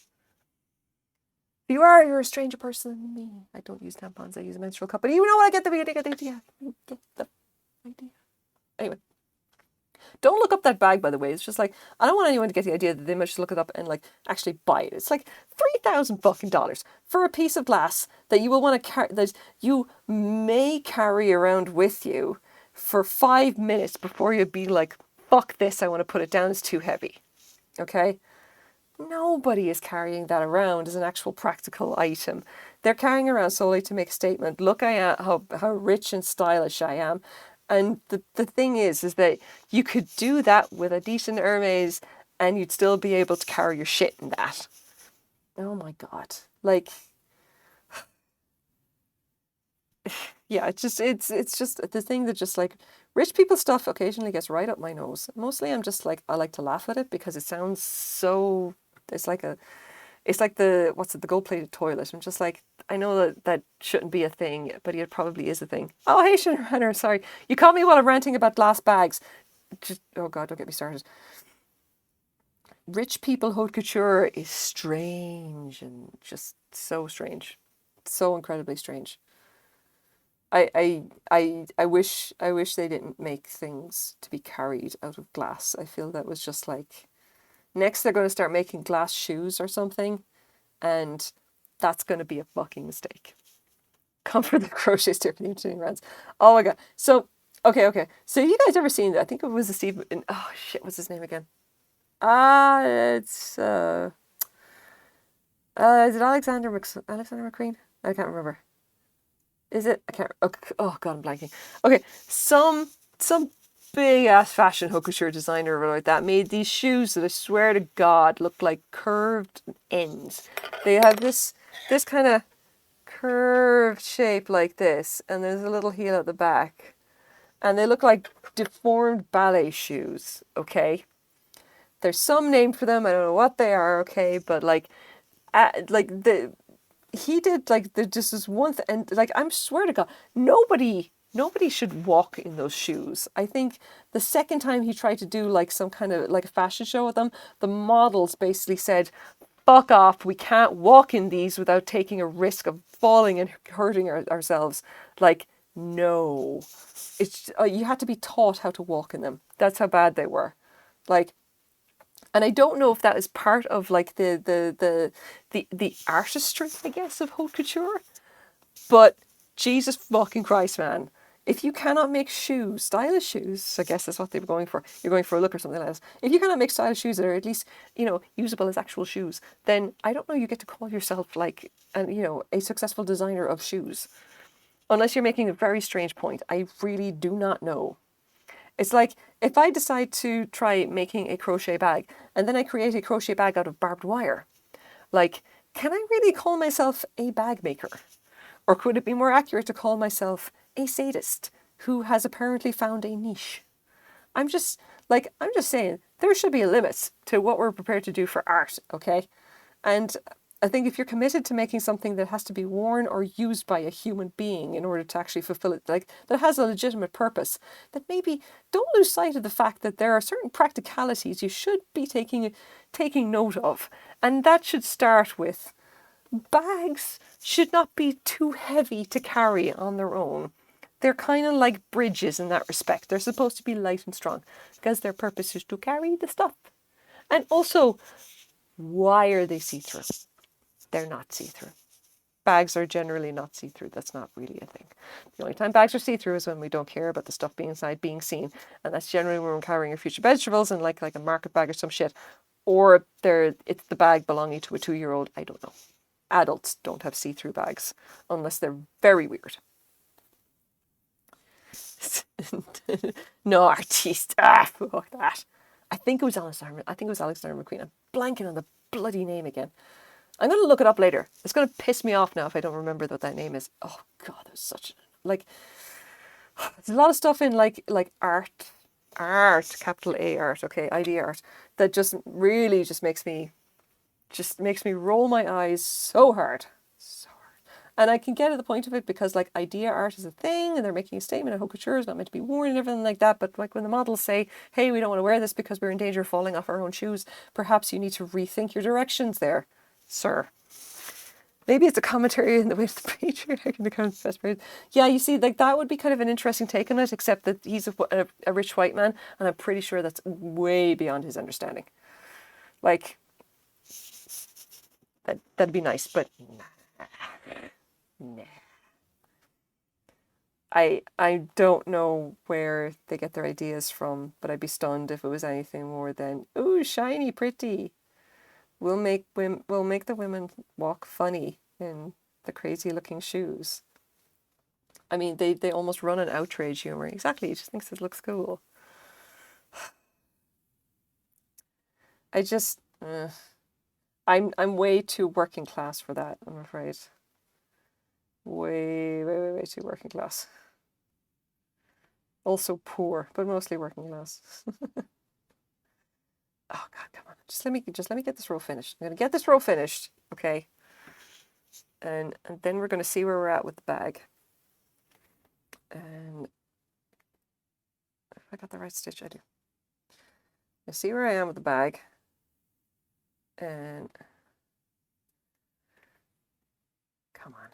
If you are, you're a stranger person than me. I don't use tampons. I use a menstrual cup. But you know what? I get the idea. You get the idea. Anyway. Don't look up that bag, by the way. It's just like, I don't want anyone to get the idea that they might just look it up and like actually buy it. It's like $3,000 fucking dollars for a piece of glass that you will want to carry, that you may carry around with you for 5 minutes before you'd be like, fuck this, I want to put it down, it's too heavy. Okay? Nobody is carrying that around as an actual practical item. They're carrying around solely to make a statement. Look, I am how rich and stylish I am. And the thing is that you could do that with a decent Hermes and you'd still be able to carry your shit in that. Oh my God. Like, Yeah, it's just the thing that just like rich people stuff occasionally gets right up my nose. Mostly I'm just like I like to laugh at it because it sounds so it's like a it's like the what's it, the gold plated toilet. I'm just like I know that that shouldn't be a thing, but it probably is a thing. Oh hey Shinner, sorry. You caught me while I'm ranting about glass bags. Just oh god, don't get me started. Rich people haute couture is strange and just so strange. So incredibly strange. I wish they didn't make things to be carried out of glass. I feel that was just like next they're going to start making glass shoes or something, and that's going to be a fucking mistake. Come for the crochet sticker tuning rounds. Oh my god. So okay. So you guys ever seen that? I think it was a Steve. Oh shit, what's his name again? It's is it Alexander McQueen? I can't remember. Is it? I can't. Okay. Oh god, I'm blanking. Okay, some big ass fashion haute couture designer or like that made these shoes that I swear to God look like curved ends. They have this kind of curved shape like this, and there's a little heel at the back, and they look like deformed ballet shoes. Okay, there's some name for them. I don't know what they are. Okay, but like the he did like the just this one and like I'm swear to God, nobody should walk in those shoes. I think the second time he tried to do like some kind of like a fashion show with them, the models basically said, "Fuck off! We can't walk in these without taking a risk of falling and hurting ourselves." Like no, it's you had to be taught how to walk in them. That's how bad they were. Like and I don't know if that is part of like the artistry, I guess, of haute couture. But Jesus fucking Christ, man. If you cannot make shoes, stylish shoes, I guess that's what they were going for. You're going for a look or something like that. If you cannot make stylish shoes that are at least, usable as actual shoes, then I don't know you get to call yourself like a successful designer of shoes. Unless you're making a very strange point. I really do not know. It's like if I decide to try making a crochet bag and then I create a crochet bag out of barbed wire, like, can I really call myself a bag maker? Or could it be more accurate to call myself a sadist who has apparently found a niche? I'm just saying, there should be a limit to what we're prepared to do for art, okay? And I think if you're committed to making something that has to be worn or used by a human being in order to actually fulfill it, like that has a legitimate purpose, then maybe don't lose sight of the fact that there are certain practicalities you should be taking note of. And that should start with bags should not be too heavy to carry on their own. They're kind of like bridges in that respect. They're supposed to be light and strong because their purpose is to carry the stuff. And also, why are they see-through? They're not see-through. Bags are generally not see-through. That's not really a thing. The only time bags are see-through is when we don't care about the stuff being inside being seen. And that's generally when we're carrying our future vegetables and like a market bag or some shit. Or it's the bag belonging to a 2-year-old. I don't know. Adults don't have see-through bags unless they're very weird. No artiste. Fuck that. I think it was Alexander McQueen. I'm blanking on the bloody name again. I'm going to look it up later. It's going to piss me off now if I don't remember what that name is. Oh god, there's such like there's a lot of stuff in like art, capital A art, okay, ID art, that just really just makes me roll my eyes so hard. So hard. And I can get at the point of it because like idea art is a thing and they're making a statement and haute couture is not meant to be worn and everything like that. But like when the models say, hey, we don't want to wear this because we're in danger of falling off our own shoes, perhaps you need to rethink your directions there, sir. Maybe it's a commentary in the way of the patriarch and the kind of best phrase. Yeah, you see, like that would be kind of an interesting take on it, except that he's a rich white man, and I'm pretty sure that's way beyond his understanding. Like, that'd be nice, but nah. I don't know where they get their ideas from, but I'd be stunned if it was anything more than, ooh, shiny, pretty. We'll make the women walk funny in the crazy looking shoes. I mean, they almost run an outrage humor. Exactly, he just thinks it looks cool. I just, I'm way too working class for that, I'm afraid. way too working class. Also poor, but mostly working class. Oh God, come on! Just let me get this row finished. I'm gonna get this row finished, okay? And then we're gonna see where we're at with the bag. And if I got the right stitch, I do. I see where I am with the bag, and come on.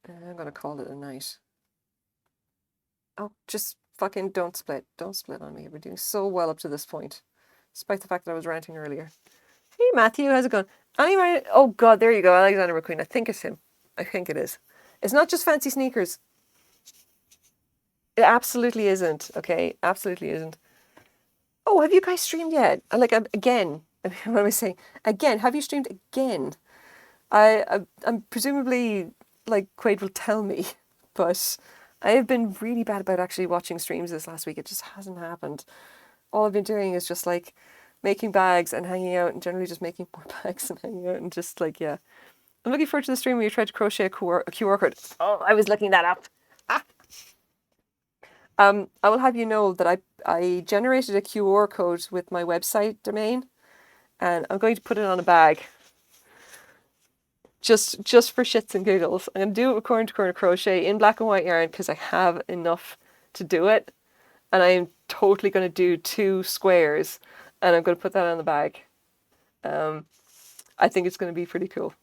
And I'm gonna call it a night. Oh, just fucking don't split. Don't split on me. We're doing so well up to this point, despite the fact that I was ranting earlier. Hey Matthew, how's it going? Anyway, oh God, there you go, Alexander McQueen. I think it's him. I think it is. It's not just fancy sneakers. It absolutely isn't. Okay, absolutely isn't. Oh, have you guys streamed yet? Like again? What am I saying? Again? Have you streamed again? I'm presumably like Quaid will tell me, but I have been really bad about actually watching streams this last week. It just hasn't happened. All I've been doing is just like making bags and hanging out, and generally just making more bags and hanging out, and just like, yeah. I'm looking forward to the stream where you tried to crochet a QR code. Oh, I was looking that up. Ah. I will have you know that I generated a QR code with my website domain, and I'm going to put it on a bag. Just for shits and giggles. I'm going to do it with corner to corner crochet in black and white yarn because I have enough to do it. And I'm totally going to do 2 squares, and I'm going to put that on the bag. I think it's going to be pretty cool.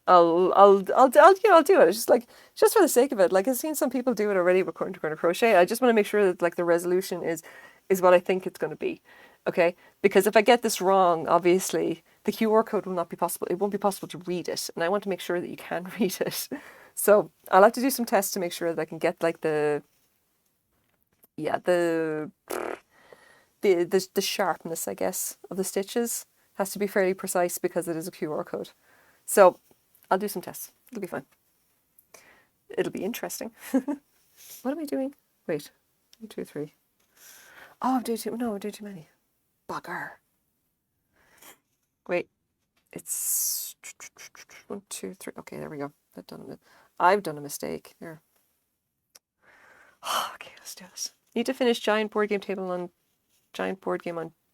I'll do it. It's just for the sake of it. Like, I've seen some people do it already with corner to corner crochet. I just want to make sure that like the resolution is what I think it's going to be. Okay? Because if I get this wrong, obviously the QR code will not be possible. It won't be possible to read it, and I want to make sure that you can read it. So I'll have to do some tests to make sure that I can get like the sharpness, I guess, of the stitches has to be fairly precise because it is a QR code. So I'll do some tests. It'll be fun. It'll be interesting. What am I doing? Wait. 1, 2, 3. Oh, I'm doing too many. Bugger. Wait. It's 1, 2, 3. Okay, there we go. I've done a mistake. There. Okay, let's do this. Need to finish giant board game on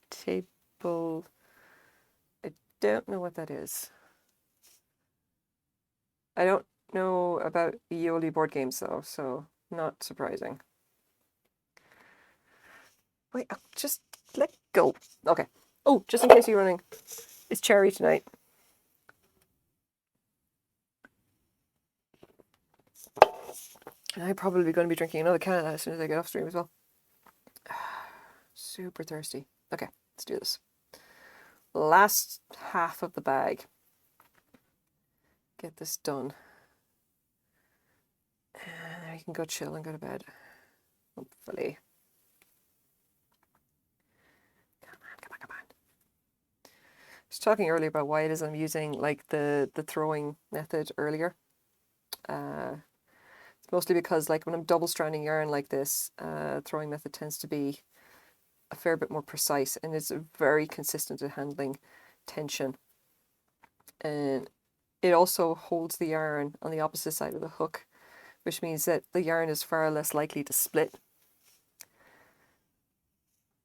table. I don't know what that is. I don't know about Yoli board games though, so not surprising. Wait, just let go. Okay. Oh, just in case you're running, it's cherry tonight. And I'm probably going to be drinking another can of that as soon as I get off stream as well. Super thirsty. Okay, let's do this. Last half of the bag. Get this done. And then we can go chill and go to bed. Hopefully. Come on. I was talking earlier about why it is I'm using like the throwing method earlier. It's mostly because like when I'm double stranding yarn like this, throwing method tends to be a fair bit more precise, and it's very consistent at handling tension. And it also holds the yarn on the opposite side of the hook, which means that the yarn is far less likely to split.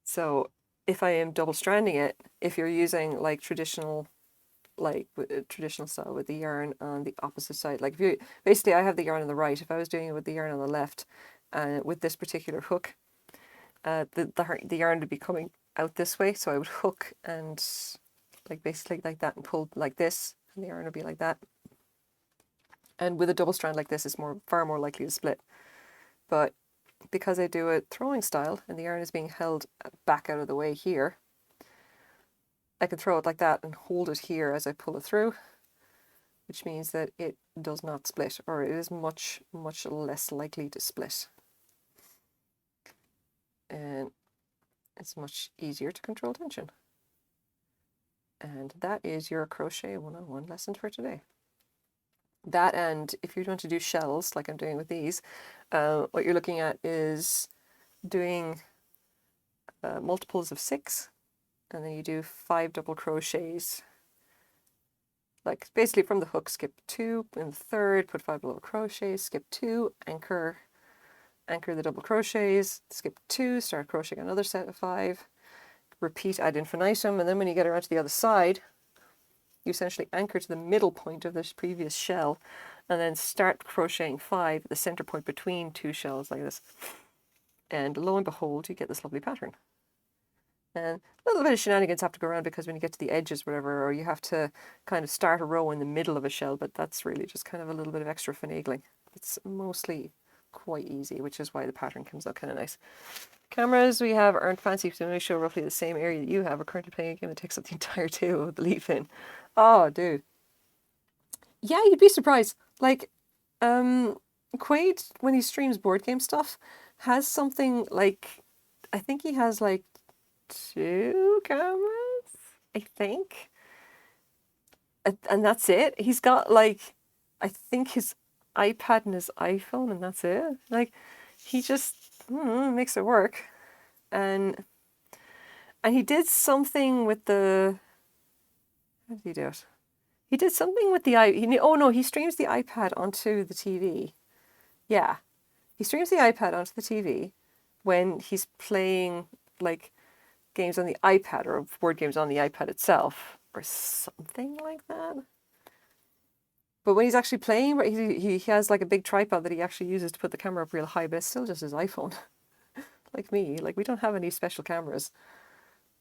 So if I am double stranding it, if you're using like traditional style with the yarn on the opposite side, like if you basically, I have the yarn on the right. If I was doing it with the yarn on the left, with this particular hook, the yarn would be coming out this way. So I would hook and like basically like that and pull like this, and the yarn would be like that. And with a double strand like this, it's far more likely to split. But because I do it throwing style and the yarn is being held back out of the way here, I can throw it like that and hold it here as I pull it through, which means that it does not split, or it is much, much less likely to split. And it's much easier to control tension. And that is your crochet 101 lesson for today. That, and if you're going to do shells like I'm doing with these, what you're looking at is doing multiples of 6, and then you do 5 double crochets like basically from the hook, skip 2, in the third, put 5 double crochets, skip 2, anchor the double crochets, skip 2, start crocheting another set of 5, repeat ad infinitum, and then when you get around to the other side, you essentially anchor to the middle point of this previous shell, and then start crocheting 5 at the center point between 2 shells like this. And lo and behold, you get this lovely pattern. And a little bit of shenanigans have to go around because when you get to the edges, whatever, or you have to kind of start a row in the middle of a shell, but that's really just kind of a little bit of extra finagling. It's mostly quite easy, which is why the pattern comes out kind of nice. Cameras we have aren't fancy, so they show roughly the same area that you have. We're currently playing a game that takes up the entire table with the leaf in. Oh, dude. Yeah, you'd be surprised. Like, Quaid, when he streams board game stuff, has something like, I think he has like 2 cameras, I think. And that's it. He's got like, I think his iPad and his iPhone, and that's it. Like, he just makes it work. And he did something with the, how did he do it? He did something with the he streams the iPad onto the TV. Yeah. He streams the iPad onto the TV when he's playing like games on the iPad or board games on the iPad itself or something like that. But when he's actually playing, he has like a big tripod that he actually uses to put the camera up real high, but it's still just his iPhone. Like me, like we don't have any special cameras.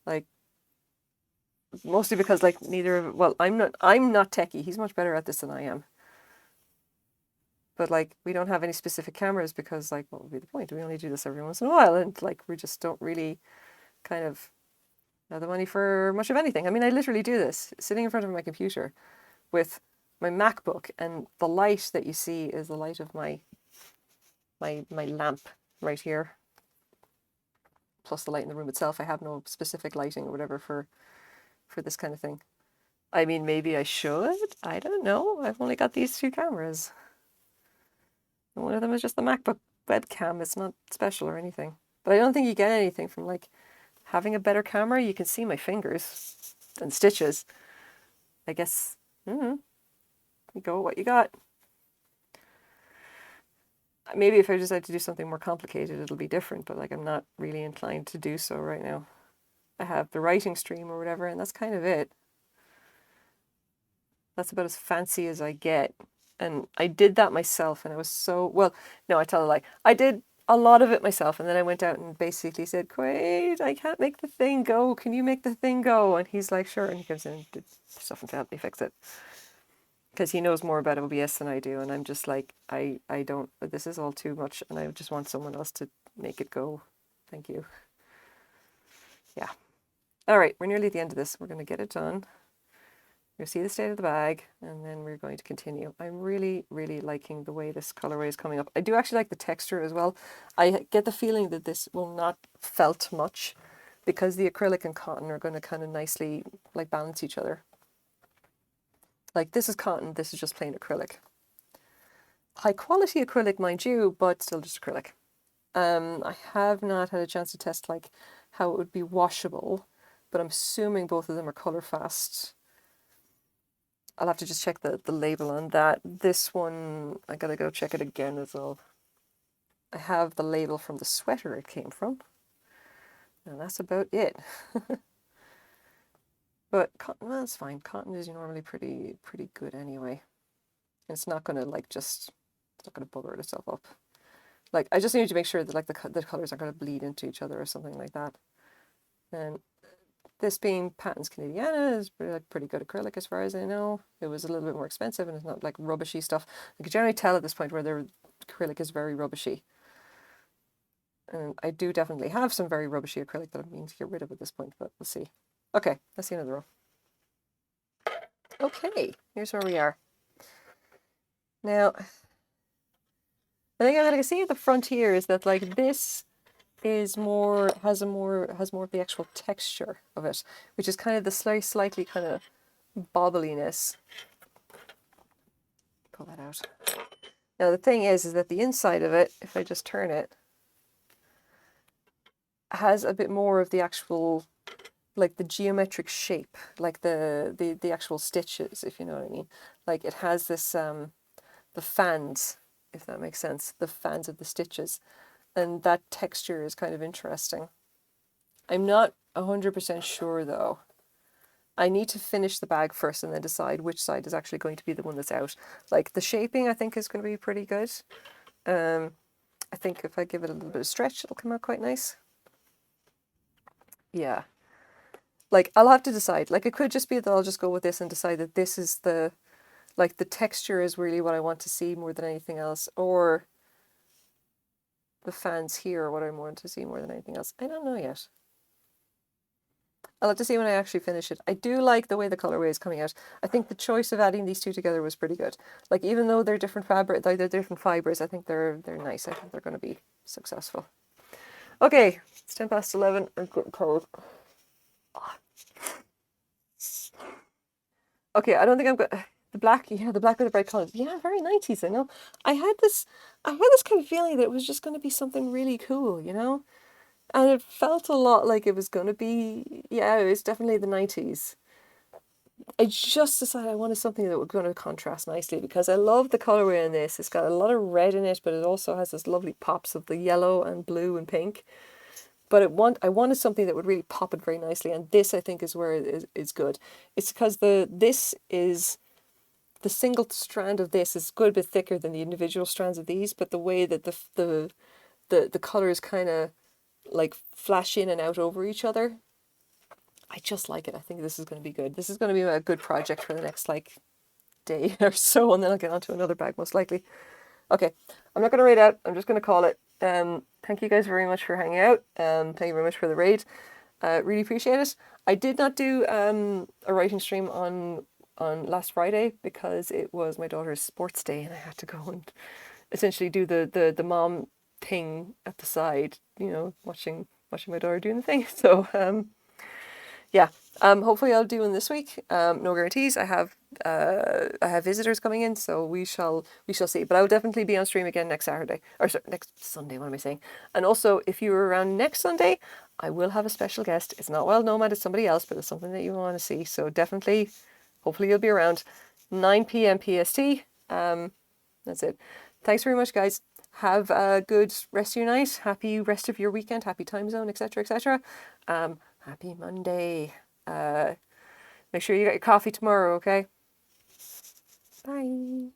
Like mostly because like I'm not techie. He's much better at this than I am. But like we don't have any specific cameras because like what would be the point? We only do this every once in a while, and like we just don't really kind of have the money for much of anything. I mean, I literally do this sitting in front of my computer with my MacBook, and the light that you see is the light of my lamp right here, plus the light in the room itself. I have no specific lighting or whatever for this kind of thing. I mean, maybe I should. I don't know. I've only got these 2 cameras. And one of them is just the MacBook webcam. It's not special or anything. But I don't think you get anything from like having a better camera. You can see my fingers and stitches. I guess, you go what you got. Maybe if I decide to do something more complicated, it'll be different. But like I'm not really inclined to do so right now. I have the writing stream or whatever, and that's kind of it. That's about as fancy as I get. And I did that myself, and I was so, well, no, I tell a lie. I did a lot of it myself, and then I went out and basically said, Quaid, I can't make the thing go. Can you make the thing go? And he's like, sure. And he comes in and did stuff to help me fix it. Because he knows more about OBS than I do, and I'm just like, I don't, this is all too much, and I just want someone else to make it go. Thank you. Yeah. All right, we're nearly at the end of this. We're going to get it done. You'll see the state of the bag, and then we're going to continue. I'm really, really liking the way this colorway is coming up. I do actually like the texture as well. I get the feeling that this will not felt much because the acrylic and cotton are going to kind of nicely like balance each other. Like this is cotton, this is just plain acrylic. High quality acrylic, mind you, but still just acrylic. I have not had a chance to test like how it would be washable, but I'm assuming both of them are color fast. I'll have to just check the label on that. This one, I gotta go check it again as well. I have the label from the sweater it came from. And that's about it. But cotton, well, that's fine. Cotton is normally pretty good anyway. It's not gonna like it's not gonna bugger itself up. Like I just need to make sure that like the colors aren't gonna bleed into each other or something like that. And this being Patton's Canadiana is pretty good acrylic as far as I know. It was a little bit more expensive and it's not like rubbishy stuff. I can generally tell at this point where their acrylic is very rubbishy. And I do definitely have some very rubbishy acrylic that I'm meaning to get rid of at this point, but we'll see. Okay, that's the end of the row. Okay, here's where we are. Now, I think I can see at the front here is that like this is more has more of the actual texture of it, which is kind of the slightly kind of bobbliness. Pull that out. Now the thing is that the inside of it, if I just turn it, has a bit more of the actual like the geometric shape, like the actual stitches, if you know what I mean. Like it has this the fans, if that makes sense, the fans of the stitches, and that texture is kind of interesting. I'm not 100% sure though. I need to finish the bag first and then decide which side is actually going to be the one that's out. Like the shaping I think is going to be pretty good. I think if I give it a little bit of stretch, it'll come out quite nice. Yeah. Like I'll have to decide. Like it could just be that I'll just go with this and decide that this is the, like the texture is really what I want to see more than anything else, or the fans here are what I want to see more than anything else. I don't know yet. I'll have to see when I actually finish it. I do like the way the colorway is coming out. I think the choice of adding these two together was pretty good. Like even though they're different fabric, they're different fibers, I think they're nice. I think they're going to be successful. Okay, it's 11:10. I'm getting cold. Okay, I don't think I'm good. The black, yeah, the black with the bright colors. Yeah, very 90s, I know. I had this kind of feeling that it was just going to be something really cool, you know? And it felt a lot like it was going to be, yeah, it was definitely the 90s. I just decided I wanted something that was going to contrast nicely because I love the colorway in this. It's got a lot of red in it, but it also has this lovely pops of the yellow and blue and pink. But I wanted something that would really pop it very nicely, and this I think is where it is good. It's because the single strand of this is a good bit thicker than the individual strands of these, but the way that the colors kind of like flash in and out over each other, I just like it. I think this is going to be good. This is going to be a good project for the next like day or so, and then I'll get onto another bag most likely. Okay, I'm not going to raid out. I'm just going to call it. Thank you guys very much for hanging out. Thank you very much for the raid. Really appreciate it. I did not do a writing stream on last Friday because it was my daughter's sports day and I had to go and essentially do the mom thing at the side, you know, watching my daughter doing the thing. So yeah, hopefully I'll do one this week. No guarantees. I have visitors coming in, so we shall see. But I will definitely be on stream again next Saturday, or sorry, next Sunday. What am I saying? And also, if you were around next Sunday, I will have a special guest. It's not Wild Nomad, it's somebody else, but it's something that you want to see. So definitely, hopefully you'll be around. 9 p.m. PST. That's it. Thanks very much, guys. Have a good rest of your night. Happy rest of your weekend. Happy time zone, etc., etc. Happy Monday. Make sure you got your coffee tomorrow, okay? Bye.